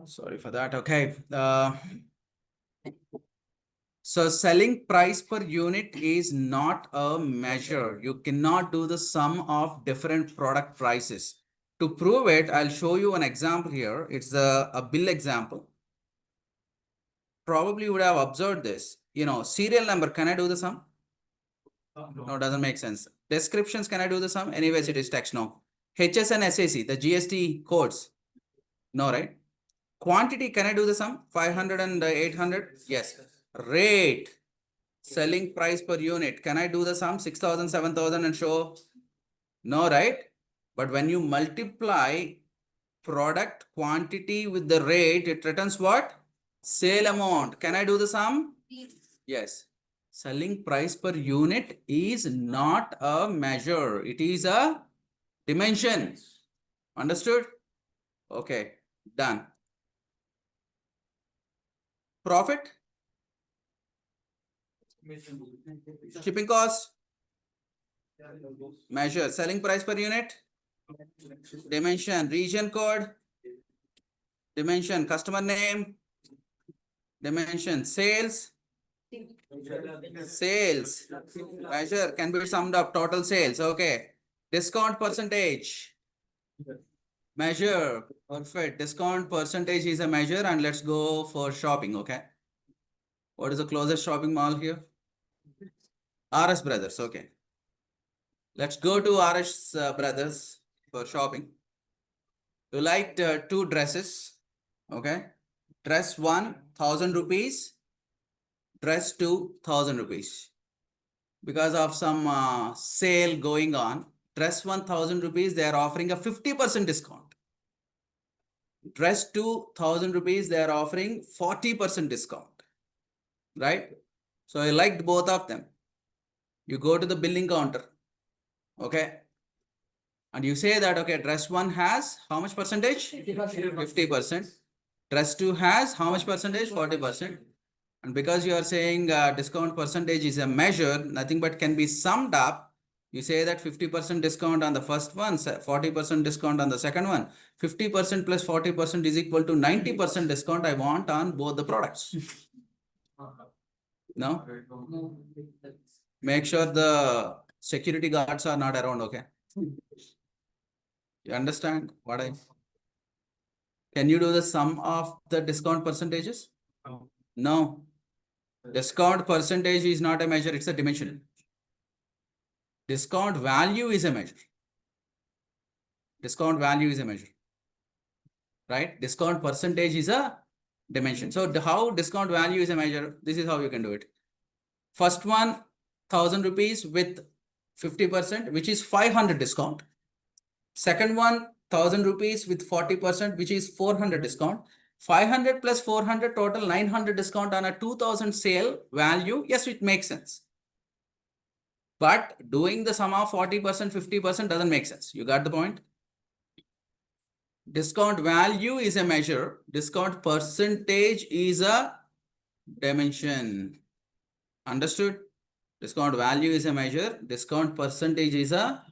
Sorry for that. Okay. So selling price per unit is not a measure. You cannot do the sum of different product prices. To prove it, I'll show you an example here. It's a bill example. Probably you would have observed this. You know, serial number, can I do the sum? No, doesn't make sense. Descriptions, can I do the sum? Anyways, it is text, no. HS and SAC, the GST codes. No, right? Quantity, can I do the sum? 500 and 800? Yes. Rate, selling price per unit. Can I do the sum? 6,000, 7,000 and show? No, right? But when you multiply product quantity with the rate, it returns what? Sale amount. Can I do the sum? Yes. Selling price per unit is not a measure. It is a dimension. Understood? Okay. Done. Profit? Shipping cost? Measure. Selling price per unit? Dimension. Region code? Dimension. Customer name? Dimension. Sales? Sales. Measure can be summed up. Total sales. Okay. Discount percentage. Measure. Perfect. Discount percentage is a measure, and let's go for shopping. Okay. What is the closest shopping mall here? RS Brothers. Okay. Let's go to RS Brothers for shopping. You liked two dresses. Okay. Dress 1, 1,000 rupees. Dress 2, 1,000 rupees. Because of some sale going on, dress 1,000 rupees, they are offering a 50% discount. Dress 2,000 rupees, they are offering 40% discount. Right? So I liked both of them. You go to the billing counter. Okay. And you say that, okay, dress 1 has how much percentage? 50%. Dress 2 has how much percentage? 40%. And because you are saying discount percentage is a measure, nothing but can be summed up. You say that 50% discount on the first one, 40% discount on the second one, 50% plus 40% is equal to 90% discount I want on both the products. No? Make sure the security guards are not around, okay? You understand what I... Can you do the sum of the discount percentages? No. Discount percentage is not a measure, it's a dimension. Discount value is a measure. Discount value is a measure. Right? Discount percentage is a dimension. So how discount value is a measure? This is how you can do it. First one, 1,000 rupees with 50%, which is 500 discount. Second one, 1,000 rupees with 40%, which is 400 discount. 500 plus 400 total 900 discount on a 2,000 sale value. Yes, it makes sense. But doing the sum of 40%, 50% doesn't make sense. You got the point? Discount value is a measure. Discount percentage is a dimension. Understood? Discount value is a measure. Discount percentage is a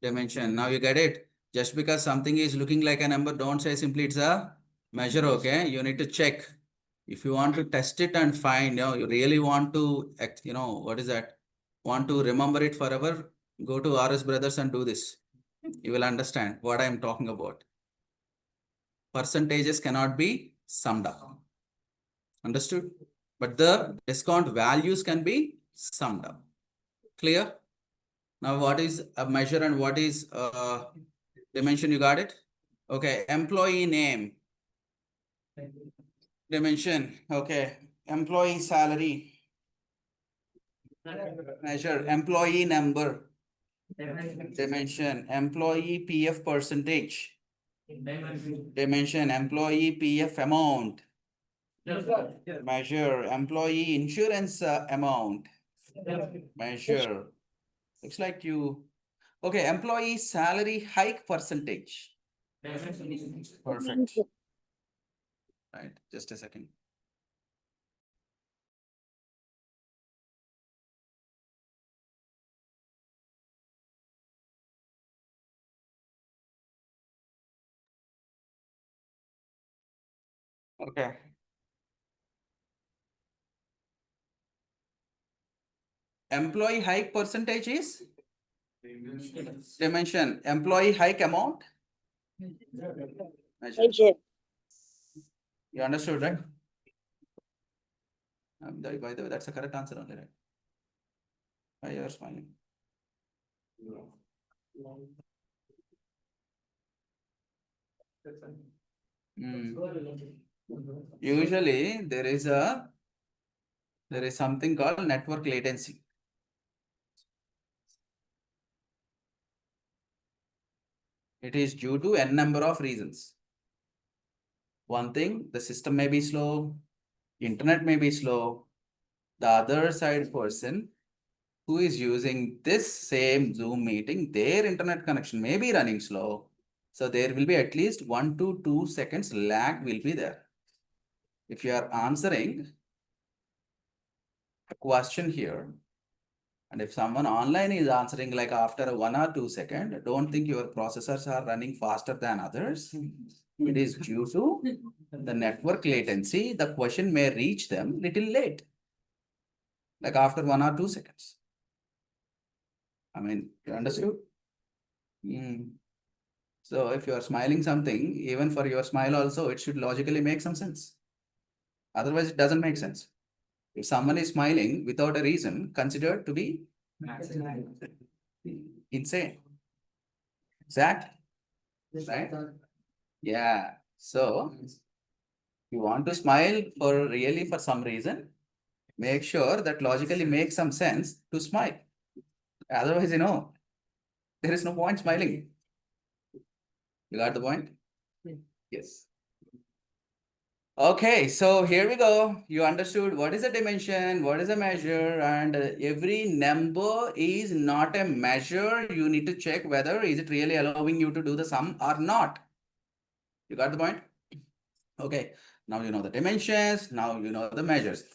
dimension. Now you get it. Just because something is looking like a number, don't say simply it's a measure, okay? You need to check. If you want to test it and find, you really want to, what is that? Want to remember it forever, go to RS Brothers and do this. You will understand what I am talking about. Percentages cannot be summed up. Understood? But the discount values can be summed up. Clear? Now, what is a measure and what is a dimension? You got it? Okay. Employee name. Dimension. Okay. Employee salary. Measure. Employee number. Dimension. Employee PF percentage. Dimension. Employee PF amount. Measure. Employee insurance amount. Measure. Looks like you... Okay. Employee salary hike percentage. Perfect. Right. Just a second. Okay. Employee hike percentage is dimension. Employee hike amount? Measure. You understood, right? By the way, that's the correct answer only, right? Why you are smiling? Usually there is something called network latency. It is due to n number of reasons. One thing, the system may be slow, internet may be slow. The other side person who is using this same Zoom meeting, their internet connection may be running slow. So there will be at least 1 to 2 seconds lag will be there. If you are answering a question here, and if someone online is answering like after 1 or 2 seconds, don't think your processors are running faster than others. It is due to the network latency. The question may reach them little late, like after 1 or 2 seconds. I mean, you understood? So if you are smiling something, even for your smile also, it should logically make some sense. Otherwise, it doesn't make sense. If someone is smiling without a reason, considered to be insane. Exactly. Right? Yeah. So you want to smile for really for some reason, make sure that logically makes some sense to smile. Otherwise, there is no point smiling. You got the point? Yes. Okay, so here we go. You understood what is a dimension, what is a measure, and every number is not a measure. You need to check whether is it really allowing you to do the sum or not. You got the point? Okay, now you know the dimensions, now you know the measures.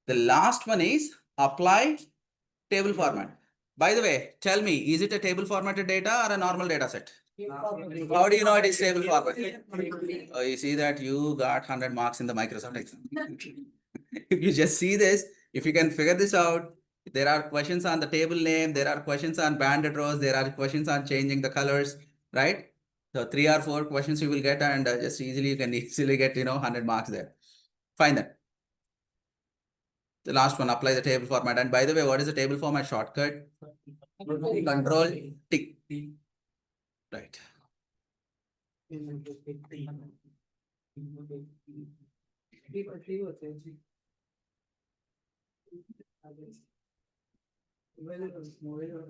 The last one is apply table format. By the way, tell me, is it a table formatted data or a normal data set? How do you know it is table format? Oh, you see that you got 100 marks in the Microsoft exam. If you just see this, if you can figure this out, there are questions on the table name, there are questions on banded rows, there are questions on changing the colors, right? So 3 or 4 questions you will get, and just easily you can easily get 100 marks there. Fine then. The last one, apply the table format. And by the way, what is the table format shortcut? Control tick. Right.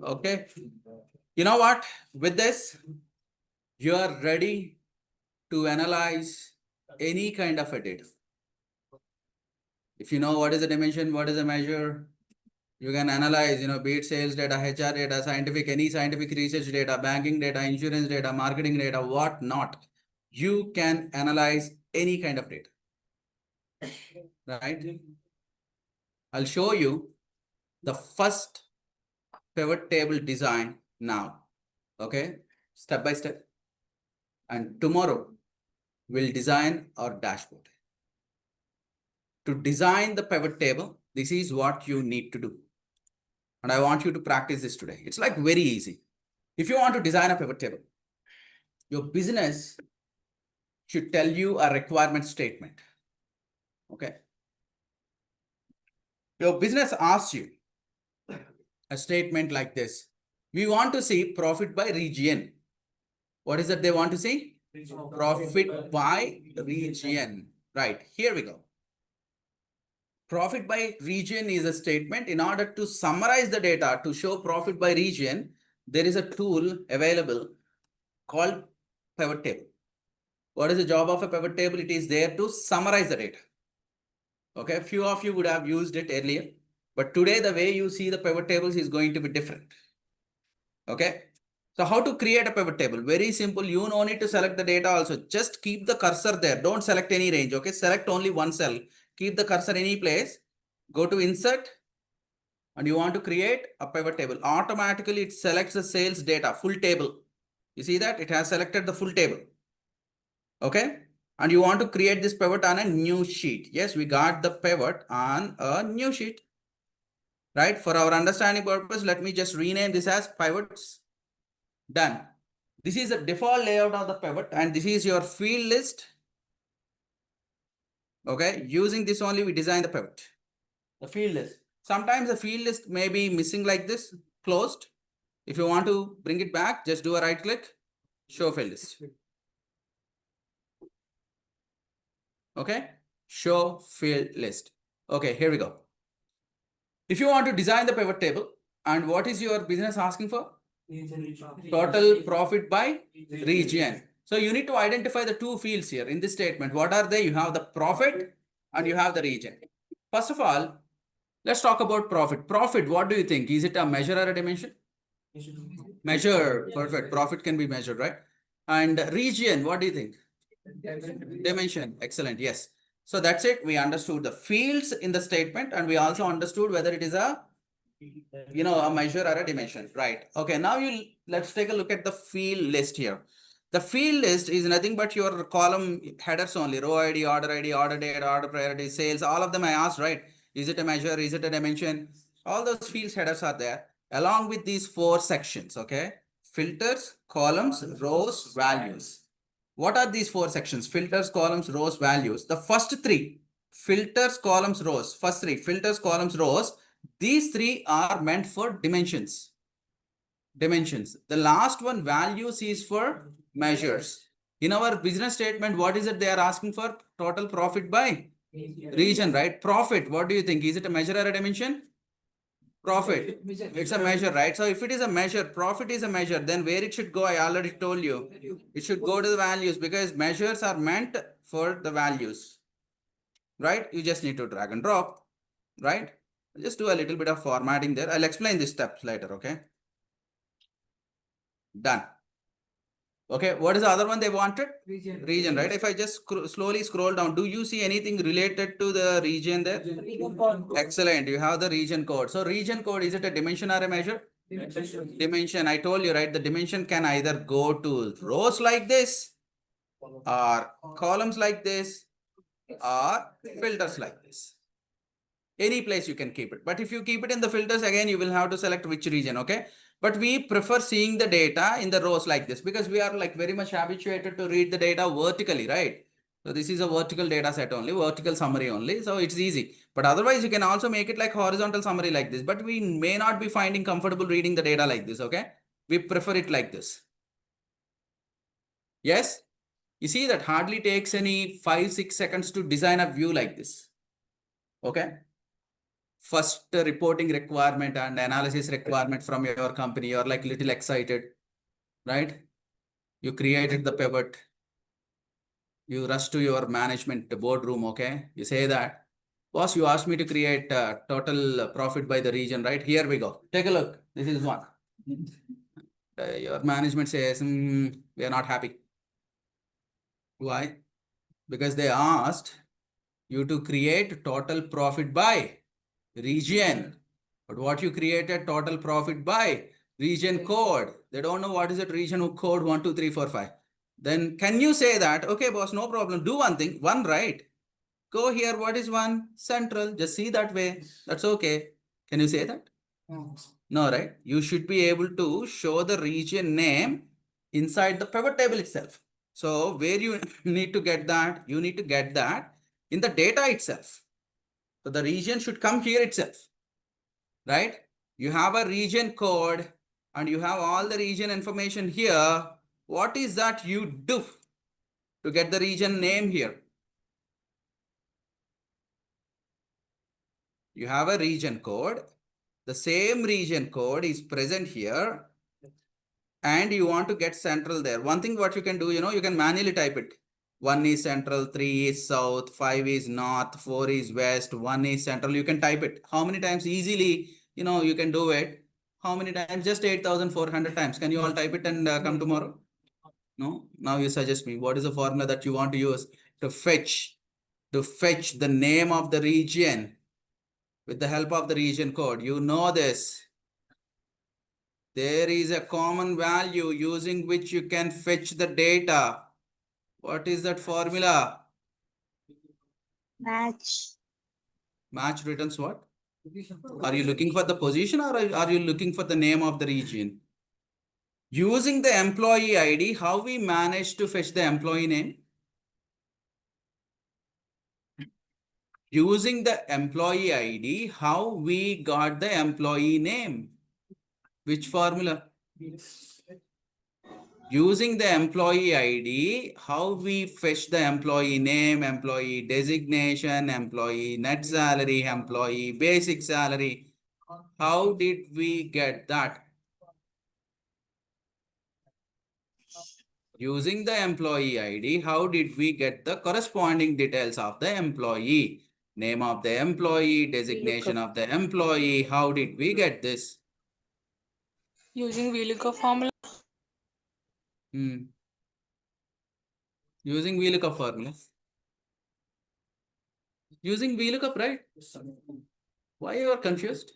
Okay. You know what? With this, you are ready to analyze any kind of a data. If you know what is the dimension, what is the measure, you can analyze, be it sales data, HR data, any scientific research data, banking data, insurance data, marketing data, what not. You can analyze any kind of data, right? I'll show you the first pivot table design now, okay? Step by step. And tomorrow, we'll design our dashboard. To design the pivot table, this is what you need to do. And I want you to practice this today. It's like very easy. If you want to design a pivot table, your business should tell you a requirement statement. Okay. Your business asks you a statement like this. We want to see profit by region. What is that they want to see? Profit by region. Right. Here we go. Profit by region is a statement. In order to summarize the data to show profit by region, there is a tool available called pivot table. What is the job of a pivot table? It is there to summarize the data. Okay, a few of you would have used it earlier, but today the way you see the pivot tables is going to be different. Okay, so how to create a pivot table? Very simple. You no need to select the data also. Just keep the cursor there. Don't select any range. Okay, select only one cell. Keep the cursor any place. Go to insert, and you want to create a pivot table. Automatically it selects the sales data, full table. You see that? It has selected the full table. Okay. and you want to create this pivot on a new sheet. Yes, we got the pivot on a new sheet, right? For our understanding purpose, let me just rename this as pivots. Done. This is the default layout of the pivot, and this is your field list. Okay, using this only we design the pivot, the field list. Sometimes the field list may be missing like this, closed. If you want to bring it back, just do a right click, show field list. Okay, show field list. Okay, here we go. If you want to design the pivot table, and what is your business asking for? Total profit by region. So you need to identify the two fields here in this statement. What are they? You have the profit and you have the region. First of all, let's talk about profit. Profit, what do you think? Is it a measure or a dimension? Measure. Perfect. Profit can be measured, right? And region, what do you think? Dimension. Excellent. Yes. So that's it. We understood the fields in the statement, and we also understood whether it is a a measure or a dimension, right? Okay, now let's take a look at the field list here. The field list is nothing but your column headers only: row ID, order date, order priority, sales. All of them I asked, right? Is it a measure? Is it a dimension? All those fields headers are there along with these 4 sections. Okay, filters, columns, rows, values. What are these 4 sections? Filters, columns, rows, values. The first 3, filters, columns, rows. First 3, filters, columns, rows. These 3 are meant for dimensions. Dimensions. The last one, values, is for measures. In our business statement, what is it they are asking for? Total profit by region, right? Profit, what do you think? Is it a measure or a dimension? Profit. It's a measure, right? So if it is a measure, profit is a measure, then where it should go, I already told you. It should go to the values, because measures are meant for the values, right? You just need to drag and drop, right? Just do a little bit of formatting there. I'll explain these steps later, okay? Done. Okay, what is the other one they wanted? Region, right? If I just slowly scroll down, do you see anything related to the region there? Excellent. You have the region code. So region code, is it a dimension or a measure? Dimension. I told you, right? The dimension can either go to rows like this, or columns like this, or filters like this. Any place you can keep it. But if you keep it in the filters, again, you will have to select which region, okay? But we prefer seeing the data in the rows like this, because we are like very much habituated to read the data vertically, right? So this is a vertical data set only, vertical summary only. So it's easy. But otherwise, you can also make it like horizontal summary like this. But we may not be finding comfortable reading the data like this, okay? We prefer it like this. Yes? You see that hardly takes any 5-6 seconds to design a view like this. Okay? First reporting requirement and analysis requirement from your company, you're like little excited, right? You created the pivot. You rush to your management boardroom, okay? You say that, boss, you asked me to create total profit by the region, right? Here we go. Take a look. This is one. Your management says, we are not happy. Why? Because they asked you to create total profit by region. But what you created, total profit by region code. They don't know what is it, region code 1, 2, 3, 4, 5. Then can you say that, okay, boss, no problem. Do one thing, one right. Go here, what is one? Central. Just see that way. That's okay. Can you say that? No, right? You should be able to show the region name inside the pivot table itself. So where you need to get that, you need to get that in the data itself. So the region should come here itself, right? You have a region code and you have all the region information here. What is that you do to get the region name here? You have a region code. The same region code is present here. And you want to get central there. One thing what you can do, you can manually type it. 1 is central, 3 is south, 5 is north, 4 is west, 1 is central. You can type it. How many times easily, you can do it? How many times? Just 8,400 times. Can you all type it and come tomorrow? No? Now you suggest me. What is the formula that you want to use to fetch the name of the region with the help of the region code? You know this. There is a common value using which you can fetch the data. What is that formula? Match. Match returns what? Are you looking for the position or are you looking for the name of the region? Using the employee ID, how we manage to fetch the employee name? Using the employee ID, how we got the employee name? Which formula? Using the employee ID, how we fetch the employee name, employee designation, employee net salary, employee basic salary. How did we get that? Using the employee ID, how did we get the corresponding details of the employee? Name of the employee, designation of the employee. How did we get this? Using VLOOKUP formula. Using VLOOKUP formula. Using VLOOKUP, right? Why you are confused?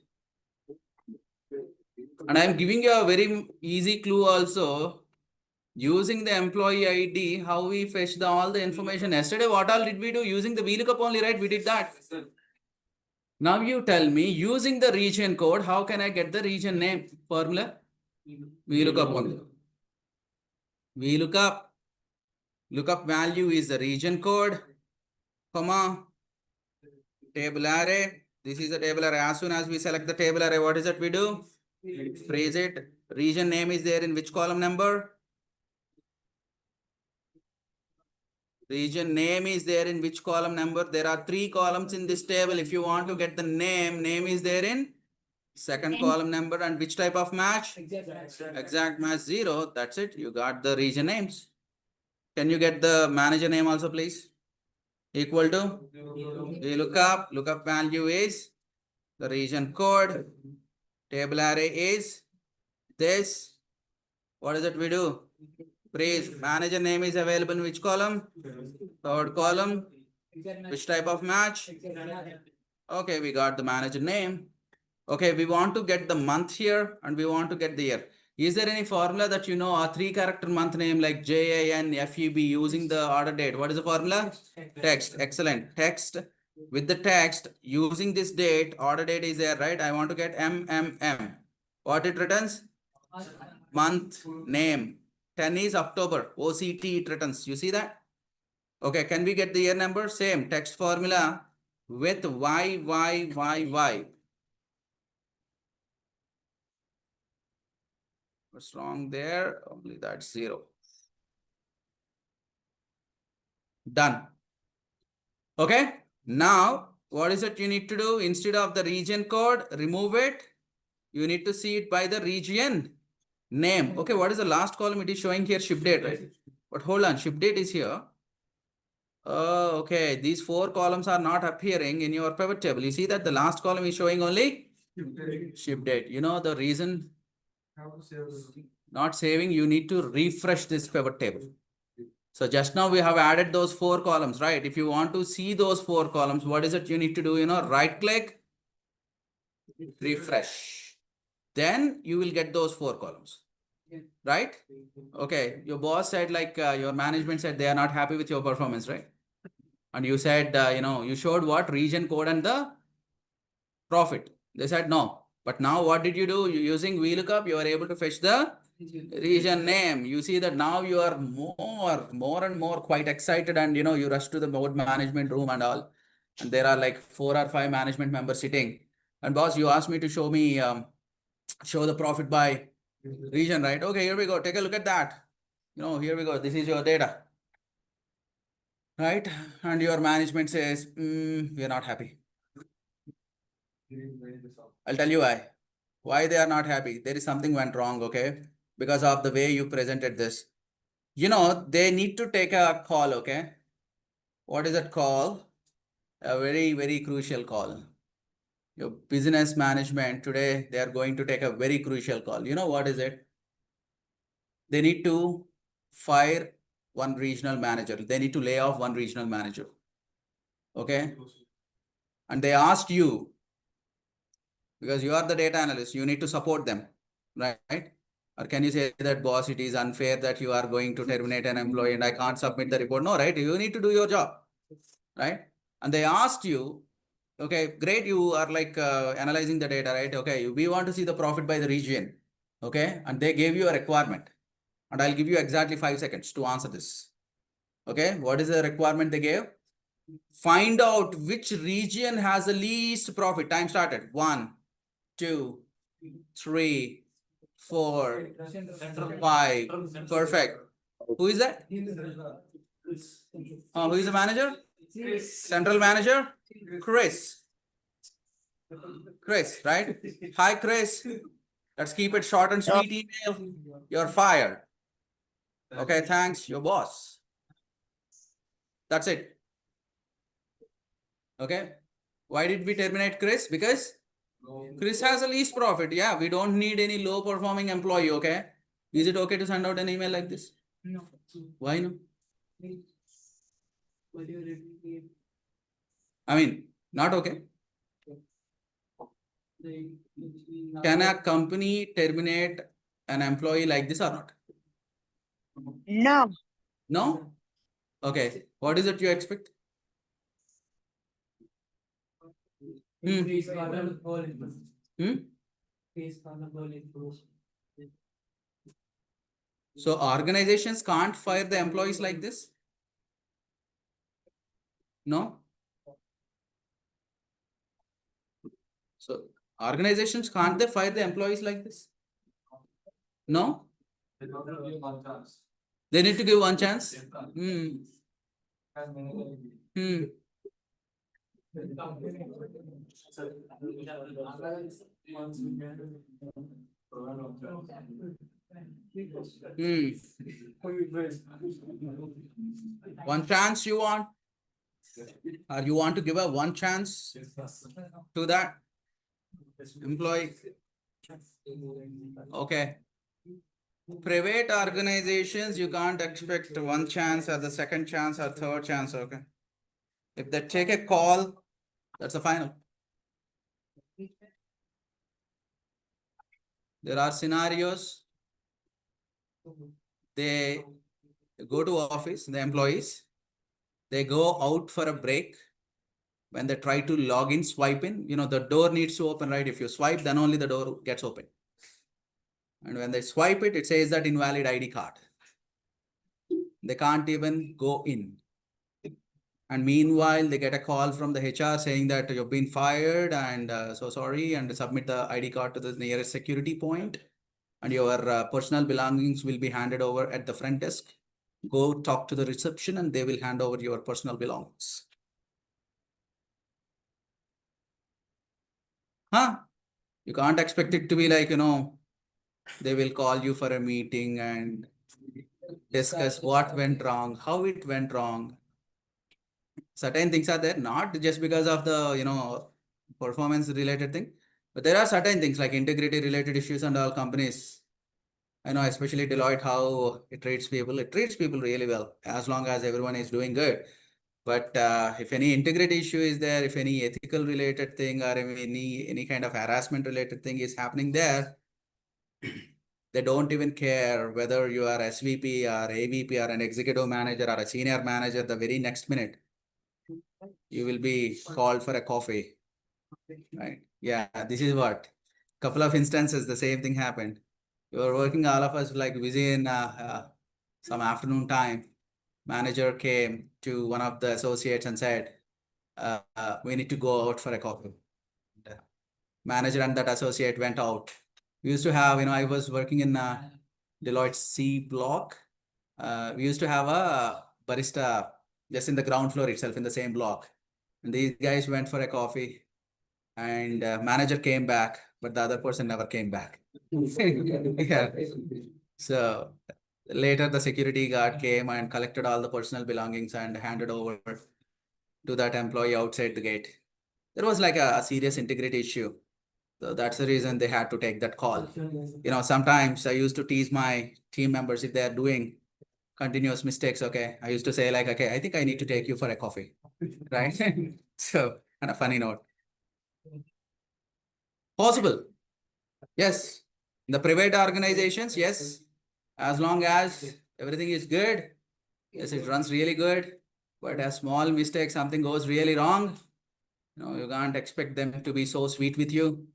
And I am giving you a very easy clue also. Using the employee ID, how we fetch all the information. Yesterday, what all did we do? Using the VLOOKUP only, right? We did that. Now you tell me, using the region code, how can I get the region name formula? VLOOKUP only. VLOOKUP. Lookup value is the region code, comma, table array. This is the table array. As soon as we select the table array, what is it we do? Phrase it. Region name is there in which column number? Region name is there in which column number? There are 3 columns in this table. If you want to get the name is there in second column number. And which type of match? Exact match 0. That's it. You got the region names. Can you get the manager name also, please? Equal to? We lookup value is the region code. Table array is this. What is it we do? Praise. Manager name is available in which column? Third column. Which type of match? Okay, we got the manager name. Okay, we want to get the month here and we want to get the year. Is there any formula that you know a 3-character month name like JANFEB using the order date? What is the formula? Text. Excellent. Text. With the text using this date, order date is there, right? I want to get MMM. What it returns? Month name. 10 is October. OCT it returns. You see that? Okay, can we get the year number? Same text formula with YYYY. What's wrong there? Only that's 0. Done. Okay. Now, what is it you need to do? Instead of the region code, remove it. You need to see it by the region name. Okay, what is the last column? It is showing here ship date, right? But hold on, ship date is here. Oh, okay. These 4 columns are not appearing in your pivot table. You see that the last column is showing only ship date. You know the reason? Not saving, you need to refresh this pivot table. So just now we have added those 4 columns, right? If you want to see those 4 columns, what is it you need to do? Right click, refresh. Then you will get those 4 columns, right? Okay. Your boss said your management said they are not happy with your performance, right? And you said, you showed what? Region code and the profit. They said no. But now what did you do? Using VLOOKUP, you are able to fetch the region name. You see that now you are more and more quite excited and you rush to the board management room and all. And there are like 4 or 5 management members sitting. And boss, you asked me to show the profit by region, right? Okay, here we go. Take a look at that. Here we go. This is your data. Right? And your management says, we are not happy. I'll tell you why. Why they are not happy. There is something went wrong, okay? Because of the way you presented this. They need to take a call, okay? What is that call? A very, very crucial call. Your business management today, they are going to take a very crucial call. You know what is it? They need to fire one regional manager. They need to lay off one regional manager. Okay? And they asked you, because you are the data analyst, you need to support them, right? Or can you say that, boss, it is unfair that you are going to terminate an employee and I can't submit the report? No, right? You need to do your job, right? And they asked you, okay, great, you are like analyzing the data, right? Okay, we want to see the profit by the region, okay? And they gave you a requirement. And I'll give you exactly 5 seconds to answer this. Okay, what is the requirement they gave? Find out which region has the least profit. Time started. 1, 2, 3, 4, 5. Perfect. Who is that? Who is the manager? Central manager? Chris. Chris, right? Hi, Chris. Let's keep it short and sweet email. You're fired. Okay, thanks. Your boss. That's it. Okay. Why did we terminate Chris? Because Chris has the least profit. Yeah, we don't need any low performing employee. Okay. Is it okay to send out an email like this? No. Why no? I mean, not okay. Can a company terminate an employee like this or not? No. No? Okay. What is it you expect? Hmm? So organizations can't fire the employees like this? No? So organizations can't they fire the employees like this? No? They need to give one chance. Hmm. Hmm. Hmm. One chance you want? Or you want to give a one chance to that employee? Okay. Private organizations, you can't expect one chance or the second chance or third chance, okay? If they take a call, that's the final. There are scenarios. They go to office, the employees, they go out for a break. When they try to log in, swipe in, the door needs to open, right? If you swipe, then only the door gets open. And when they swipe it, it says that invalid ID card. They can't even go in. And meanwhile, they get a call from the HR saying that you've been fired and so sorry, and submit the ID card to the nearest security point. And your personal belongings will be handed over at the front desk. Go talk to the reception and they will hand over your personal belongings. Huh? You can't expect it to be like, they will call you for a meeting and discuss what went wrong, how it went wrong. Certain things are there, not just because of the, performance related thing, but there are certain things like integrity related issues and all companies. I know, especially Deloitte, how it treats people. It treats people really well as long as everyone is doing good. But if any integrity issue is there, if any ethical related thing or any kind of harassment related thing is happening there, they don't even care whether you are SVP or AVP or an executive manager or a senior manager. The very next minute, you will be called for a coffee, right? Yeah, this is what. Couple of instances, the same thing happened. We were working, all of us like busy in some afternoon time. Manager came to one of the associates and said, we need to go out for a coffee. Manager and that associate went out. We used to have, I was working in Deloitte C block. We used to have a barista just in the ground floor itself in the same block. And these guys went for a coffee and manager came back, but the other person never came back. Yeah. So later the security guard came and collected all the personal belongings and handed over to that employee outside the gate. There was like a serious integrity issue. So that's the reason they had to take that call. Sometimes I used to tease my team members if they are doing continuous mistakes. Okay. I used to say like, okay, I think I need to take you for a coffee. Right. So, on a funny note. Possible. Yes. In the private organizations, yes, as long as everything is good, yes, it runs really good. But a small mistake, something goes really wrong, you can't expect them to be so sweet with you.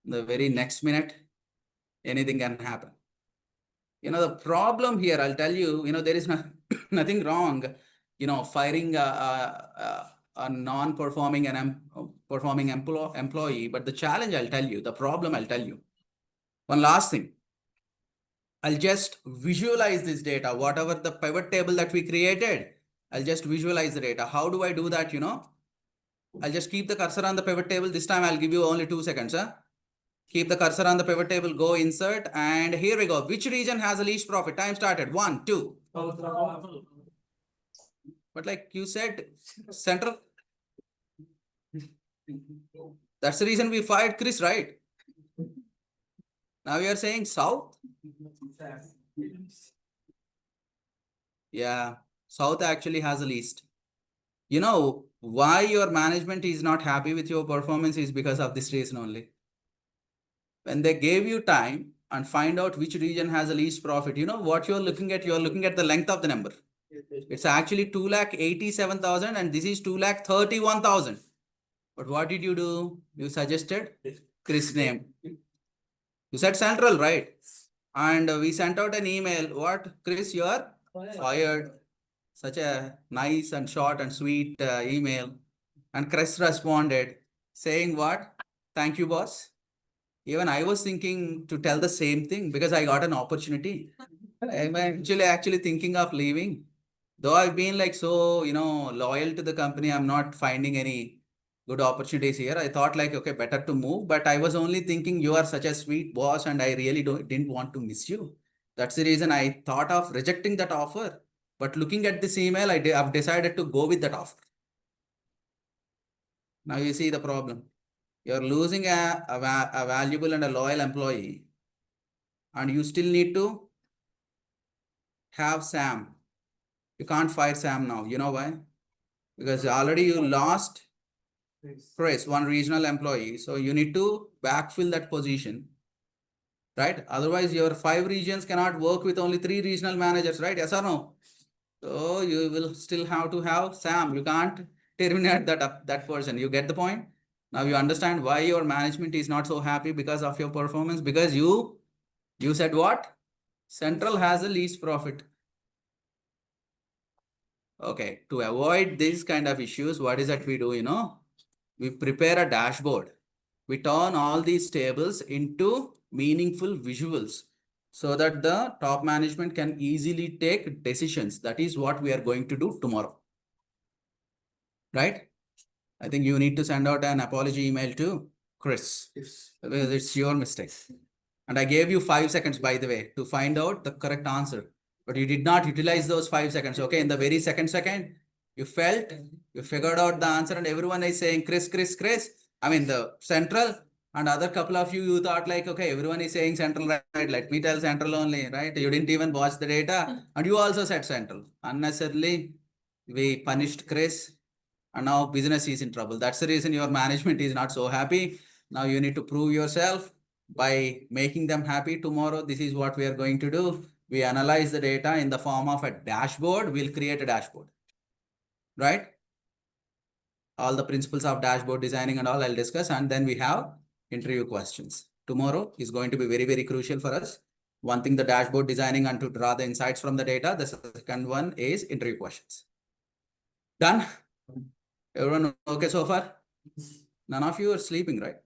The very next minute, anything can happen. The problem here, I'll tell you, there is nothing wrong, firing a non-performing and performing employee. But the challenge, I'll tell you, the problem, I'll tell you. One last thing. I'll just visualize this data, whatever the pivot table that we created, I'll just visualize the data. How do I do that, I'll just keep the cursor on the pivot table. This time I'll give you only 2 seconds. Keep the cursor on the pivot table, go insert, and here we go. Which region has the least profit? Time started. 1, 2. But like you said, central. That's the reason we fired Chris, right? Now we are saying south. Yeah, south actually has the least. Why your management is not happy with your performance is because of this reason only. When they gave you time and find out which region has the least profit, what you're looking at? You're looking at the length of the number. It's actually 2,87,000 and this is 2,31,000. But what did you do? You suggested Chris name. You said central, right? And we sent out an email. What? Chris, you are fired. Such a nice and short and sweet email. And Chris responded saying what? Thank you, boss. Even I was thinking to tell the same thing because I got an opportunity. I'm actually thinking of leaving. Though I've been like so, loyal to the company, I'm not finding any good opportunities here. I thought like, okay, better to move. But I was only thinking you are such a sweet boss and I really didn't want to miss you. That's the reason I thought of rejecting that offer. But looking at this email, I've decided to go with that offer. Now you see the problem. You're losing a valuable and a loyal employee. And you still need to have Sam. You can't fire Sam now. You know why? Because already you lost Chris, one regional employee. So you need to backfill that position. Right? Otherwise, your 5 regions cannot work with only 3 regional managers, right? Yes or no? So you will still have to have Sam. You can't terminate that person. You get the point? Now you understand why your management is not so happy because of your performance. Because you said what? Central has the least profit. Okay, to avoid these kind of issues, what is that we do, We prepare a dashboard. We turn all these tables into meaningful visuals so that the top management can easily take decisions. That is what we are going to do tomorrow. Right? I think you need to send out an apology email to Chris. Because it's your mistake. And I gave you 5 seconds, by the way, to find out the correct answer. But you did not utilize those 5 seconds. Okay, in the very second, you figured out the answer and everyone is saying Chris. I mean the central and other couple of you thought like, okay, everyone is saying central, right? Let me tell central only, right? You didn't even watch the data and you also said central. Unnecessarily, we punished Chris and now business is in trouble. That's the reason your management is not so happy. Now you need to prove yourself by making them happy tomorrow. This is what we are going to do. We analyze the data in the form of a dashboard. We'll create a dashboard, right? All the principles of dashboard designing and all I'll discuss. And then we have interview questions. Tomorrow is going to be very, very crucial for us. One thing, the dashboard designing and to draw the insights from the data. The second one is interview questions. Done? Everyone okay so far? None of you are sleeping, right?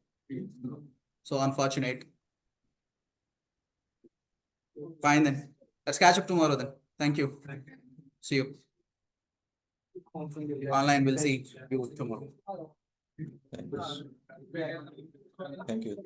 So unfortunate. Fine then. Let's catch up tomorrow then. Thank you. See you. Online, we'll see you tomorrow. Thank you.